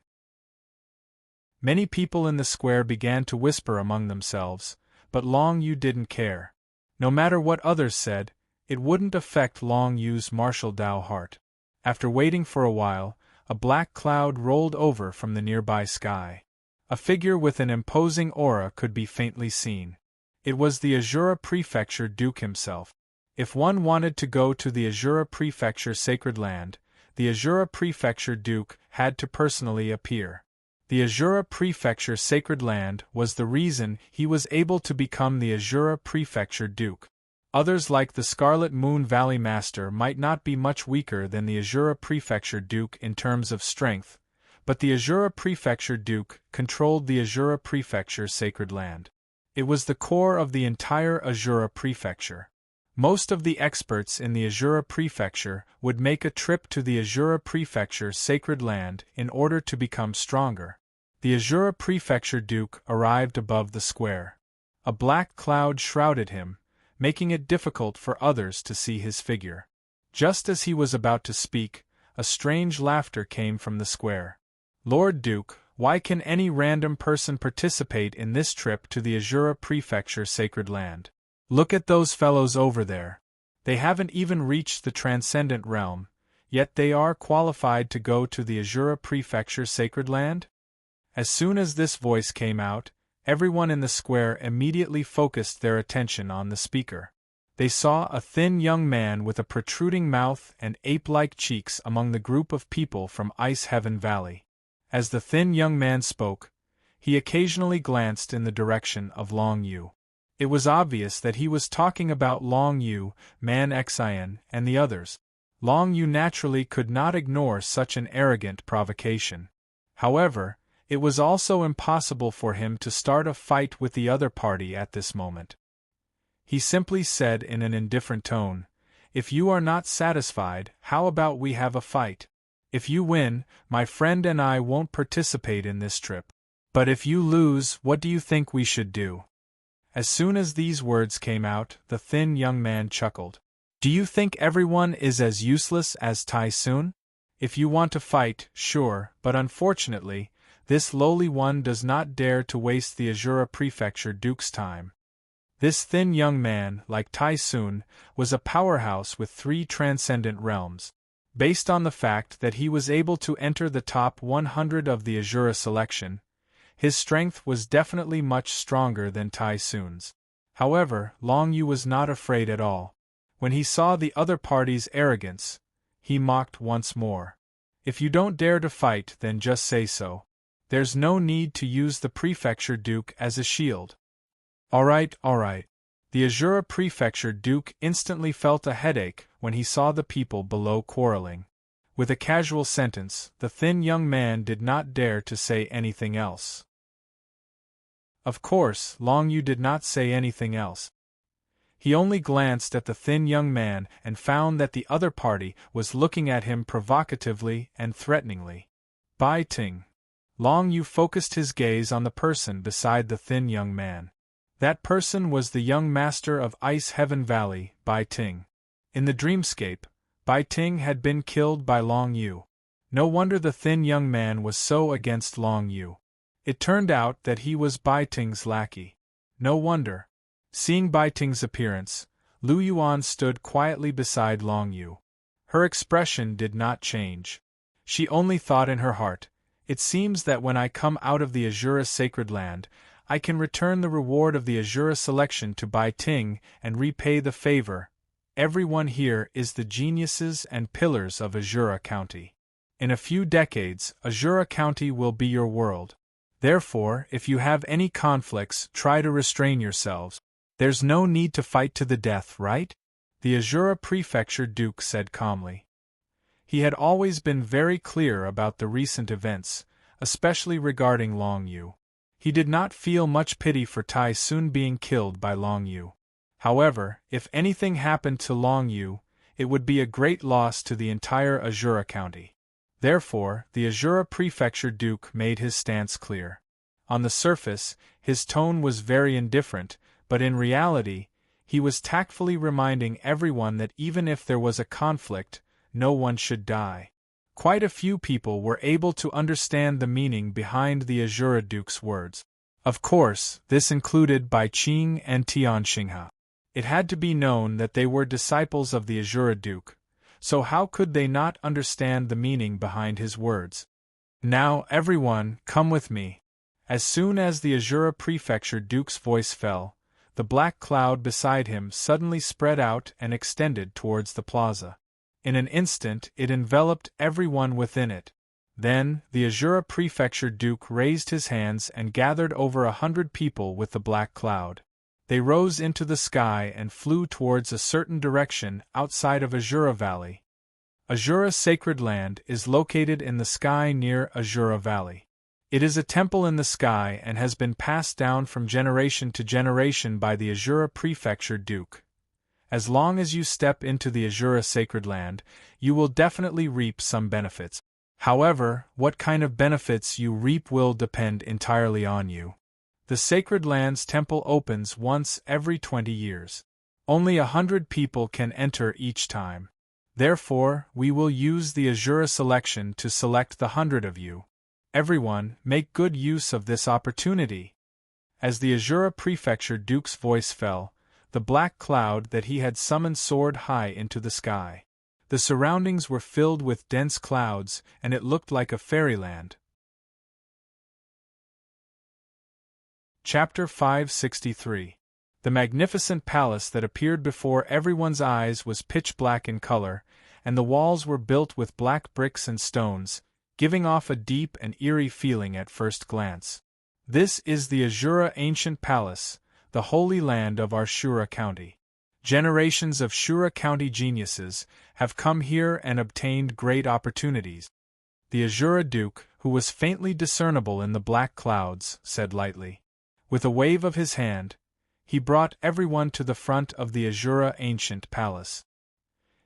Speaker 1: Many people in the square began to whisper among themselves, but Long Yu didn't care. No matter what others said, it wouldn't affect Long Yu's martial Dao heart. After waiting for a while, a black cloud rolled over from the nearby sky. A figure with an imposing aura could be faintly seen. It was the Azura Prefecture Duke himself. If one wanted to go to the Azura Prefecture Sacred Land, the Azura Prefecture Duke had to personally appear. The Azura Prefecture Sacred Land was the reason he was able to become the Azura Prefecture Duke. Others like the Scarlet Moon Valley Master might not be much weaker than the Azura Prefecture Duke in terms of strength, but the Azura Prefecture Duke controlled the Azura Prefecture Sacred Land. It was the core of the entire Azura Prefecture. Most of the experts in the Azura Prefecture would make a trip to the Azura Prefecture Sacred Land in order to become stronger. The Azura Prefecture Duke arrived above the square. A black cloud shrouded him, making it difficult for others to see his figure. Just as he was about to speak, a strange laughter came from the square. "Lord Duke, why can any random person participate in this trip to the Azura Prefecture Sacred Land? Look at those fellows over there. They haven't even reached the Transcendent Realm, yet they are qualified to go to the Azura Prefecture Sacred Land?" As soon as this voice came out, everyone in the square immediately focused their attention on the speaker. They saw a thin young man with a protruding mouth and ape-like cheeks among the group of people from Ice Heaven Valley. As the thin young man spoke, he occasionally glanced in the direction of Long Yu. It was obvious that he was talking about Long Yu, Man Xian, and the others. Long Yu naturally could not ignore such an arrogant provocation. However, it was also impossible for him to start a fight with the other party at this moment. He simply said in an indifferent tone, "If you are not satisfied, how about we have a fight? If you win, my friend and I won't participate in this trip. But if you lose, what do you think we should do?" As soon as these words came out, the thin young man chuckled. "Do you think everyone is as useless as Tai Sun? If you want to fight, sure, but unfortunately, this lowly one does not dare to waste the Azura Prefecture Duke's time." This thin young man, like Tai Sun, was a powerhouse with 3 transcendent realms. Based on the fact that he was able to enter the top 100 of the Azura selection, his strength was definitely much stronger than Tai Sun's. However, Long Yu was not afraid at all. When he saw the other party's arrogance, he mocked once more. "If you don't dare to fight, then just say so. There's no need to use the Prefecture Duke as a shield." All right. The Azura Prefecture Duke instantly felt a headache when he saw the people below quarreling. With a casual sentence, the thin young man did not dare to say anything else. Of course, Long Yu did not say anything else. He only glanced at the thin young man and found that the other party was looking at him provocatively and threateningly. Bai Ting. Long Yu focused his gaze on the person beside the thin young man. That person was the young master of Ice Heaven Valley, Bai Ting. In the dreamscape, Bai Ting had been killed by Long Yu. No wonder the thin young man was so against Long Yu. It turned out that he was Bai Ting's lackey. No wonder. Seeing Bai Ting's appearance, Lu Yuan stood quietly beside Long Yu. Her expression did not change. She only thought in her heart, "It seems that when I come out of the Azura sacred land, I can return the reward of the Azura selection to Bai Ting and repay the favor. Everyone here is the geniuses and pillars of Azura County. In a few decades, Azura County will be your world. Therefore, if you have any conflicts, try to restrain yourselves. There's no need to fight to the death, right?" The Azura Prefecture Duke said calmly. He had always been very clear about the recent events, especially regarding Long Yu. He did not feel much pity for Tai Sun being killed by Long Yu. However, if anything happened to Long Yu, it would be a great loss to the entire Azura County. Therefore, the Azura Prefecture Duke made his stance clear. On the surface, his tone was very indifferent, but in reality, he was tactfully reminding everyone that even if there was a conflict, no one should die. Quite a few people were able to understand the meaning behind the Azura Duke's words. Of course, this included Bai Qing and Tian Xinghe. It had to be known that they were disciples of the Azura Duke, so how could they not understand the meaning behind his words? "Now, everyone, come with me." As soon as the Azura Prefecture Duke's voice fell, the black cloud beside him suddenly spread out and extended towards the plaza. In an instant it enveloped everyone within it. Then, the Azura Prefecture Duke raised his hands and gathered over 100 people with the black cloud. They rose into the sky and flew towards a certain direction outside of Azura Valley. Azura Sacred Land is located in the sky near Azura Valley. It is a temple in the sky and has been passed down from generation to generation by the Azura Prefecture Duke. As long as you step into the Azura Sacred Land, you will definitely reap some benefits. However, what kind of benefits you reap will depend entirely on you. The Sacred Land's temple opens once every 20 years. Only 100 people can enter each time. Therefore, we will use the Azura selection to select the 100 of you. Everyone, make good use of this opportunity. As the Azura Prefecture Duke's voice fell, the black cloud that he had summoned soared high into the sky. The surroundings were filled with dense clouds, and it looked like a fairyland. Chapter 563. The magnificent palace that appeared before everyone's eyes was pitch black in color, and the walls were built with black bricks and stones, giving off a deep and eerie feeling at first glance. This is the Azura Ancient Palace, the holy land of our Shura County. Generations of Shura County geniuses have come here and obtained great opportunities. The Azura Duke, who was faintly discernible in the black clouds, said lightly. With a wave of his hand, he brought everyone to the front of the Azura Ancient Palace.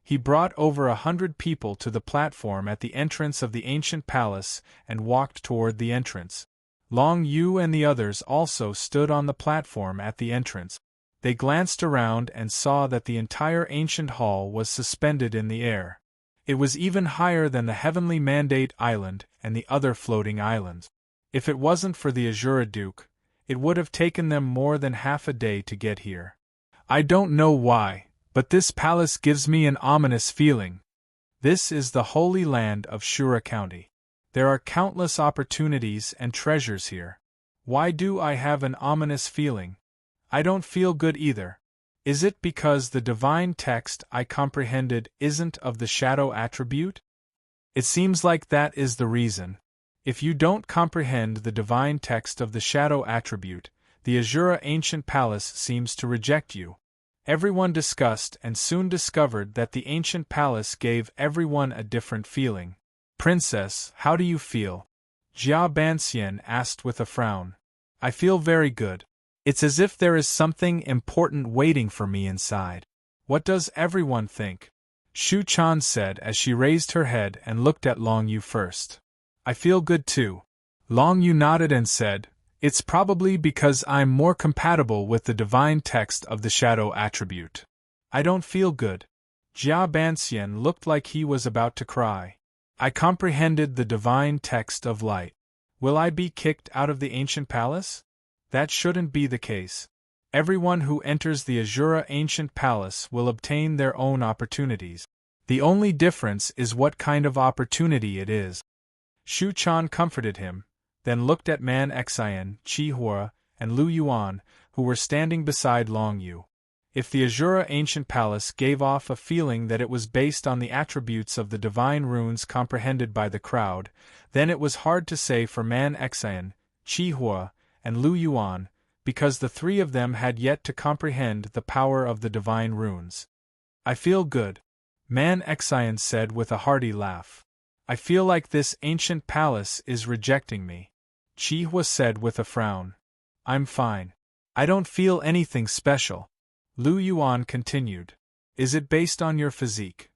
Speaker 1: He brought over 100 people to the platform at the entrance of the ancient palace and walked toward the entrance. Long Yu and the others also stood on the platform at the entrance. They glanced around and saw that the entire ancient hall was suspended in the air. It was even higher than the heavenly Mandate Island and the other floating islands. If it wasn't for the Azura Duke, it would have taken them more than half a day to get here. I don't know why, but this palace gives me an ominous feeling. This is the holy land of Shura County. There are countless opportunities and treasures here. Why do I have an ominous feeling? I don't feel good either. Is it because the divine text I comprehended isn't of the shadow attribute? It seems like that is the reason. If you don't comprehend the divine text of the shadow attribute, the Azura Ancient Palace seems to reject you. Everyone discussed and soon discovered that the ancient palace gave everyone a different feeling. Princess, how do you feel? Jia Banxian asked with a frown. I feel very good. It's as if there is something important waiting for me inside. What does everyone think? Shu Chan said as she raised her head and looked at Long Yu first. I feel good too. Long Yu nodded and said, It's probably because I'm more compatible with the divine text of the shadow attribute. I don't feel good. Jia Banxian looked like he was about to cry. I comprehended the divine text of light. Will I be kicked out of the ancient palace? That shouldn't be the case. Everyone who enters the Azura ancient palace will obtain their own opportunities. The only difference is what kind of opportunity it is. Shu Chan comforted him, then looked at Man Xian, Chi Hua, and Lu Yuan, who were standing beside Long Yu. If the Azura ancient palace gave off a feeling that it was based on the attributes of the divine runes comprehended by the crowd, then it was hard to say for Man Xian, Chi Hua, and Lu Yuan, because the three of them had yet to comprehend the power of the divine runes. I feel good, Man Xian said with a hearty laugh. I feel like this ancient palace is rejecting me. Chi Hua said with a frown. I'm fine. I don't feel anything special. Lu Yuan continued. Is it based on your physique?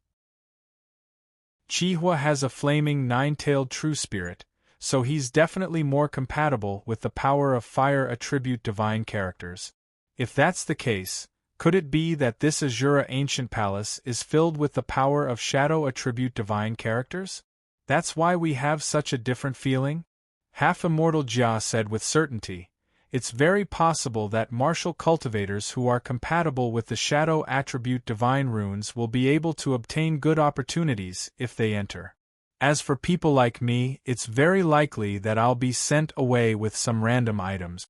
Speaker 1: Chi Hua has a flaming nine-tailed true spirit, so he's definitely more compatible with the power of fire attribute divine characters. If that's the case, could it be that this Azura ancient palace is filled with the power of shadow attribute divine characters? That's why we have such a different feeling? Half-immortal Jia said with certainty. It's very possible that martial cultivators who are compatible with the shadow attribute divine runes will be able to obtain good opportunities if they enter. As for people like me, it's very likely that I'll be sent away with some random items.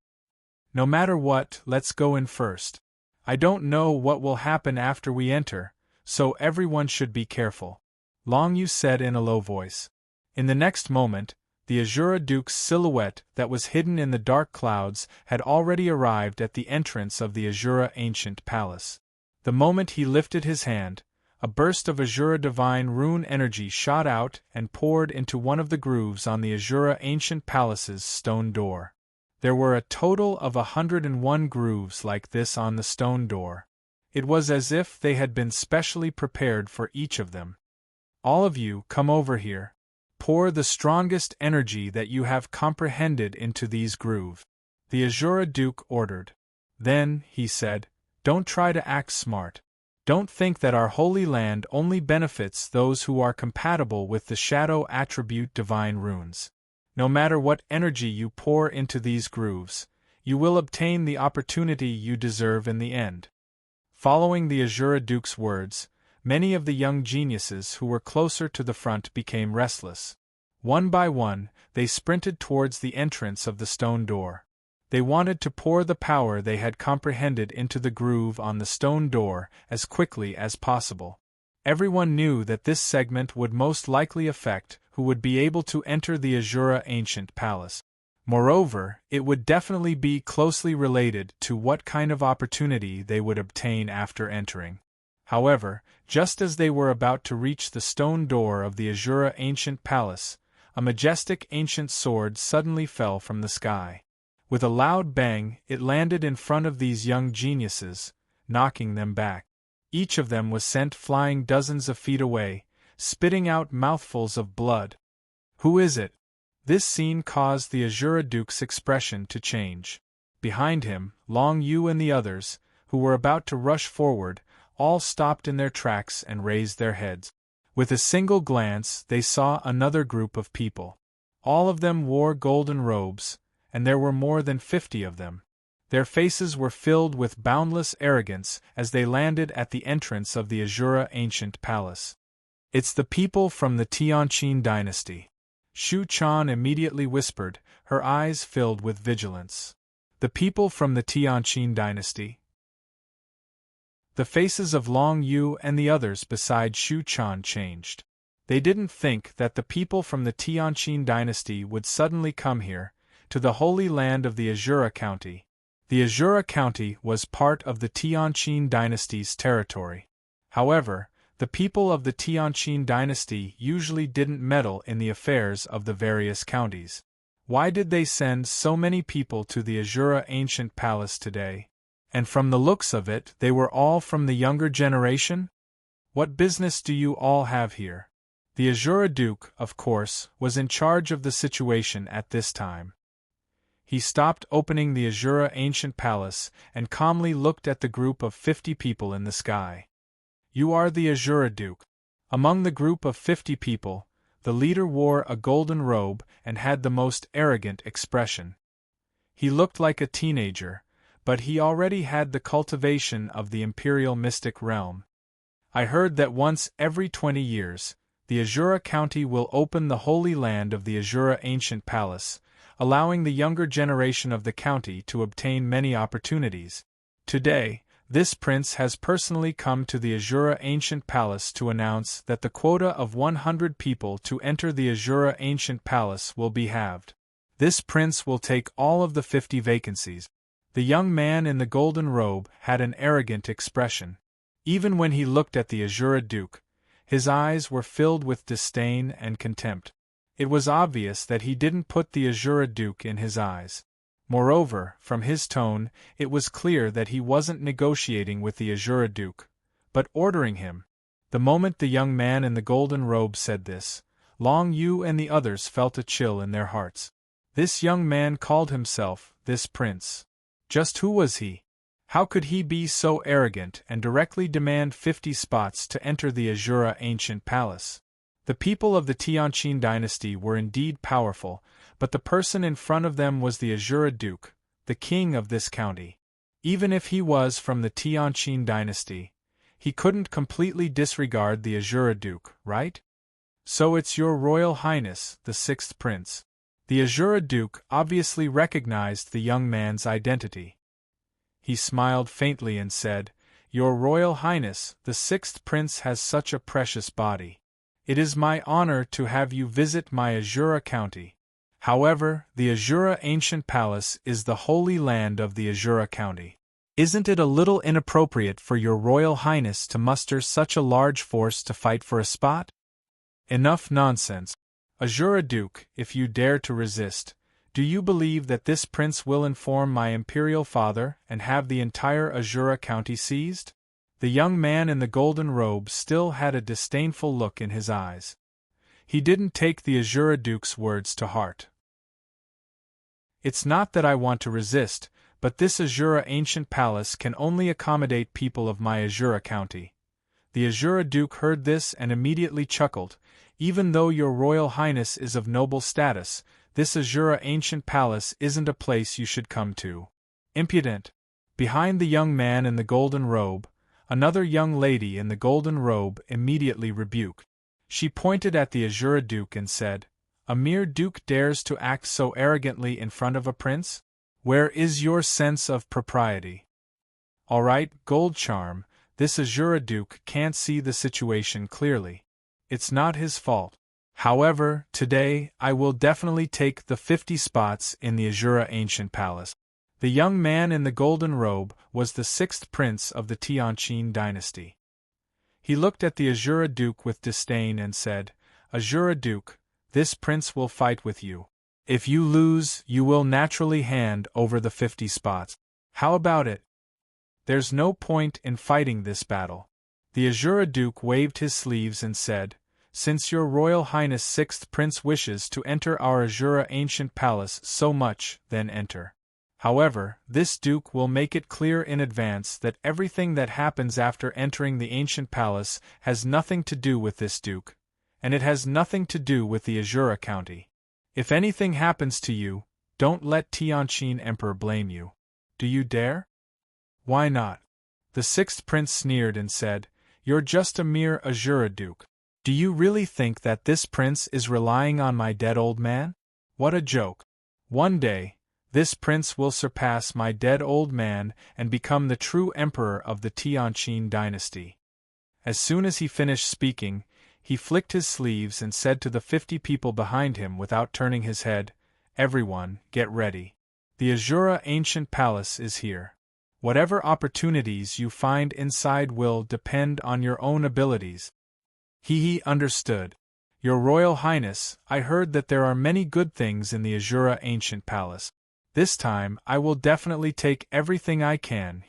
Speaker 1: No matter what, let's go in first. I don't know what will happen after we enter, so everyone should be careful. Long Yu said in a low voice. In the next moment, the Azura Duke's silhouette that was hidden in the dark clouds had already arrived at the entrance of the Azura ancient palace. The moment he lifted his hand, a burst of Azura divine rune energy shot out and poured into one of the grooves on the Azura ancient palace's stone door. There were a total of 101 grooves like this on the stone door. It was as if they had been specially prepared for each of them. All of you, come over here. Pour the strongest energy that you have comprehended into these grooves. The Azura Duke ordered. Then, he said, don't try to act smart. Don't think that our holy land only benefits those who are compatible with the shadow attribute divine runes. No matter what energy you pour into these grooves, you will obtain the opportunity you deserve in the end. Following the Azura Duke's words, many of the young geniuses who were closer to the front became restless. One by one, they sprinted towards the entrance of the stone door. They wanted to pour the power they had comprehended into the groove on the stone door as quickly as possible. Everyone knew that this segment would most likely affect who would be able to enter the Azura ancient palace. Moreover, it would definitely be closely related to what kind of opportunity they would obtain after entering. However, just as they were about to reach the stone door of the Azura ancient palace, a majestic ancient sword suddenly fell from the sky. With a loud bang, it landed in front of these young geniuses, knocking them back. Each of them was sent flying dozens of feet away, spitting out mouthfuls of blood. Who is it? This scene caused the Azura Duke's expression to change. Behind him, Long Yu and the others, who were about to rush forward, all stopped in their tracks and raised their heads. With a single glance, they saw another group of people. All of them wore golden robes, and there were more than 50 of them. Their faces were filled with boundless arrogance as they landed at the entrance of the Azura ancient palace. It's the people from the Tianqin dynasty. Shu Chan immediately whispered, her eyes filled with vigilance. The people from the Tianqin dynasty? The faces of Long Yu and the others beside Shu Chan changed. They didn't think that the people from the Tianqin dynasty would suddenly come here, to the holy land of the Azura County. The Azura County was part of the Tianqin dynasty's territory. However, the people of the Tianqin dynasty usually didn't meddle in the affairs of the various counties. Why did they send so many people to the Azura ancient palace today? And from the looks of it, they were all from the younger generation? What business do you all have here? The Azura Duke, of course, was in charge of the situation at this time. He stopped opening the Azura ancient palace and calmly looked at the group of 50 people in the sky. You are the Azura Duke. Among the group of 50 people, The leader wore a golden robe and had the most arrogant expression. He looked like a teenager, but he already had the cultivation of the imperial mystic realm. I heard that once every 20 years, the Azura County will open the Holy Land of the Azura Ancient Palace, allowing the younger generation of the county to obtain many opportunities. Today, this prince has personally come to the Azura Ancient Palace to announce that the quota of 100 people to enter the Azura Ancient Palace will be halved. This prince will take all of the 50 vacancies. The young man in the golden robe had an arrogant expression. Even when he looked at the Azura Duke, his eyes were filled with disdain and contempt. It was obvious that he didn't put the Azura Duke in his eyes. Moreover, from his tone, it was clear that he wasn't negotiating with the Azura Duke, but ordering him. The moment the young man in the golden robe said this, Long Yu and the others felt a chill in their hearts. This young man called himself this prince. Just who was he? How could he be so arrogant and directly demand 50 spots to enter the Azura Ancient Palace? The people of the Tianqin dynasty were indeed powerful, but the person in front of them was the Azura Duke, the king of this county. Even if he was from the Tianqin dynasty, he couldn't completely disregard the Azura Duke, right? So it's your Royal Highness, the sixth prince. The Azura Duke obviously recognized the young man's identity. He smiled faintly and said, Your Royal Highness, the sixth prince has such a precious body. It is my honor to have you visit my Azura County. However, the Azura Ancient Palace is the holy land of the Azura County. Isn't it a little inappropriate for your Royal Highness to muster such a large force to fight for a spot? Enough nonsense. Azura Duke, if you dare to resist, do you believe that this prince will inform my imperial father and have the entire Azura County seized? The young man in the golden robe still had a disdainful look in his eyes. He didn't take the Azura Duke's words to heart. It's not that I want to resist, but this Azura Ancient Palace can only accommodate people of my Azura County. The Azura Duke heard this and immediately chuckled. Even though your Royal Highness is of noble status, this Azura Ancient Palace isn't a place you should come to. Impudent! Behind the young man in the golden robe, another young lady in the golden robe immediately rebuked. She pointed at the Azura Duke and said, A mere duke dares to act so arrogantly in front of a prince? Where is your sense of propriety? All right, Gold Charm, this Azura Duke can't see the situation clearly. It's not his fault. However, today I will definitely take the 50 spots in the Azura Ancient Palace. The young man in the golden robe was the sixth prince of the Tianqin dynasty. He looked at the Azura Duke with disdain and said, Azura Duke, this prince will fight with you. If you lose, you will naturally hand over the 50 spots. How about it? There's no point in fighting this battle. The Azura Duke waved his sleeves and said, Since your Royal Highness sixth prince wishes to enter our Azura Ancient Palace so much, then enter. However, this Duke will make it clear in advance that everything that happens after entering the Ancient Palace has nothing to do with this Duke, and it has nothing to do with the Azura County. If anything happens to you, don't let Tianqin Emperor blame you. Do you dare? Why not? The sixth prince sneered and said, You're just a mere Azura Duke. Do you really think that this prince is relying on my dead old man? What a joke. One day, this prince will surpass my dead old man and become the true emperor of the Tianqin dynasty. As soon as he finished speaking, he flicked his sleeves and said to the 50 people behind him without turning his head, Everyone, get ready. The Azura Ancient Palace is here. Whatever opportunities you find inside will depend on your own abilities. He understood. Your Royal Highness, I heard that there are many good things in the Azura Ancient Palace. This time I will definitely take everything I can,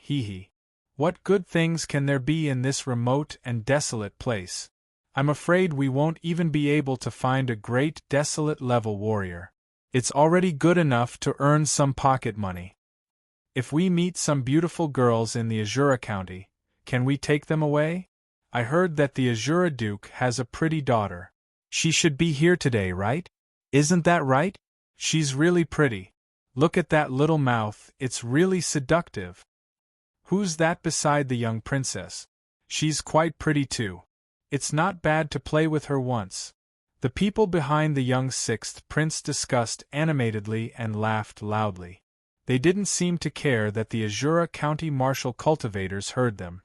Speaker 1: What good things can there be in this remote and desolate place? I'm afraid we won't even be able to find a great desolate level warrior. It's already good enough to earn some pocket money. If we meet some beautiful girls in the Azura County, can we take them away? I heard that the Azura Duke has a pretty daughter. She should be here today, right? Isn't that right? She's really pretty. Look at that little mouth, it's really seductive. Who's that beside the young princess? She's quite pretty too. It's not bad to play with her once. The people behind the young sixth prince discussed animatedly and laughed loudly. They didn't seem to care that the Azura County Marshal cultivators heard them.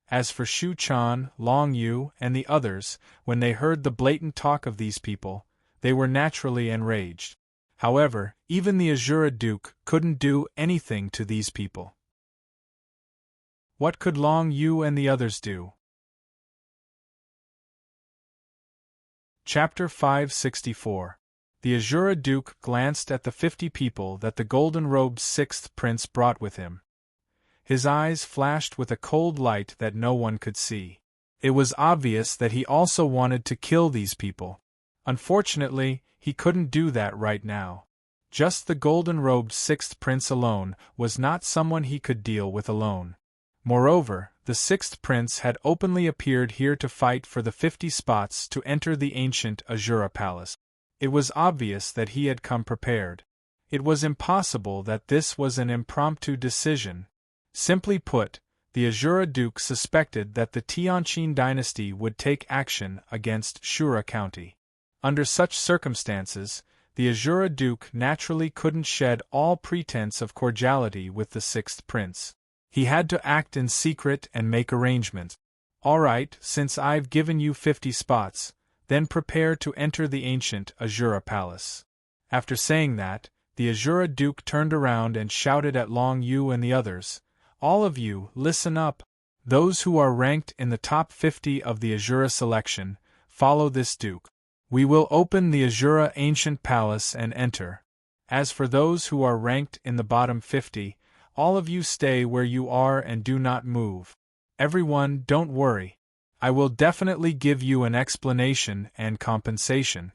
Speaker 1: As for Shu Chan, Long Yu, and the others, when they heard the blatant talk of these people, they were naturally enraged. However, even the Azura Duke couldn't do anything to these people. What could Long Yu and the others do? Chapter 564. The Azura Duke glanced at the 50 people that the golden-robed sixth prince brought with him. His eyes flashed with a cold light that no one could see. It was obvious that he also wanted to kill these people. Unfortunately, he couldn't do that right now. Just the golden-robed sixth prince alone was not someone he could deal with alone. Moreover, the sixth prince had openly appeared here to fight for the 50 spots to enter the ancient Azura Palace. It was obvious that he had come prepared. It was impossible that this was an impromptu decision. Simply put, the Azura Duke suspected that the Tianqin dynasty would take action against Shura County. Under such circumstances, the Azura Duke naturally couldn't shed all pretense of cordiality with the sixth prince. He had to act in secret and make arrangements. All right, since I've given you 50 spots, then prepare to enter the ancient Azura Palace. After saying that, the Azura Duke turned around and shouted at Long Yu and the others, "All of you, listen up. Those who are ranked in the top 50 of the Azura selection, follow this Duke. We will open the Azura Ancient Palace and enter. As for those who are ranked in the bottom 50, all of you stay where you are and do not move. Everyone, don't worry. I will definitely give you an explanation and compensation."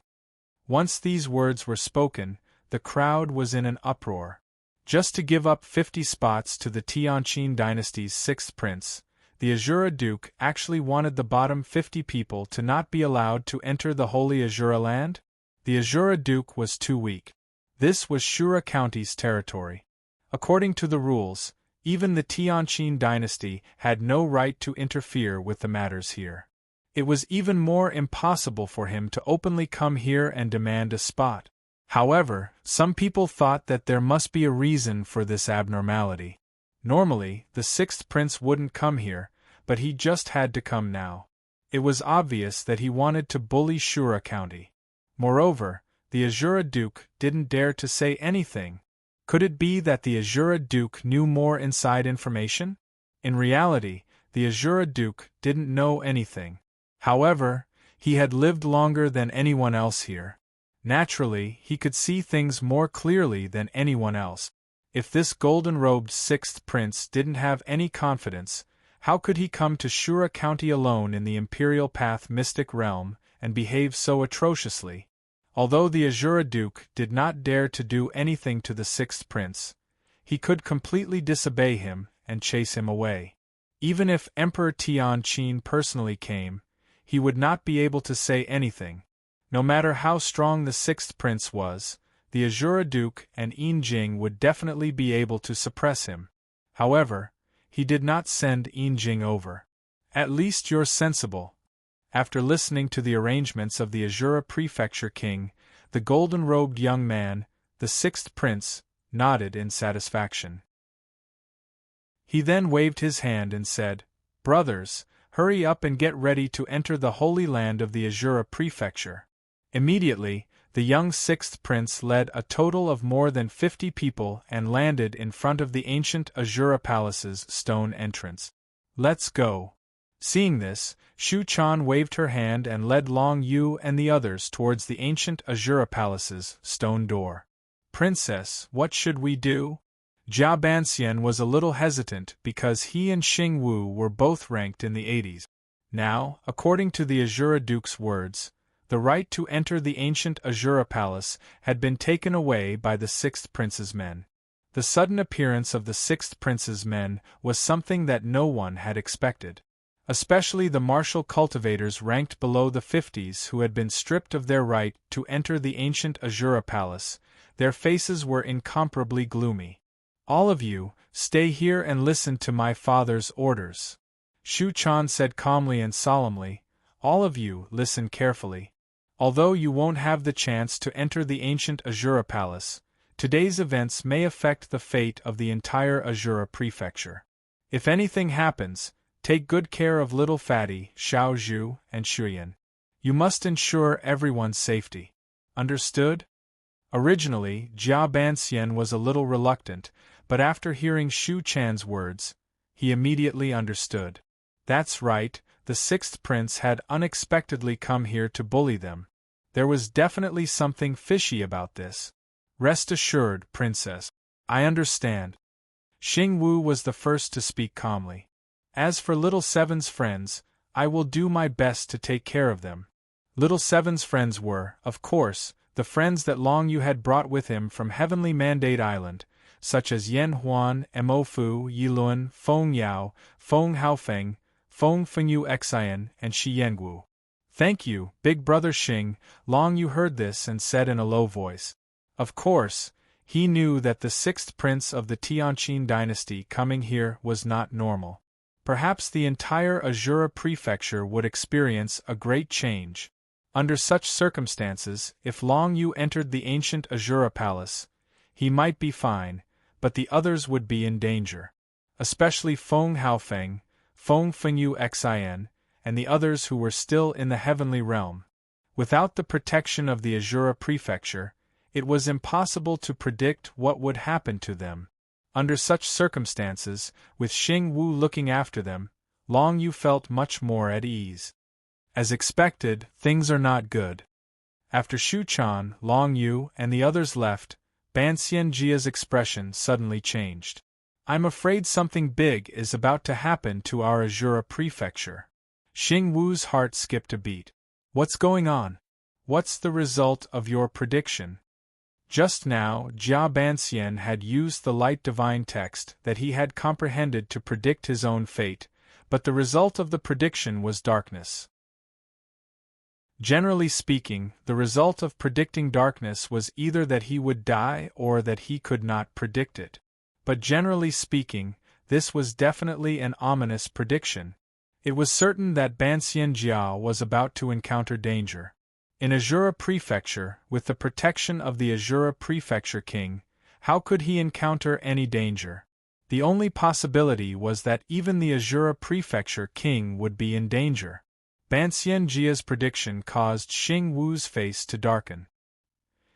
Speaker 1: Once these words were spoken, the crowd was in an uproar. Just to give up 50 spots to the Tianqin dynasty's sixth prince, the Azura Duke actually wanted the bottom 50 people to not be allowed to enter the Holy Azura land? The Azura Duke was too weak. This was Shura County's territory. According to the rules, even the Tianqin dynasty had no right to interfere with the matters here. It was even more impossible for him to openly come here and demand a spot. However, some people thought that there must be a reason for this abnormality. Normally, the sixth prince wouldn't come here, but he just had to come now. It was obvious that he wanted to bully Shura County. Moreover, the Azura Duke didn't dare to say anything. Could it be that the Azura Duke knew more inside information? In reality, the Azura Duke didn't know anything. However, he had lived longer than anyone else here. Naturally, he could see things more clearly than anyone else. If this golden-robed sixth prince didn't have any confidence, how could he come to Shura County alone in the Imperial Path Mystic Realm and behave so atrociously? Although the Azura Duke did not dare to do anything to the sixth prince, he could completely disobey him and chase him away. Even if Emperor Tianqin personally came, he would not be able to say anything. No matter how strong the sixth prince was, the Azura Duke and Yinjing would definitely be able to suppress him. However, he did not send Yinjing over. "At least you're sensible." After listening to the arrangements of the Azura Prefecture King, the golden-robed young man, the sixth prince, nodded in satisfaction. He then waved his hand and said, "Brothers, hurry up and get ready to enter the Holy Land of the Azura Prefecture." Immediately, the young sixth prince led a total of more than 50 people and landed in front of the ancient Azura Palace's stone entrance. "Let's go." Seeing this, Shu Chan waved her hand and led Long Yu and the others towards the ancient Azura Palace's stone door. "Princess, what should we do?" Jia Banxian was a little hesitant because he and Xing Wu were both ranked in the 80s. Now, according to the Azura Duke's words, the right to enter the ancient Azura Palace had been taken away by the sixth prince's men. The sudden appearance of the sixth prince's men was something that no one had expected. especially the martial cultivators ranked below the 50s who had been stripped of their right to enter the ancient Azura Palace. Their faces were incomparably gloomy. "All of you, stay here and listen to my father's orders," Shu Chan said calmly and solemnly. "All of you, listen carefully. Although you won't have the chance to enter the ancient Azura Palace, today's events may affect the fate of the entire Azura Prefecture. If anything happens, take good care of little Fatty, Xiao Zhu, and Shuyan. You must ensure everyone's safety. Understood?" Originally, Jia Banxian was a little reluctant, but after hearing Shu Chan's words, he immediately understood. That's right, the sixth prince had unexpectedly come here to bully them. There was definitely something fishy about this. "Rest assured, princess. I understand." Xing Wu was the first to speak calmly. "As for Little Seven's friends, I will do my best to take care of them." Little Seven's friends were, of course, the friends that Long Yu had brought with him from Heavenly Mandate Island, such as Yen Huan, Mo Fu, Yiluan, Feng Yao, Feng Haofeng, Feng Fengyu Xian, and Shi Yengu. "Thank you, Big Brother Xing." Long Yu heard this and said in a low voice. Of course, he knew that the sixth prince of the Tianqin dynasty coming here was not normal. Perhaps the entire Azura Prefecture would experience a great change. Under such circumstances, if Long Yu entered the ancient Azura Palace, he might be fine, but the others would be in danger. Especially Feng Haofeng, Feng Fengyu Xian, and the others who were still in the heavenly realm. Without the protection of the Azura Prefecture, it was impossible to predict what would happen to them. Under such circumstances, with Xing Wu looking after them, Long Yu felt much more at ease. As expected, things are not good. After Shu Chan, Long Yu, and the others left, Banxian Jia's expression suddenly changed. "I'm afraid something big is about to happen to our Azura Prefecture." Xing Wu's heart skipped a beat. "What's going on? What's the result of your prediction?" Just now, Jia Banxian had used the light divine text that he had comprehended to predict his own fate, but the result of the prediction was darkness. Generally speaking, the result of predicting darkness was either that he would die or that he could not predict it. But generally speaking, this was definitely an ominous prediction. It was certain that Banxian Jia was about to encounter danger. In Azura Prefecture, with the protection of the Azura Prefecture King, how could he encounter any danger? The only possibility was that even the Azura Prefecture King would be in danger. Banxian Jia's prediction caused Xing Wu's face to darken.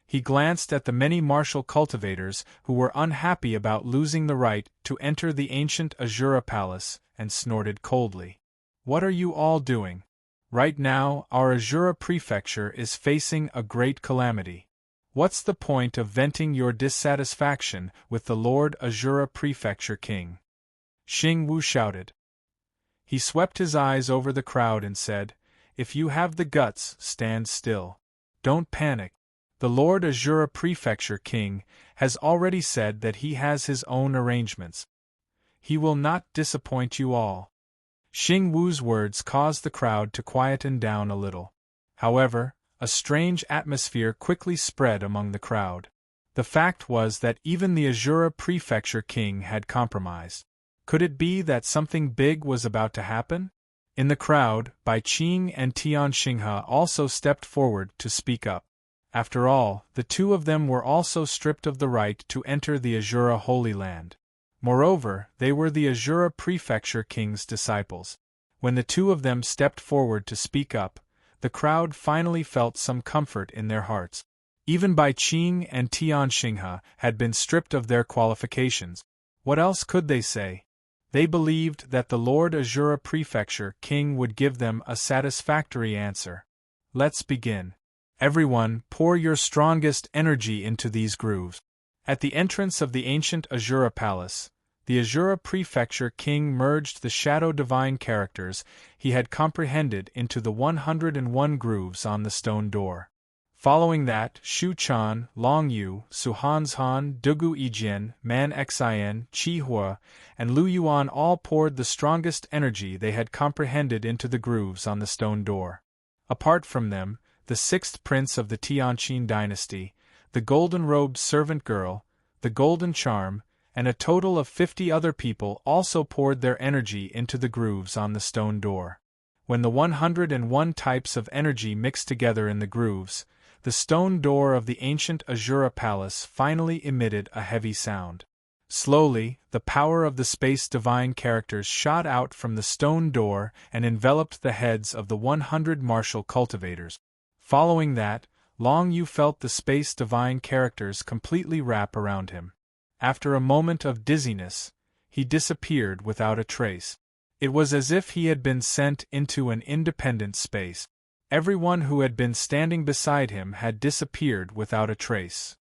Speaker 1: He glanced at the many martial cultivators who were unhappy about losing the right to enter the ancient Azura Palace and snorted coldly. "What are you all doing? Right now, our Azura Prefecture is facing a great calamity. What's the point of venting your dissatisfaction with the Lord Azura Prefecture King?" Xing Wu shouted. He swept his eyes over the crowd and said, "If you have the guts, stand still. Don't panic. The Lord Azura Prefecture King has already said that he has his own arrangements. He will not disappoint you all." Xing Wu's words caused the crowd to quieten down a little. However, a strange atmosphere quickly spread among the crowd. The fact was that even the Azura Prefecture King had compromised. Could it be that something big was about to happen? In the crowd, Bai Qing and Tian Xinghe also stepped forward to speak up. After all, the two of them were also stripped of the right to enter the Azura Holy Land. Moreover, they were the Azura Prefecture King's disciples. When the two of them stepped forward to speak up, the crowd finally felt some comfort in their hearts. Even Bai Qing and Tian Xinghe had been stripped of their qualifications. What else could they say? They believed that the Lord Azura Prefecture King would give them a satisfactory answer. Let's begin. Everyone, pour your strongest energy into these grooves. At the entrance of the ancient Azura Palace, the Azura Prefecture King merged the shadow divine characters he had comprehended into the 101 grooves on the stone door. Following that, Shu Chan, Long Yu, Suhanshan, Dugu Ijian, Man Xian, Chi Hua, and Lu Yuan all poured the strongest energy they had comprehended into the grooves on the stone door. Apart from them, the sixth prince of the Tianqin dynasty, the golden-robed servant girl, the golden charm, and a total of 50 other people also poured their energy into the grooves on the stone door. When the 101 types of energy mixed together in the grooves, the stone door of the ancient Azura Palace finally emitted a heavy sound. Slowly, the power of the space divine characters shot out from the stone door and enveloped the heads of the 100 martial cultivators. Following that, Long Yu felt the space divine characters completely wrap around him. After a moment of dizziness, he disappeared without a trace. It was as if he had been sent into an independent space. Everyone who had been standing beside him had disappeared without a trace.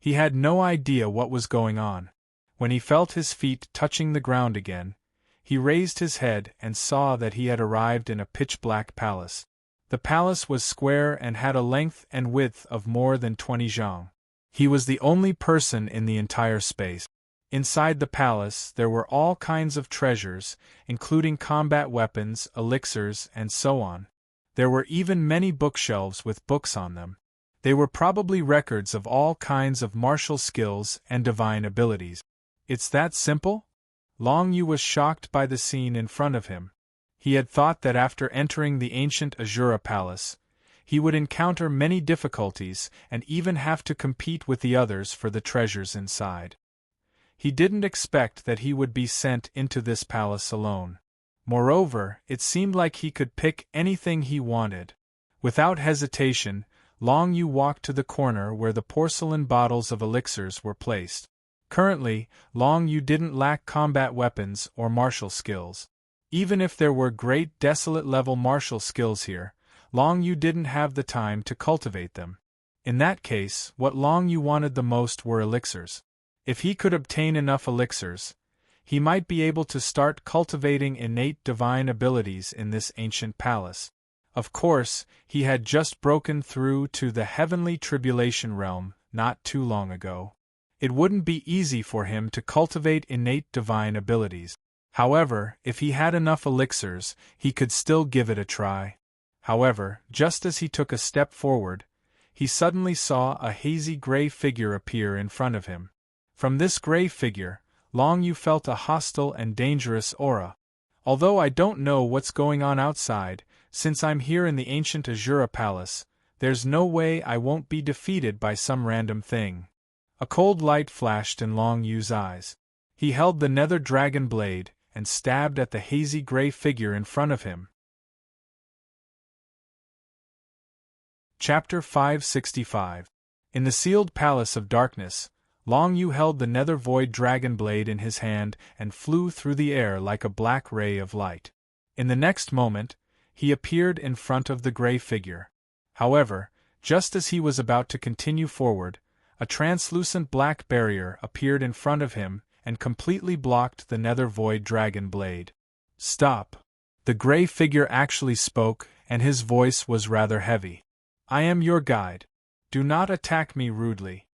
Speaker 1: He had no idea what was going on. When he felt his feet touching the ground again, he raised his head and saw that he had arrived in a pitch-black palace. The palace was square and had a length and width of more than 20 zhang. He was the only person in the entire space. Inside the palace there were all kinds of treasures, including combat weapons, elixirs, and so on. There were even many bookshelves with books on them. They were probably records of all kinds of martial skills and divine abilities. It's that simple? Long Yu was shocked by the scene in front of him. He had thought that after entering the ancient Azura Palace, he would encounter many difficulties and even have to compete with the others for the treasures inside. He didn't expect that he would be sent into this palace alone. Moreover, it seemed like he could pick anything he wanted. Without hesitation, Long Yu walked to the corner where the porcelain bottles of elixirs were placed. Currently, Long Yu didn't lack combat weapons or martial skills. Even if there were great desolate-level martial skills here, Long Yu didn't have the time to cultivate them. In that case, what Long Yu wanted the most were elixirs. If he could obtain enough elixirs, he might be able to start cultivating innate divine abilities in this ancient palace. Of course, he had just broken through to the heavenly tribulation realm not too long ago. It wouldn't be easy for him to cultivate innate divine abilities. However, if he had enough elixirs, he could still give it a try. However, just as he took a step forward, he suddenly saw a hazy gray figure appear in front of him. From this gray figure, Long Yu felt a hostile and dangerous aura. Although I don't know what's going on outside, since I'm here in the ancient Azura Palace, there's no way I won't be defeated by some random thing. A cold light flashed in Long Yu's eyes. He held the nether dragon blade and stabbed at the hazy gray figure in front of him. Chapter 565. In the sealed Palace of Darkness, Long Yu held the nether void dragon blade in his hand and flew through the air like a black ray of light. In the next moment, he appeared in front of the gray figure. However, just as he was about to continue forward, a translucent black barrier appeared in front of him and completely blocked the nether void dragon blade. "Stop!" The gray figure actually spoke, and his voice was rather heavy. "I am your guide. Do not attack me rudely."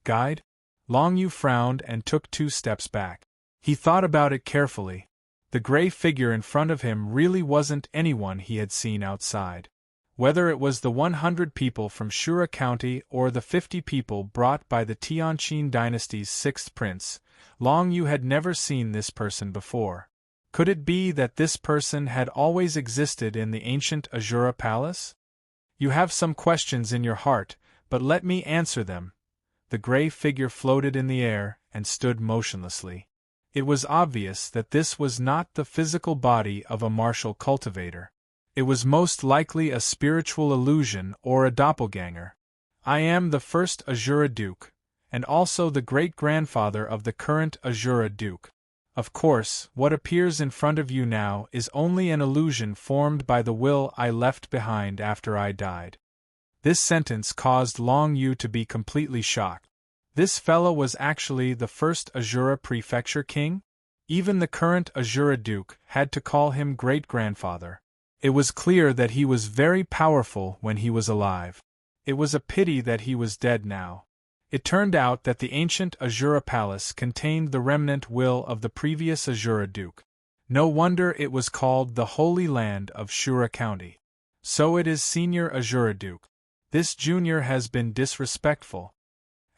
Speaker 1: "Guide?" Long Yu frowned and took 2 steps back. He thought about it carefully. The gray figure in front of him really wasn't anyone he had seen outside. Whether it was the 100 people from Shura County or the 50 people brought by the Tianqin dynasty's 6th prince, Long Yu had never seen this person before. Could it be that this person had always existed in the ancient Azura Palace? "You have some questions in your heart, but let me answer them." The gray figure floated in the air and stood motionlessly. It was obvious that this was not the physical body of a martial cultivator. It was most likely a spiritual illusion or a doppelganger. "I am the first Azura Duke, and also the great-grandfather of the current Azura Duke. Of course, what appears in front of you now is only an illusion formed by the will I left behind after I died." This sentence caused Long Yu to be completely shocked. This fellow was actually the first Azura Prefecture king? Even the current Azura Duke had to call him great-grandfather. It was clear that he was very powerful when he was alive. It was a pity that he was dead now. It turned out that the ancient Azura Palace contained the remnant will of the previous Azura Duke. No wonder it was called the Holy Land of Shura County. So it is, Senior Azura Duke. This junior has been disrespectful.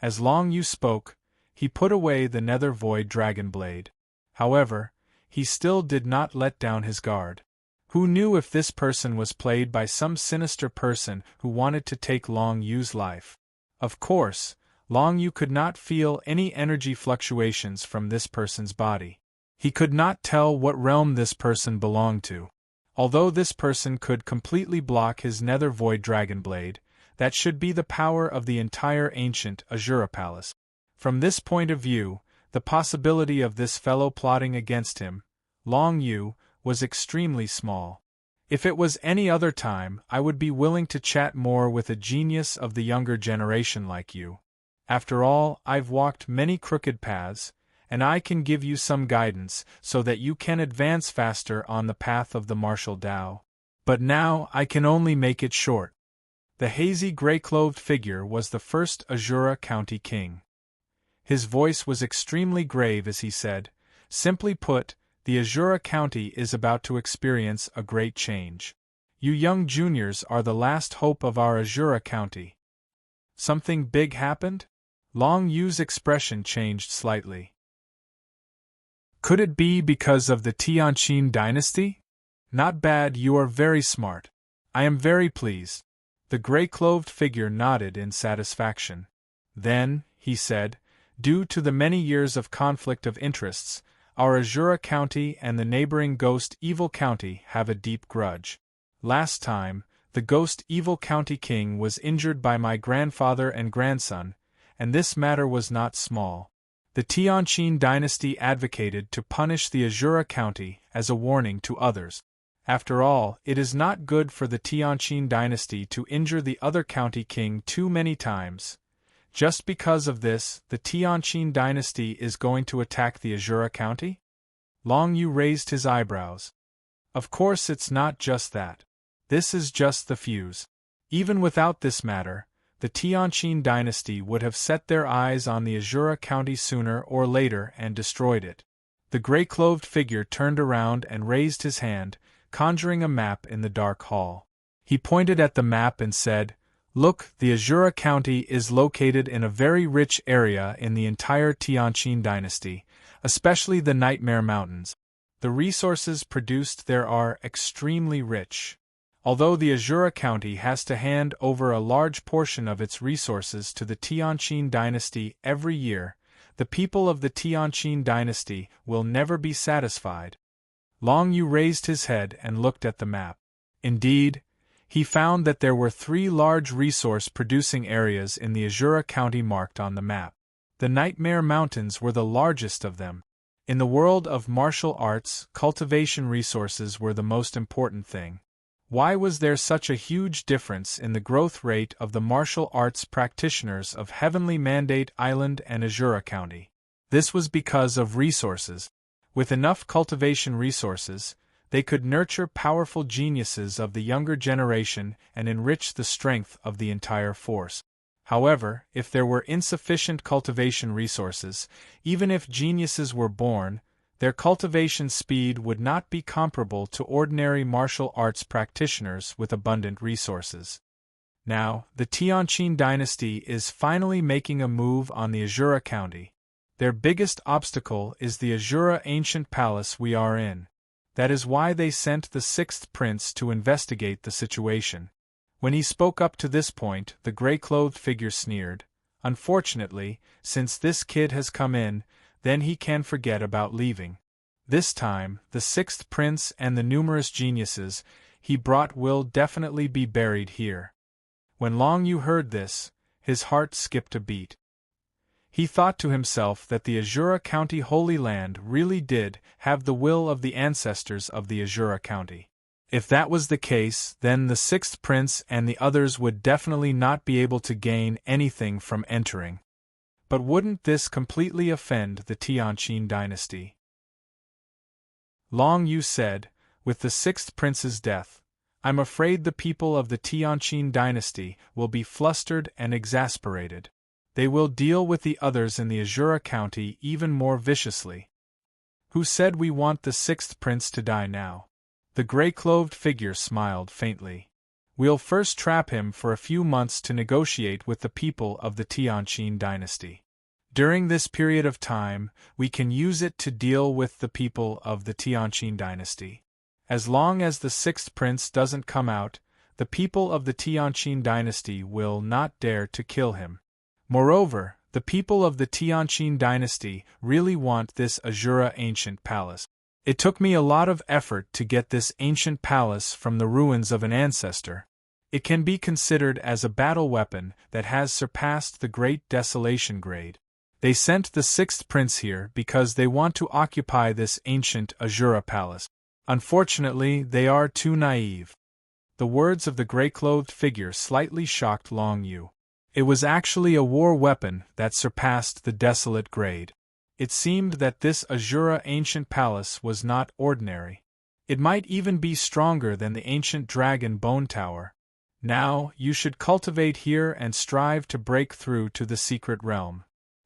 Speaker 1: As Long Yu spoke, he put away the Nether Void Dragon Blade. However, he still did not let down his guard. Who knew if this person was played by some sinister person who wanted to take Long Yu's life? Of course, Long Yu could not feel any energy fluctuations from this person's body. He could not tell what realm this person belonged to. Although this person could completely block his Nether Void Dragon Blade, that should be the power of the entire ancient Azura Palace. From this point of view, the possibility of this fellow plotting against him, Long Yu, was extremely small. If it was any other time, I would be willing to chat more with a genius of the younger generation like you. After all, I've walked many crooked paths, and I can give you some guidance so that you can advance faster on the path of the martial Tao. But now I can only make it short. The hazy gray-clothed figure was the first Azura County king. His voice was extremely grave as he said, "Simply put, the Azura County is about to experience a great change. You young juniors are the last hope of our Azura County." Something big happened? Long Yu's expression changed slightly. Could it be because of the Tianqin dynasty? Not bad, you are very smart. I am very pleased. The gray-clothed figure nodded in satisfaction. Then, he said, due to the many years of conflict of interests, our Azura County and the neighboring Ghost Evil County have a deep grudge. Last time, the Ghost Evil County king was injured by my grandfather and grandson, and this matter was not small. The Tianqin dynasty advocated to punish the Azura County as a warning to others. After all, it is not good for the Tianqin dynasty to injure the other county king too many times. Just because of this, the Tianqin dynasty is going to attack the Azura County? Long Yu raised his eyebrows. Of course it's not just that. This is just the fuse. Even without this matter, the Tianqin dynasty would have set their eyes on the Azura County sooner or later and destroyed it. The gray-clothed figure turned around and raised his hand, conjuring a map in the dark hall. He pointed at the map and said, "Look, the Azura County is located in a very rich area in the entire Tianqin dynasty, especially the Nightmare Mountains. The resources produced there are extremely rich. Although the Azura County has to hand over a large portion of its resources to the Tianqin dynasty every year, the people of the Tianqin dynasty will never be satisfied." Long Yu raised his head and looked at the map. Indeed, he found that there were 3 large resource-producing areas in the Azura County marked on the map. The Nightmare Mountains were the largest of them. In the world of martial arts, cultivation resources were the most important thing. Why was there such a huge difference in the growth rate of the martial arts practitioners of Heavenly Mandate Island and Azura County? This was because of resources. With enough cultivation resources, they could nurture powerful geniuses of the younger generation and enrich the strength of the entire force. However, if there were insufficient cultivation resources, even if geniuses were born, their cultivation speed would not be comparable to ordinary martial arts practitioners with abundant resources. Now, the Tianqin dynasty is finally making a move on the Azura County. Their biggest obstacle is the Azura Ancient Palace we are in. That is why they sent the 6th prince to investigate the situation. When he spoke up to this point, the gray-clothed figure sneered. Unfortunately, since this kid has come in, then he can forget about leaving. This time, the 6th prince and the numerous geniuses he brought will definitely be buried here. When Long Yu heard this, his heart skipped a beat. He thought to himself that the Azura County Holy Land really did have the will of the ancestors of the Azura County. If that was the case, then the 6th prince and the others would definitely not be able to gain anything from entering. But wouldn't this completely offend the Tianqin dynasty? Long Yu said, with the 6th prince's death, I'm afraid the people of the Tianqin dynasty will be flustered and exasperated. They will deal with the others in the Azura County even more viciously. Who said we want the sixth prince to die now? The gray-clothed figure smiled faintly. We'll first trap him for a few months to negotiate with the people of the Tianqin dynasty. During this period of time, we can use it to deal with the people of the Tianqin dynasty. As long as the sixth prince doesn't come out, the people of the Tianqin dynasty will not dare to kill him. Moreover, the people of the Tianqin dynasty really want this Azura ancient palace. It took me a lot of effort to get this ancient palace from the ruins of an ancestor. It can be considered as a battle weapon that has surpassed the Great Desolation grade. They sent the sixth prince here because they want to occupy this ancient Azura palace. Unfortunately, they are too naive. The words of the gray-clothed figure slightly shocked Long Yu. It was actually a war weapon that surpassed the desolate grade. It seemed that this Azura ancient palace was not ordinary. It might even be stronger than the ancient dragon bone tower. Now, you should cultivate here and strive to break through to the secret realm.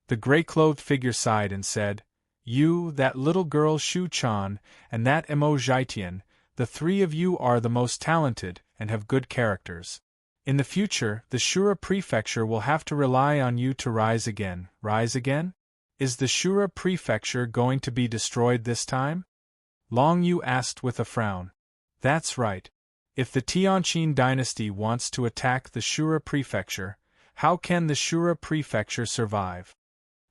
Speaker 1: The gray-clothed figure sighed and said, You, that little girl Shu-chan, and that Emo Jietian, the three of you are the most talented and have good characters. In the future, the Shura Prefecture will have to rely on you to rise again. Rise again? Is the Shura Prefecture going to be destroyed this time? Long Yu asked with a frown. That's right. If the Tianqin dynasty wants to attack the Shura Prefecture, how can the Shura Prefecture survive?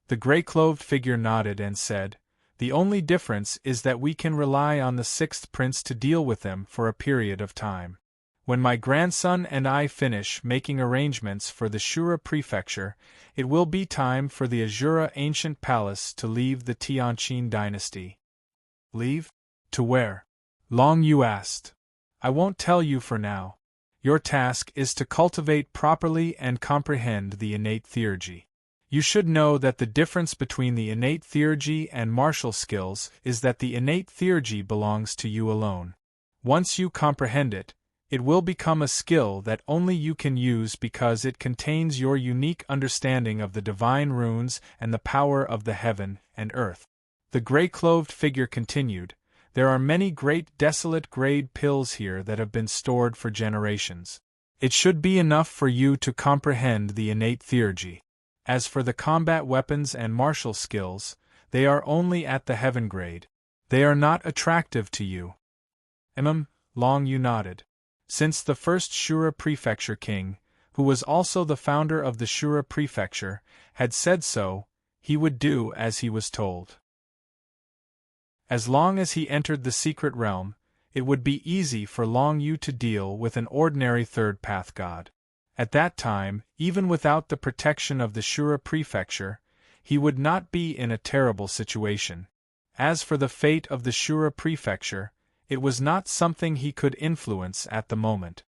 Speaker 1: The gray-clothed figure nodded and said, The only difference is that we can rely on the sixth prince to deal with them for a period of time. When my grandson and I finish making arrangements for the Shura Prefecture, it will be time for the Azura Ancient Palace to leave the Tianqin dynasty. Leave? To where? Long Yu asked. I won't tell you for now. Your task is to cultivate properly and comprehend the innate theurgy. You should know that the difference between the innate theurgy and martial skills is that the innate theurgy belongs to you alone. Once you comprehend it, it will become a skill that only you can use because it contains your unique understanding of the divine runes and the power of the heaven and earth. The gray-clothed figure continued, There are many great desolate grade pills here that have been stored for generations. It should be enough for you to comprehend the innate theurgy. As for the combat weapons and martial skills, they are only at the heaven grade. They are not attractive to you. Long Yu nodded. Since the first Shura Prefecture king, who was also the founder of the Shura Prefecture, had said so, he would do as he was told. As long as he entered the secret realm, it would be easy for Long Yu to deal with an ordinary third path god. At that time, even without the protection of the Shura Prefecture, he would not be in a terrible situation. As for the fate of the Shura Prefecture, it was not something he could influence at the moment.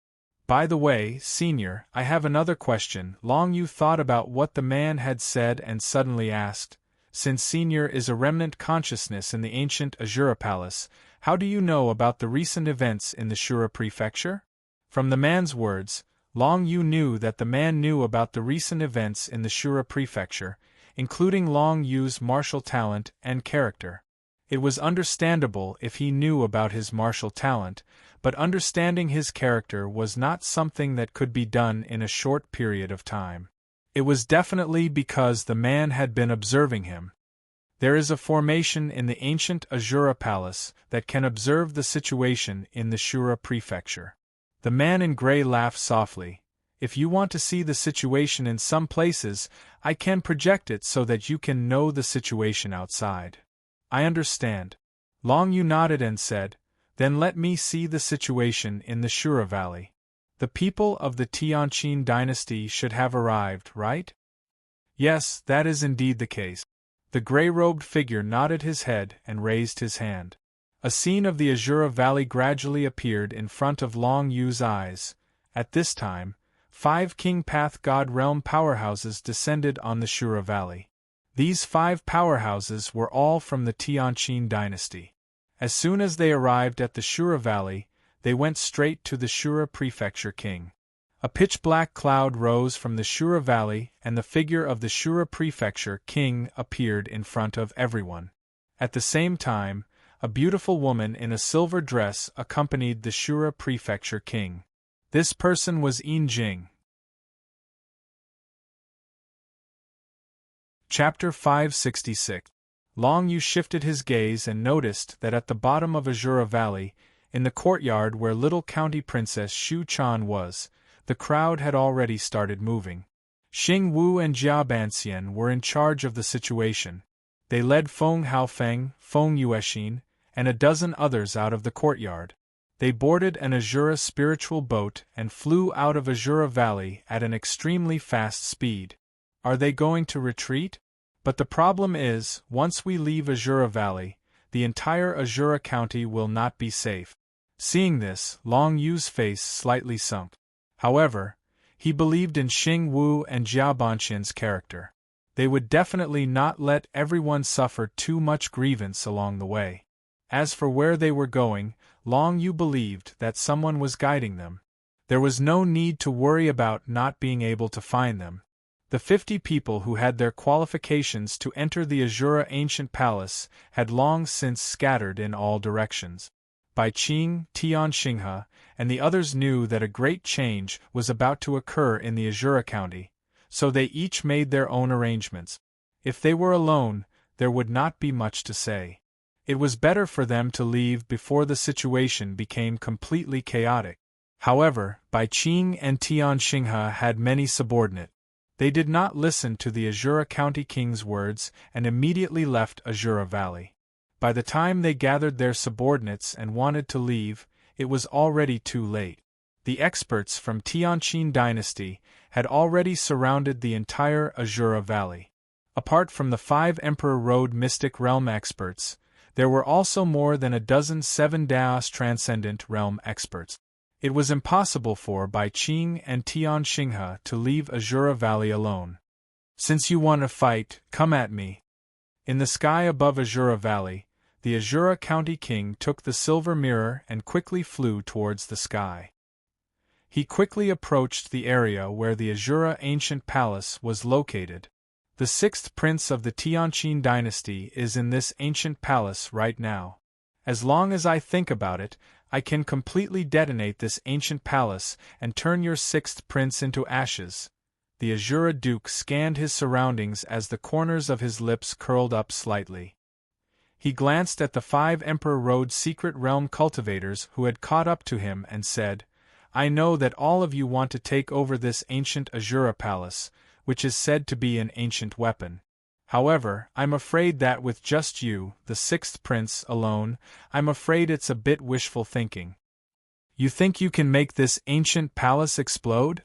Speaker 1: By the way, Senior, I have another question. Long Yu thought about what the man had said and suddenly asked, Since Senior is a remnant consciousness in the ancient Azura Palace, how do you know about the recent events in the Shura Prefecture? From the man's words, Long Yu knew that the man knew about the recent events in the Shura Prefecture, including Long Yu's martial talent and character. It was understandable if he knew about his martial talent, but understanding his character was not something that could be done in a short period of time. It was definitely because the man had been observing him. There is a formation in the ancient Azura Palace that can observe the situation in the Shura Prefecture. The man in gray laughed softly. If you want to see the situation in some places, I can project it so that you can know the situation outside. I understand. Long Yu nodded and said, Then let me see the situation in the Shura Valley. The people of the Tianqin dynasty should have arrived, right? Yes, that is indeed the case. The gray-robed figure nodded his head and raised his hand. A scene of the Azura Valley gradually appeared in front of Long Yu's eyes. At this time, 5 King Path God Realm powerhouses descended on the Shura Valley. These 5 powerhouses were all from the Tianqin dynasty. As soon as they arrived at the Shura Valley, they went straight to the Shura Prefecture king. A pitch-black cloud rose from the Shura Valley, and the figure of the Shura Prefecture king appeared in front of everyone. At the same time, a beautiful woman in a silver dress accompanied the Shura Prefecture king. This person was Jing. Chapter 566. Long Yu shifted his gaze and noticed that at the bottom of Azura Valley, in the courtyard where little county princess Shu Chan was, the crowd had already started moving. Xing Wu and Jia Banxian were in charge of the situation. They led Feng Haofeng, Feng Yuexin, and a dozen others out of the courtyard. They boarded an Azura spiritual boat and flew out of Azura Valley at an extremely fast speed. Are they going to retreat? But the problem is, once we leave Azura Valley, the entire Azura County will not be safe. Seeing this, Long Yu's face slightly sunk. However, he believed in Xing Wu and Jia Banxian's character. They would definitely not let everyone suffer too much grievance along the way. As for where they were going, Long Yu believed that someone was guiding them. There was no need to worry about not being able to find them. The 50 people who had their qualifications to enter the Azura Ancient Palace had long since scattered in all directions. Bai Qing, Tian Xinghe, and the others knew that a great change was about to occur in the Azura County, so they each made their own arrangements. If they were alone, there would not be much to say. It was better for them to leave before the situation became completely chaotic. However, Bai Qing and Tian Xinghe had many subordinates. They did not listen to the Azura County King's words and immediately left Azura Valley. By the time they gathered their subordinates and wanted to leave, it was already too late. The experts from Tianqin Dynasty had already surrounded the entire Azura Valley. Apart from the 5 Emperor Road Mystic Realm experts, there were also more than a dozen 7 Daos Transcendent Realm experts. It was impossible for Bai Qing and Tian Xinghe to leave Azura Valley alone. Since you want to fight, come at me. In the sky above Azura Valley, the Azura County King took the silver mirror and quickly flew towards the sky. He quickly approached the area where the Azura Ancient Palace was located. The 6th prince of the Tianqin dynasty is in this ancient palace right now. As long as I think about it, I can completely detonate this ancient palace and turn your 6th prince into ashes. The Azura Duke scanned his surroundings as the corners of his lips curled up slightly. He glanced at the 5 Emperor Road Secret Realm cultivators who had caught up to him and said, I know that all of you want to take over this ancient Azura palace, which is said to be an ancient weapon. However, I'm afraid that with just you, the 6th prince, alone, I'm afraid it's a bit wishful thinking. You think you can make this ancient palace explode?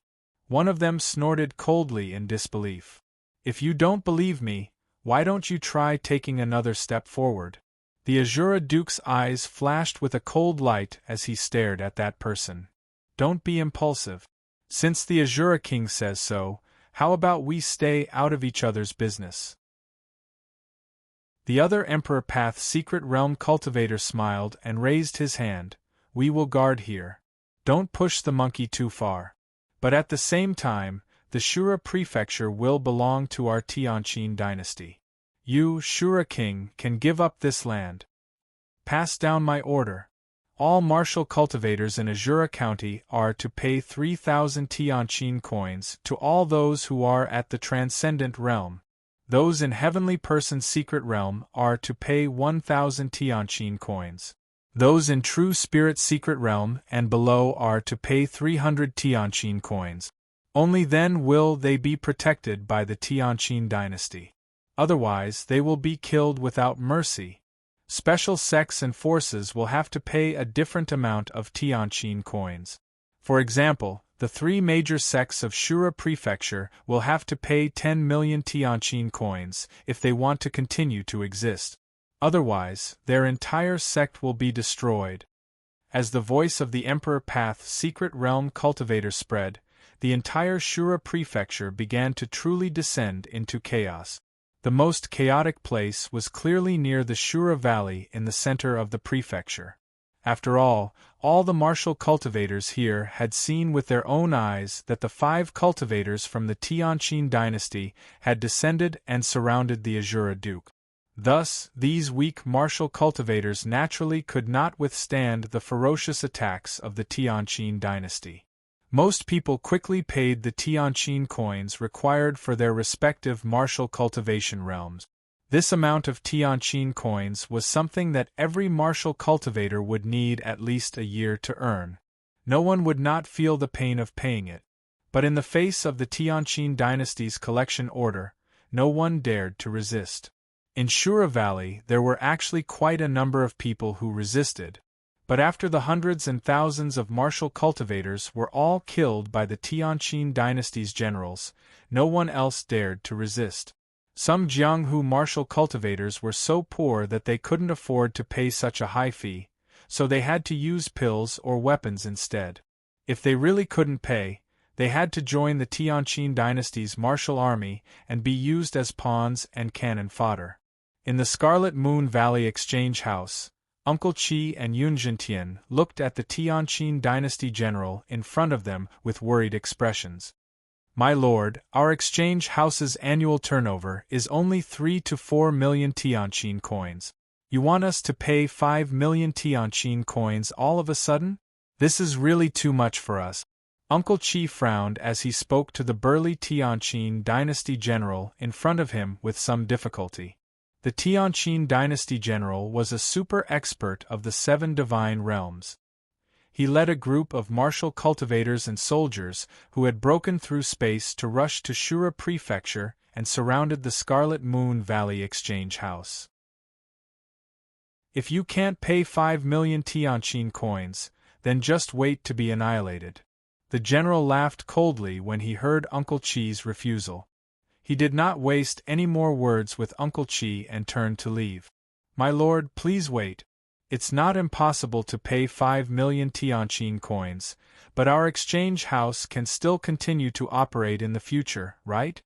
Speaker 1: One of them snorted coldly in disbelief. If you don't believe me, why don't you try taking another step forward? The Azura Duke's eyes flashed with a cold light as he stared at that person. Don't be impulsive. Since the Azura King says so, how about we stay out of each other's business? The other Emperor Path Secret Realm cultivator smiled and raised his hand. We will guard here. Don't push the monkey too far. But at the same time, the Shura Prefecture will belong to our Tianqin dynasty. You, Shura King, can give up this land. Pass down my order. All martial cultivators in Azura County are to pay 3,000 Tianqin coins to all those who are at the Transcendent Realm. Those in Heavenly Person's Secret Realm are to pay 1,000 Tianqin coins. Those in True Spirit Secret Realm and below are to pay 300 Tianqin coins. Only then will they be protected by the Tianqin dynasty. Otherwise, they will be killed without mercy. Special sects and forces will have to pay a different amount of Tianqin coins. For example, the 3 major sects of Shura Prefecture will have to pay 10 million Tianqin coins if they want to continue to exist. Otherwise, their entire sect will be destroyed. As the voice of the Emperor Path Secret Realm cultivator spread, the entire Shura Prefecture began to truly descend into chaos. The most chaotic place was clearly near the Shura Valley in the center of the prefecture. After all the martial cultivators here had seen with their own eyes that the 5 cultivators from the Tianqin dynasty had descended and surrounded the Azura Duke. Thus, these weak martial cultivators naturally could not withstand the ferocious attacks of the Tianqin dynasty. Most people quickly paid the Tianqin coins required for their respective martial cultivation realms. This amount of Tianqin coins was something that every martial cultivator would need at least a year to earn. No one would not feel the pain of paying it. But in the face of the Tianqin dynasty's collection order, no one dared to resist. In Shura Valley there were actually quite a number of people who resisted, but after the hundreds and thousands of martial cultivators were all killed by the Tianqin dynasty's generals, no one else dared to resist. Some Jianghu martial cultivators were so poor that they couldn't afford to pay such a high fee, so they had to use pills or weapons instead. If they really couldn't pay, they had to join the Tianqin dynasty's martial army and be used as pawns and cannon fodder. In the Scarlet Moon Valley Exchange House, Uncle Qi and Yun Jintian looked at the Tianqin dynasty general in front of them with worried expressions. "My lord, our exchange house's annual turnover is only 3 to 4 million Tianqin coins. You want us to pay 5 million Tianqin coins all of a sudden? This is really too much for us." Uncle Qi frowned as he spoke to the burly Tianqin dynasty general in front of him with some difficulty. The Tianqin dynasty general was a super expert of the 7 divine realms. He led a group of martial cultivators and soldiers who had broken through space to rush to Shura Prefecture and surrounded the Scarlet Moon Valley Exchange House. "If you can't pay 5 million Tianqin coins, then just wait to be annihilated." The general laughed coldly when he heard Uncle Qi's refusal. He did not waste any more words with Uncle Qi and turned to leave. "My lord, please wait. It's not impossible to pay 5 million Tianqin coins, but our exchange house can still continue to operate in the future, right?"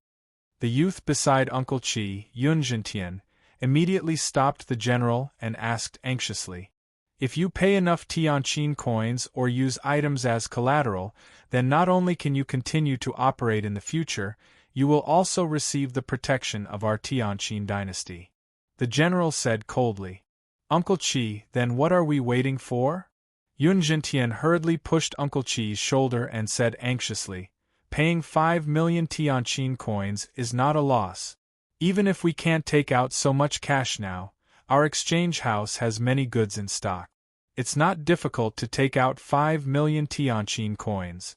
Speaker 1: The youth beside Uncle Qi, Yun Jintian, immediately stopped the general and asked anxiously, "If you pay enough Tianqin coins or use items as collateral, then not only can you continue to operate in the future, you will also receive the protection of our Tianqin dynasty." The general said coldly. "Uncle Qi, then what are we waiting for?" Yun Jintian hurriedly pushed Uncle Qi's shoulder and said anxiously, "Paying 5 million Tianqin coins is not a loss. Even if we can't take out so much cash now, our exchange house has many goods in stock. It's not difficult to take out 5 million Tianqin coins."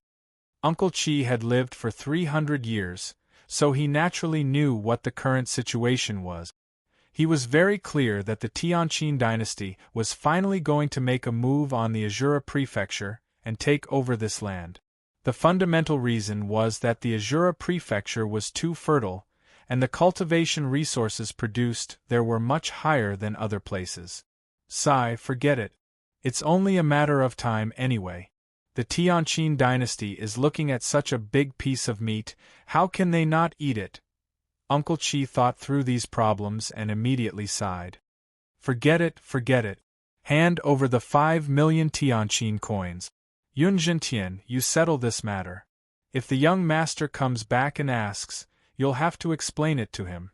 Speaker 1: Uncle Qi had lived for 300 years, so he naturally knew what the current situation was. He was very clear that the Tianqin dynasty was finally going to make a move on the Azura Prefecture and take over this land. The fundamental reason was that the Azura Prefecture was too fertile, and the cultivation resources produced there were much higher than other places. Forget it. It's only a matter of time anyway. The Tianqin dynasty is looking at such a big piece of meat, how can they not eat it? Uncle Qi thought through these problems and immediately sighed. Forget it. Hand over the 5 million Tianqin coins. Yun Jintian, you settle this matter. If the young master comes back and asks, you'll have to explain it to him.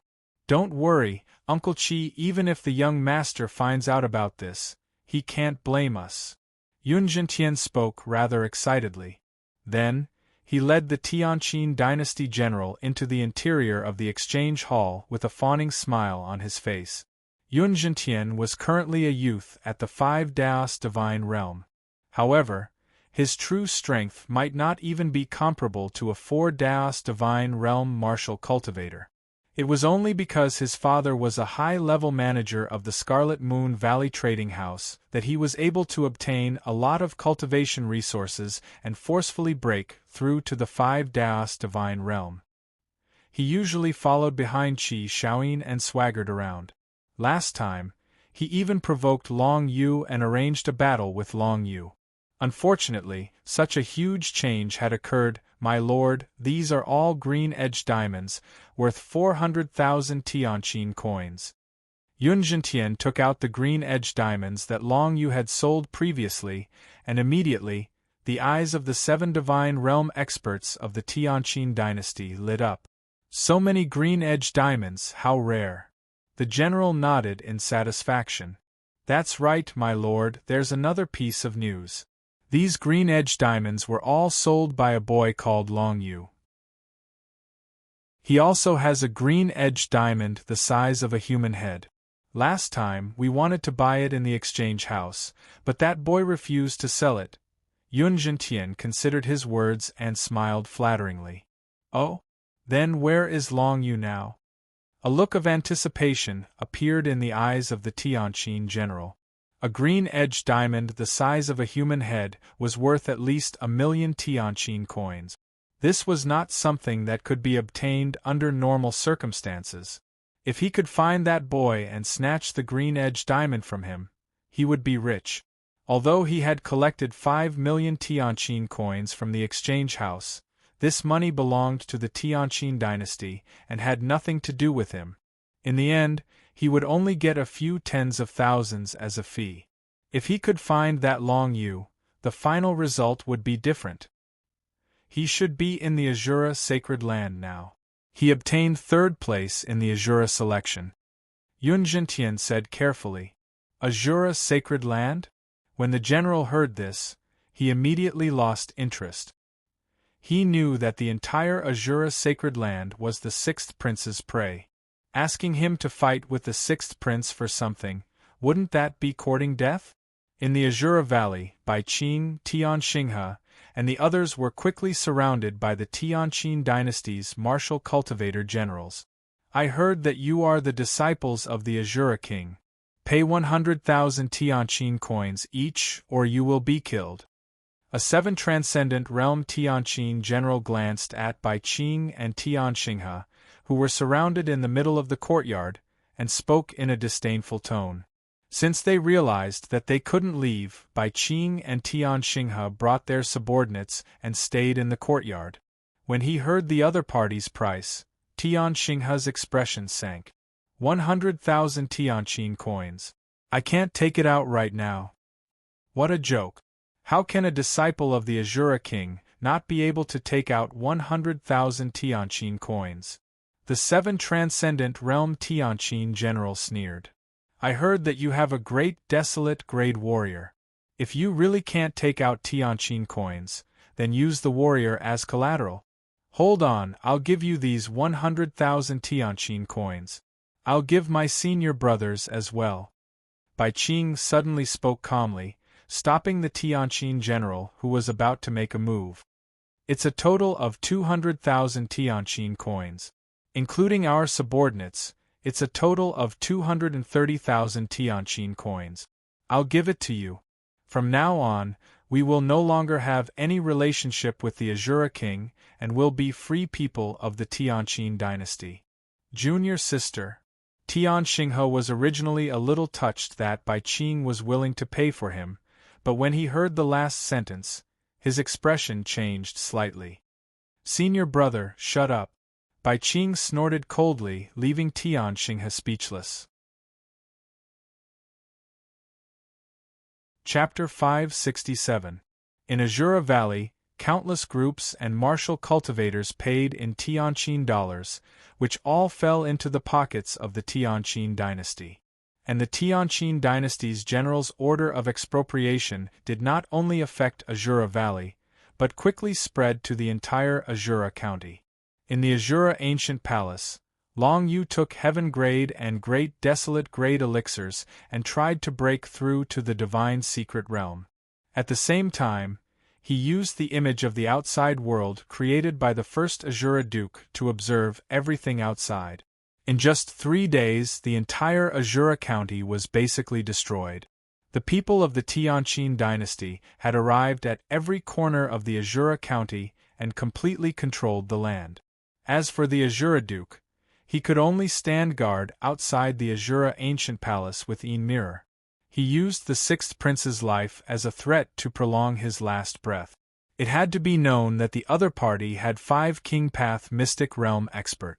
Speaker 1: Don't worry, Uncle Qi, even if the young master finds out about this, he can't blame us. Yun Jintian spoke rather excitedly. Then, he led the Tianqin dynasty general into the interior of the exchange hall with a fawning smile on his face. Yun Jintian was currently a youth at the 5 Daos divine realm. However, his true strength might not even be comparable to a 4 Daos divine realm martial cultivator. It was only because his father was a high-level manager of the Scarlet Moon Valley Trading House that he was able to obtain a lot of cultivation resources and forcefully break through to the 5 Daos divine realm. He usually followed behind Qi Shaoyin and swaggered around. Last time, he even provoked Long Yu and arranged a battle with Long Yu. Unfortunately, such a huge change had occurred. My lord, these are all green-edged diamonds, worth 400,000 Tianqin coins. Yunjintian took out the green-edged diamonds that Long Yu had sold previously, and immediately, the eyes of the 7 divine realm experts of the Tianqin dynasty lit up. So many green-edged diamonds, how rare! The general nodded in satisfaction. That's right, my lord, there's another piece of news. These green-edged diamonds were all sold by a boy called Long Yu. He also has a green-edged diamond the size of a human head. Last time, we wanted to buy it in the exchange house, but that boy refused to sell it. Yun Jintian considered his words and smiled flatteringly. Oh? Then where is Long Yu now? A look of anticipation appeared in the eyes of the Tianqin general. A green-edged diamond the size of a human head was worth at least 1,000,000 Tianqin coins. This was not something that could be obtained under normal circumstances. If he could find that boy and snatch the green-edged diamond from him, he would be rich. Although he had collected 5,000,000 Tianqin coins from the exchange house, this money belonged to the Tianqin dynasty and had nothing to do with him. In the end, he would only get a few tens of thousands as a fee. If he could find that Long Yu, the final result would be different. He should be in the Azura Sacred Land now. He obtained 3rd place in the Azura selection. Yun Jintian said carefully, Azura Sacred Land? When the general heard this, he immediately lost interest. He knew that the entire Azura Sacred Land was the 6th prince's prey. Asking him to fight with the 6th prince for something, wouldn't that be courting death? In the Azura Valley, Bai Qing, Tian Xinghe, and the others were quickly surrounded by the Tianqin dynasty's martial cultivator generals. I heard that you are the disciples of the Azura king. Pay 100,000 Tianqin coins each, or you will be killed. A 7 transcendent realm Tianqin general glanced at Bai Qing and Tian Xinghe, who were surrounded in the middle of the courtyard, and spoke in a disdainful tone. Since they realized that they couldn't leave, Bai Qing and Tian Xinghe brought their subordinates and stayed in the courtyard. When he heard the other party's price, Tian Xinghe's expression sank. 100,000 Tianqin coins. I can't take it out right now. What a joke. How can a disciple of the Azura king not be able to take out 100,000 Tianqin coins? The 7 transcendent realm Tianqin general sneered. I heard that you have a great desolate grade warrior. If you really can't take out Tianqin coins, then use the warrior as collateral. Hold on, I'll give you these 100,000 Tianqin coins. I'll give my senior brothers as well. Bai Qing suddenly spoke calmly, stopping the Tianqin general who was about to make a move. It's a total of 200,000 Tianqin coins. Including our subordinates, it's a total of 230,000 Tianqin coins. I'll give it to you. From now on, we will no longer have any relationship with the Azura king and will be free people of the Tianqin dynasty. Junior sister. Tian Xinghe was originally a little touched that Bai Qing was willing to pay for him, but when he heard the last sentence, his expression changed slightly. Senior brother, shut up. Bai Qing snorted coldly, leaving Tian Xinghe speechless. Chapter 567. In Azura Valley, countless groups and martial cultivators paid in Tianqin dollars, which all fell into the pockets of the Tianqin dynasty. And the Tianqin dynasty's general's order of expropriation did not only affect Azura Valley, but quickly spread to the entire Azura county. In the Azura Ancient Palace, Long Yu took heaven-grade and great desolate-grade elixirs and tried to break through to the divine secret realm. At the same time, he used the image of the outside world created by the first Azura Duke to observe everything outside. In just 3 days, the entire Azura county was basically destroyed. The people of the Tianqin dynasty had arrived at every corner of the Azura county and completely controlled the land. As for the Azura Duke, he could only stand guard outside the Azura Ancient Palace with Een Mirror. He used the 6th prince's life as a threat to prolong his last breath. It had to be known that the other party had 5 King Path Mystic Realm expert.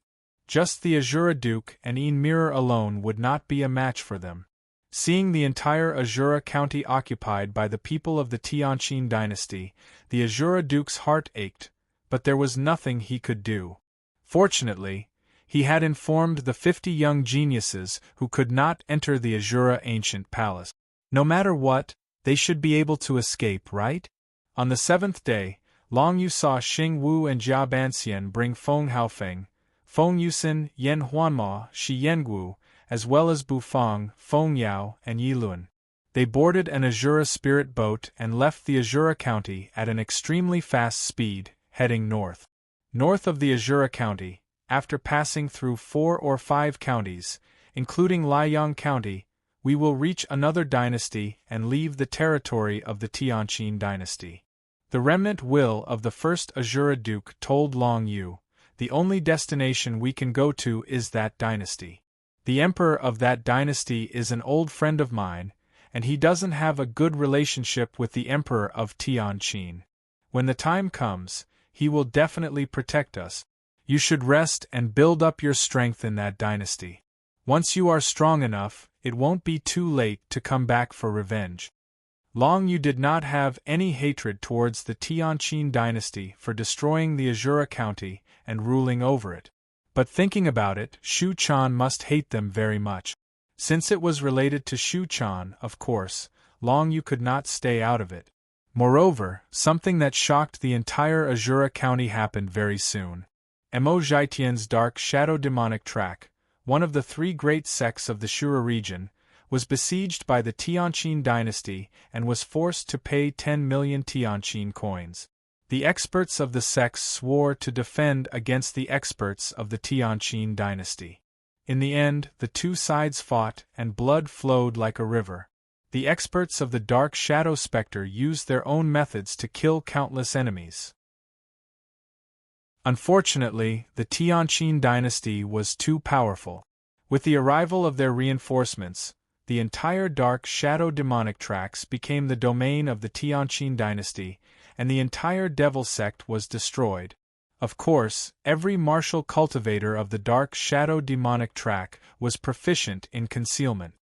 Speaker 1: Just the Azura Duke and Mirror alone would not be a match for them. Seeing the entire Azura County occupied by the people of the Tianqin dynasty, the Azura Duke's heart ached, but there was nothing he could do. Fortunately, he had informed the 50 young geniuses who could not enter the Azura ancient palace. No matter what, they should be able to escape, right? On the 7th day, Long Yu saw Xing Wu and Jia Banxian bring Feng Haofeng, Feng Yusin, Yen Huanma, Shi Yengu, as well as Bufang, Feng Yao, and Yiluan. They boarded an Azura spirit boat and left the Azura County at an extremely fast speed, heading north. North of the Azura County, after passing through 4 or 5 counties, including Liang County, we will reach another dynasty and leave the territory of the Tianqin dynasty. The remnant will of the first Azura Duke told Long Yu, the only destination we can go to is that dynasty. The emperor of that dynasty is an old friend of mine, and he doesn't have a good relationship with the emperor of Tianqin. When the time comes, he will definitely protect us. You should rest and build up your strength in that dynasty. Once you are strong enough, it won't be too late to come back for revenge. Long Yu did not have any hatred towards the Tianqin dynasty for destroying the Azura County and ruling over it. But thinking about it, Shu Quan must hate them very much. Since it was related to Shu Quan, of course, Long Yu could not stay out of it. Moreover, something that shocked the entire Azura County happened very soon. Mo Zhaitian's dark shadow demonic track, one of the 3 great sects of the Shura region, was besieged by the Tianqin dynasty and was forced to pay 10 million Tianqin coins. The experts of the sects swore to defend against the experts of the Tianqin dynasty. In the end, the 2 sides fought and blood flowed like a river. The experts of the Dark Shadow Spectre used their own methods to kill countless enemies. Unfortunately, the Tianqin dynasty was too powerful. With the arrival of their reinforcements, the entire Dark Shadow demonic tracks became the domain of the Tianqin dynasty, and the entire Devil sect was destroyed. Of course, every martial cultivator of the Dark Shadow demonic track was proficient in concealment.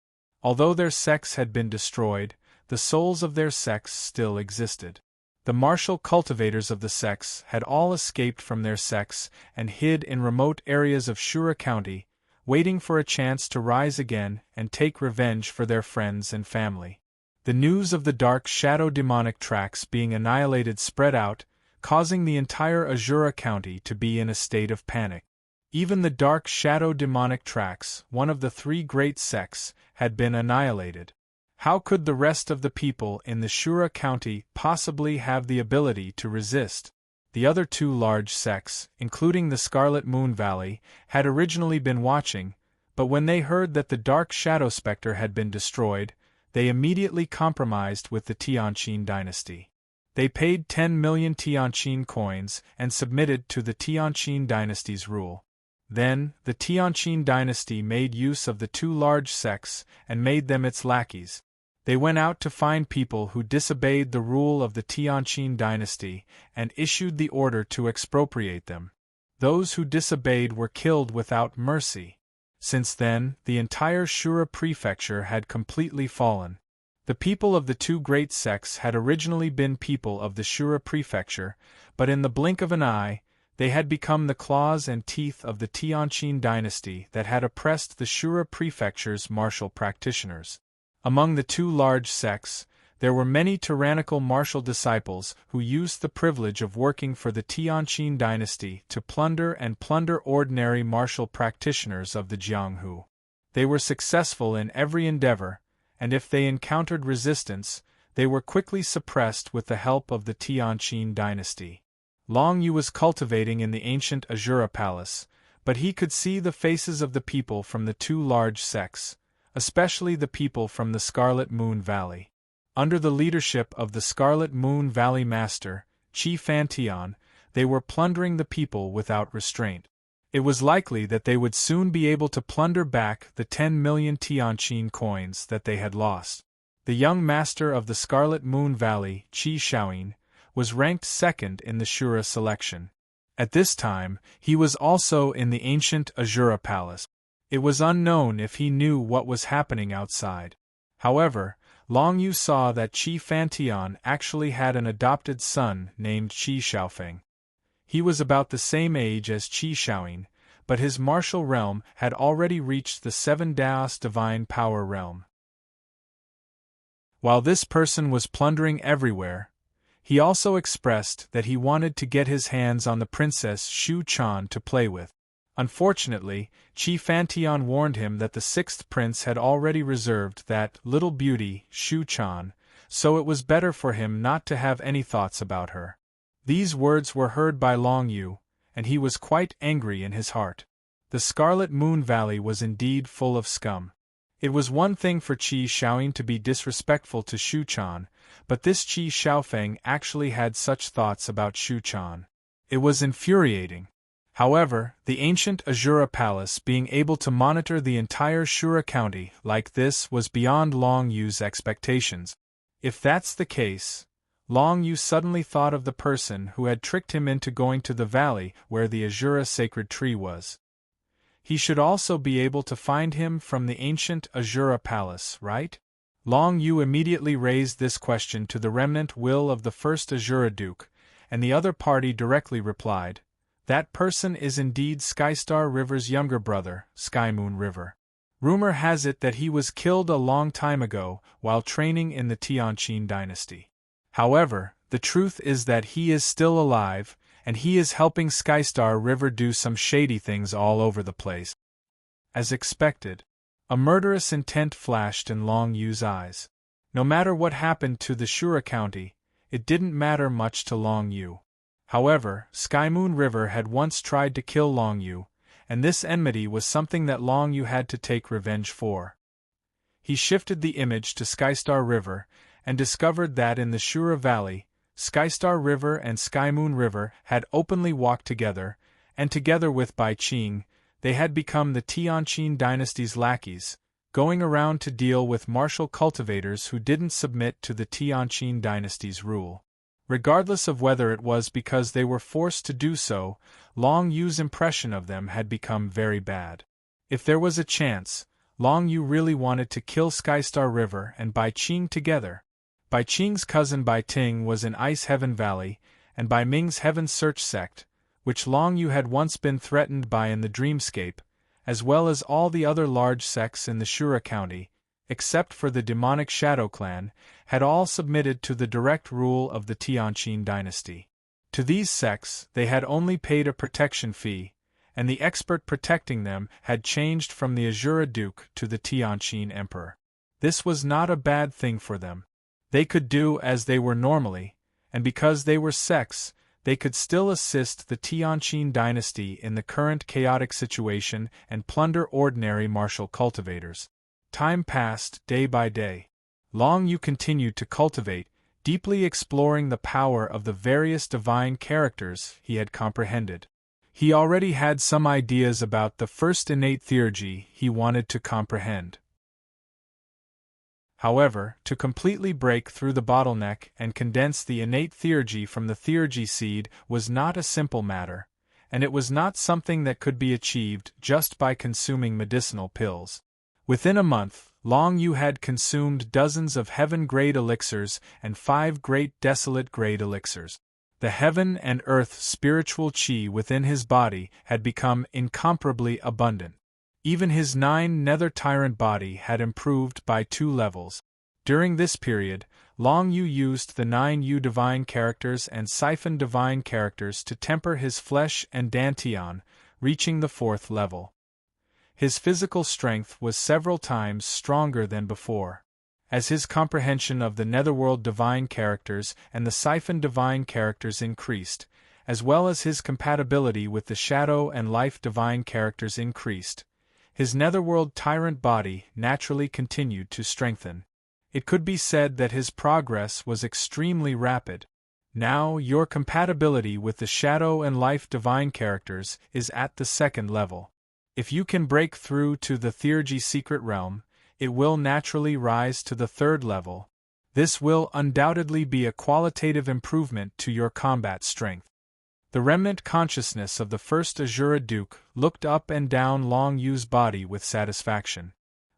Speaker 1: Although their sects had been destroyed, the souls of their sects still existed. The martial cultivators of the sects had all escaped from their sects and hid in remote areas of Shura County, waiting for a chance to rise again and take revenge for their friends and family. The news of the Dark Shadow demonic tracks being annihilated spread out, causing the entire Azura County to be in a state of panic. Even the Dark Shadow demonic tracks, one of the 3 great sects, had been annihilated. How could the rest of the people in the Shura County possibly have the ability to resist? The other 2 large sects, including the Scarlet Moon Valley, had originally been watching, but when they heard that the Dark Shadow Spectre had been destroyed, they immediately compromised with the Tianqin dynasty. They paid 10 million Tianqin coins and submitted to the Tianqin dynasty's rule. Then, the Tianqin dynasty made use of the 2 large sects and made them its lackeys. They went out to find people who disobeyed the rule of the Tianqin dynasty and issued the order to expropriate them. Those who disobeyed were killed without mercy. Since then, the entire Shura prefecture had completely fallen. The people of the 2 great sects had originally been people of the Shura prefecture, but in the blink of an eye, they had become the claws and teeth of the Tianqin dynasty that had oppressed the Shura prefecture's martial practitioners. Among the 2 large sects, there were many tyrannical martial disciples who used the privilege of working for the Tianqin dynasty to plunder ordinary martial practitioners of the Jianghu. They were successful in every endeavor, and if they encountered resistance, they were quickly suppressed with the help of the Tianqin dynasty. Long Yu was cultivating in the ancient Azura Palace, but he could see the faces of the people from the 2 large sects, especially the people from the Scarlet Moon Valley. Under the leadership of the Scarlet Moon Valley Master, Qi Fantian, they were plundering the people without restraint. It was likely that they would soon be able to plunder back the 10 million Tianqin coins that they had lost. The young master of the Scarlet Moon Valley, Qi Shaoyin, was ranked 2nd in the Shura selection. At this time, he was also in the ancient Azura Palace. It was unknown if he knew what was happening outside. However, Long Yu saw that Qi Fantian actually had an adopted son named Qi Xiaofeng. He was about the same age as Qi Xiaoying, but his martial realm had already reached the 7 Daos divine power realm. While this person was plundering everywhere, he also expressed that he wanted to get his hands on the princess Shu Chan to play with. Unfortunately, Qi Fantian warned him that the 6th prince had already reserved that little beauty, Shu Chan, so it was better for him not to have any thoughts about her. These words were heard by Long Yu, and he was quite angry in his heart. The Scarlet Moon Valley was indeed full of scum. It was one thing for Qi Xiaoying to be disrespectful to Shu Chan, but this Qi Xiaofeng actually had such thoughts about Shu Chan. It was infuriating. However, the ancient Azura Palace being able to monitor the entire Shura County like this was beyond Long Yu's expectations. If that's the case, Long Yu suddenly thought of the person who had tricked him into going to the valley where the Azura sacred tree was. He should also be able to find him from the ancient Azura Palace, right? Long Yu immediately raised this question to the remnant will of the first Azura Duke, and the other party directly replied, "That person is indeed Skystar River's younger brother, Skymoon River. Rumor has it that he was killed a long time ago while training in the Tianqin dynasty. However, the truth is that he is still alive, and he is helping Skystar River do some shady things all over the place." As expected, a murderous intent flashed in Long Yu's eyes. No matter what happened to the Shura County, it didn't matter much to Long Yu. However, Skymoon River had once tried to kill Long Yu, and this enmity was something that Long Yu had to take revenge for. He shifted the image to Skystar River, and discovered that in the Shura Valley, Skystar River and Skymoon River had openly walked together, and together with Bai Qing, they had become the Tianqin dynasty's lackeys, going around to deal with martial cultivators who didn't submit to the Tianqin dynasty's rule. Regardless of whether it was because they were forced to do so, Long Yu's impression of them had become very bad. If there was a chance, Long Yu really wanted to kill Skystar River and Bai Qing together. Bai Qing's cousin Bai Ting was in Ice Heaven Valley, and Bai Ming's Heaven Search sect, which Long Yu had once been threatened by in the Dreamscape, as well as all the other large sects in the Shura County, except for the demonic Shadow Clan, had all submitted to the direct rule of the Tianqin dynasty. To these sects they had only paid a protection fee, and the expert protecting them had changed from the Azura Duke to the Tianqin Emperor. This was not a bad thing for them. They could do as they were normally, and because they were sects, they could still assist the Tianqin dynasty in the current chaotic situation and plunder ordinary martial cultivators. Time passed day by day. Long Yu continued to cultivate, deeply exploring the power of the various divine characters he had comprehended. He already had some ideas about the first innate theurgy he wanted to comprehend. However, to completely break through the bottleneck and condense the innate theurgy from the theurgy seed was not a simple matter, and it was not something that could be achieved just by consuming medicinal pills. Within a month, Long Yu had consumed dozens of heaven-grade elixirs and 5 great desolate-grade elixirs. The heaven and earth spiritual qi within his body had become incomparably abundant. Even his 9 nether tyrant body had improved by 2 levels. During this period, Long Yu used the 9 Yu divine characters and siphon divine characters to temper his flesh and dantian, reaching the 4th level. His physical strength was several times stronger than before. As his comprehension of the netherworld divine characters and the siphon divine characters increased, as well as his compatibility with the shadow and life divine characters increased, his netherworld tyrant body naturally continued to strengthen. It could be said that his progress was extremely rapid. Now your compatibility with the shadow and life divine characters is at the 2nd level. If you can break through to the theurgy secret realm, it will naturally rise to the 3rd level. This will undoubtedly be a qualitative improvement to your combat strength. The remnant consciousness of the first Azura Duke looked up and down Long Yu's body with satisfaction.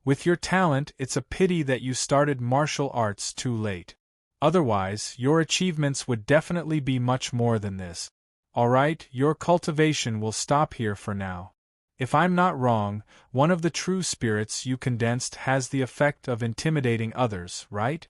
Speaker 1: With your talent, it's a pity that you started martial arts too late. Otherwise, your achievements would definitely be much more than this. Alright, your cultivation will stop here for now. If I'm not wrong, one of the true spirits you condensed has the effect of intimidating others, right?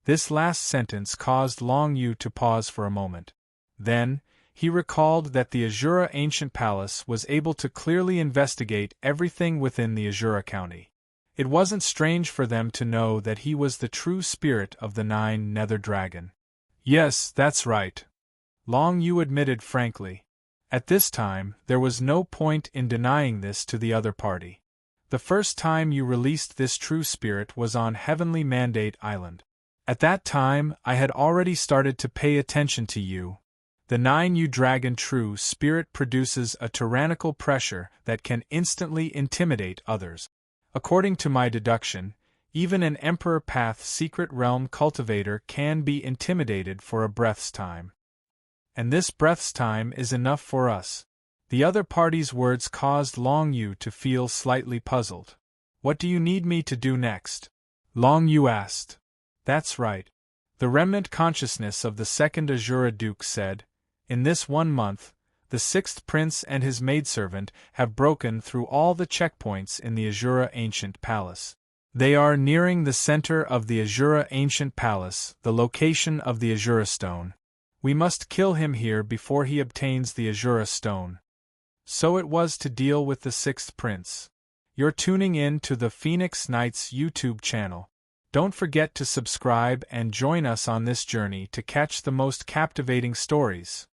Speaker 1: This last sentence caused Long Yu to pause for a moment. Then, he recalled that the Azura Ancient Palace was able to clearly investigate everything within the Azura County. It wasn't strange for them to know that he was the true spirit of the 9 Nether Dragon. Yes, that's right. Long Yu admitted frankly. At this time, there was no point in denying this to the other party. The first time you released this true spirit was on Heavenly Mandate Island. At that time, I had already started to pay attention to you. The 9U Dragon true spirit produces a tyrannical pressure that can instantly intimidate others. According to my deduction, even an Emperor Path Secret Realm cultivator can be intimidated for a breath's time. And this breath's time is enough for us. The other party's words caused Long Yu to feel slightly puzzled. What do you need me to do next? Long Yu asked. That's right. The remnant consciousness of the second Azura Duke said, in this 1 month, the 6th Prince and his maidservant have broken through all the checkpoints in the Azura Ancient Palace. They are nearing the center of the Azura Ancient Palace, the location of the Azura Stone. We must kill him here before he obtains the Azura Stone. So it was to deal with the 6th Prince. You're tuning in to the Phoenix Knights YouTube channel. Don't forget to subscribe and join us on this journey to catch the most captivating stories.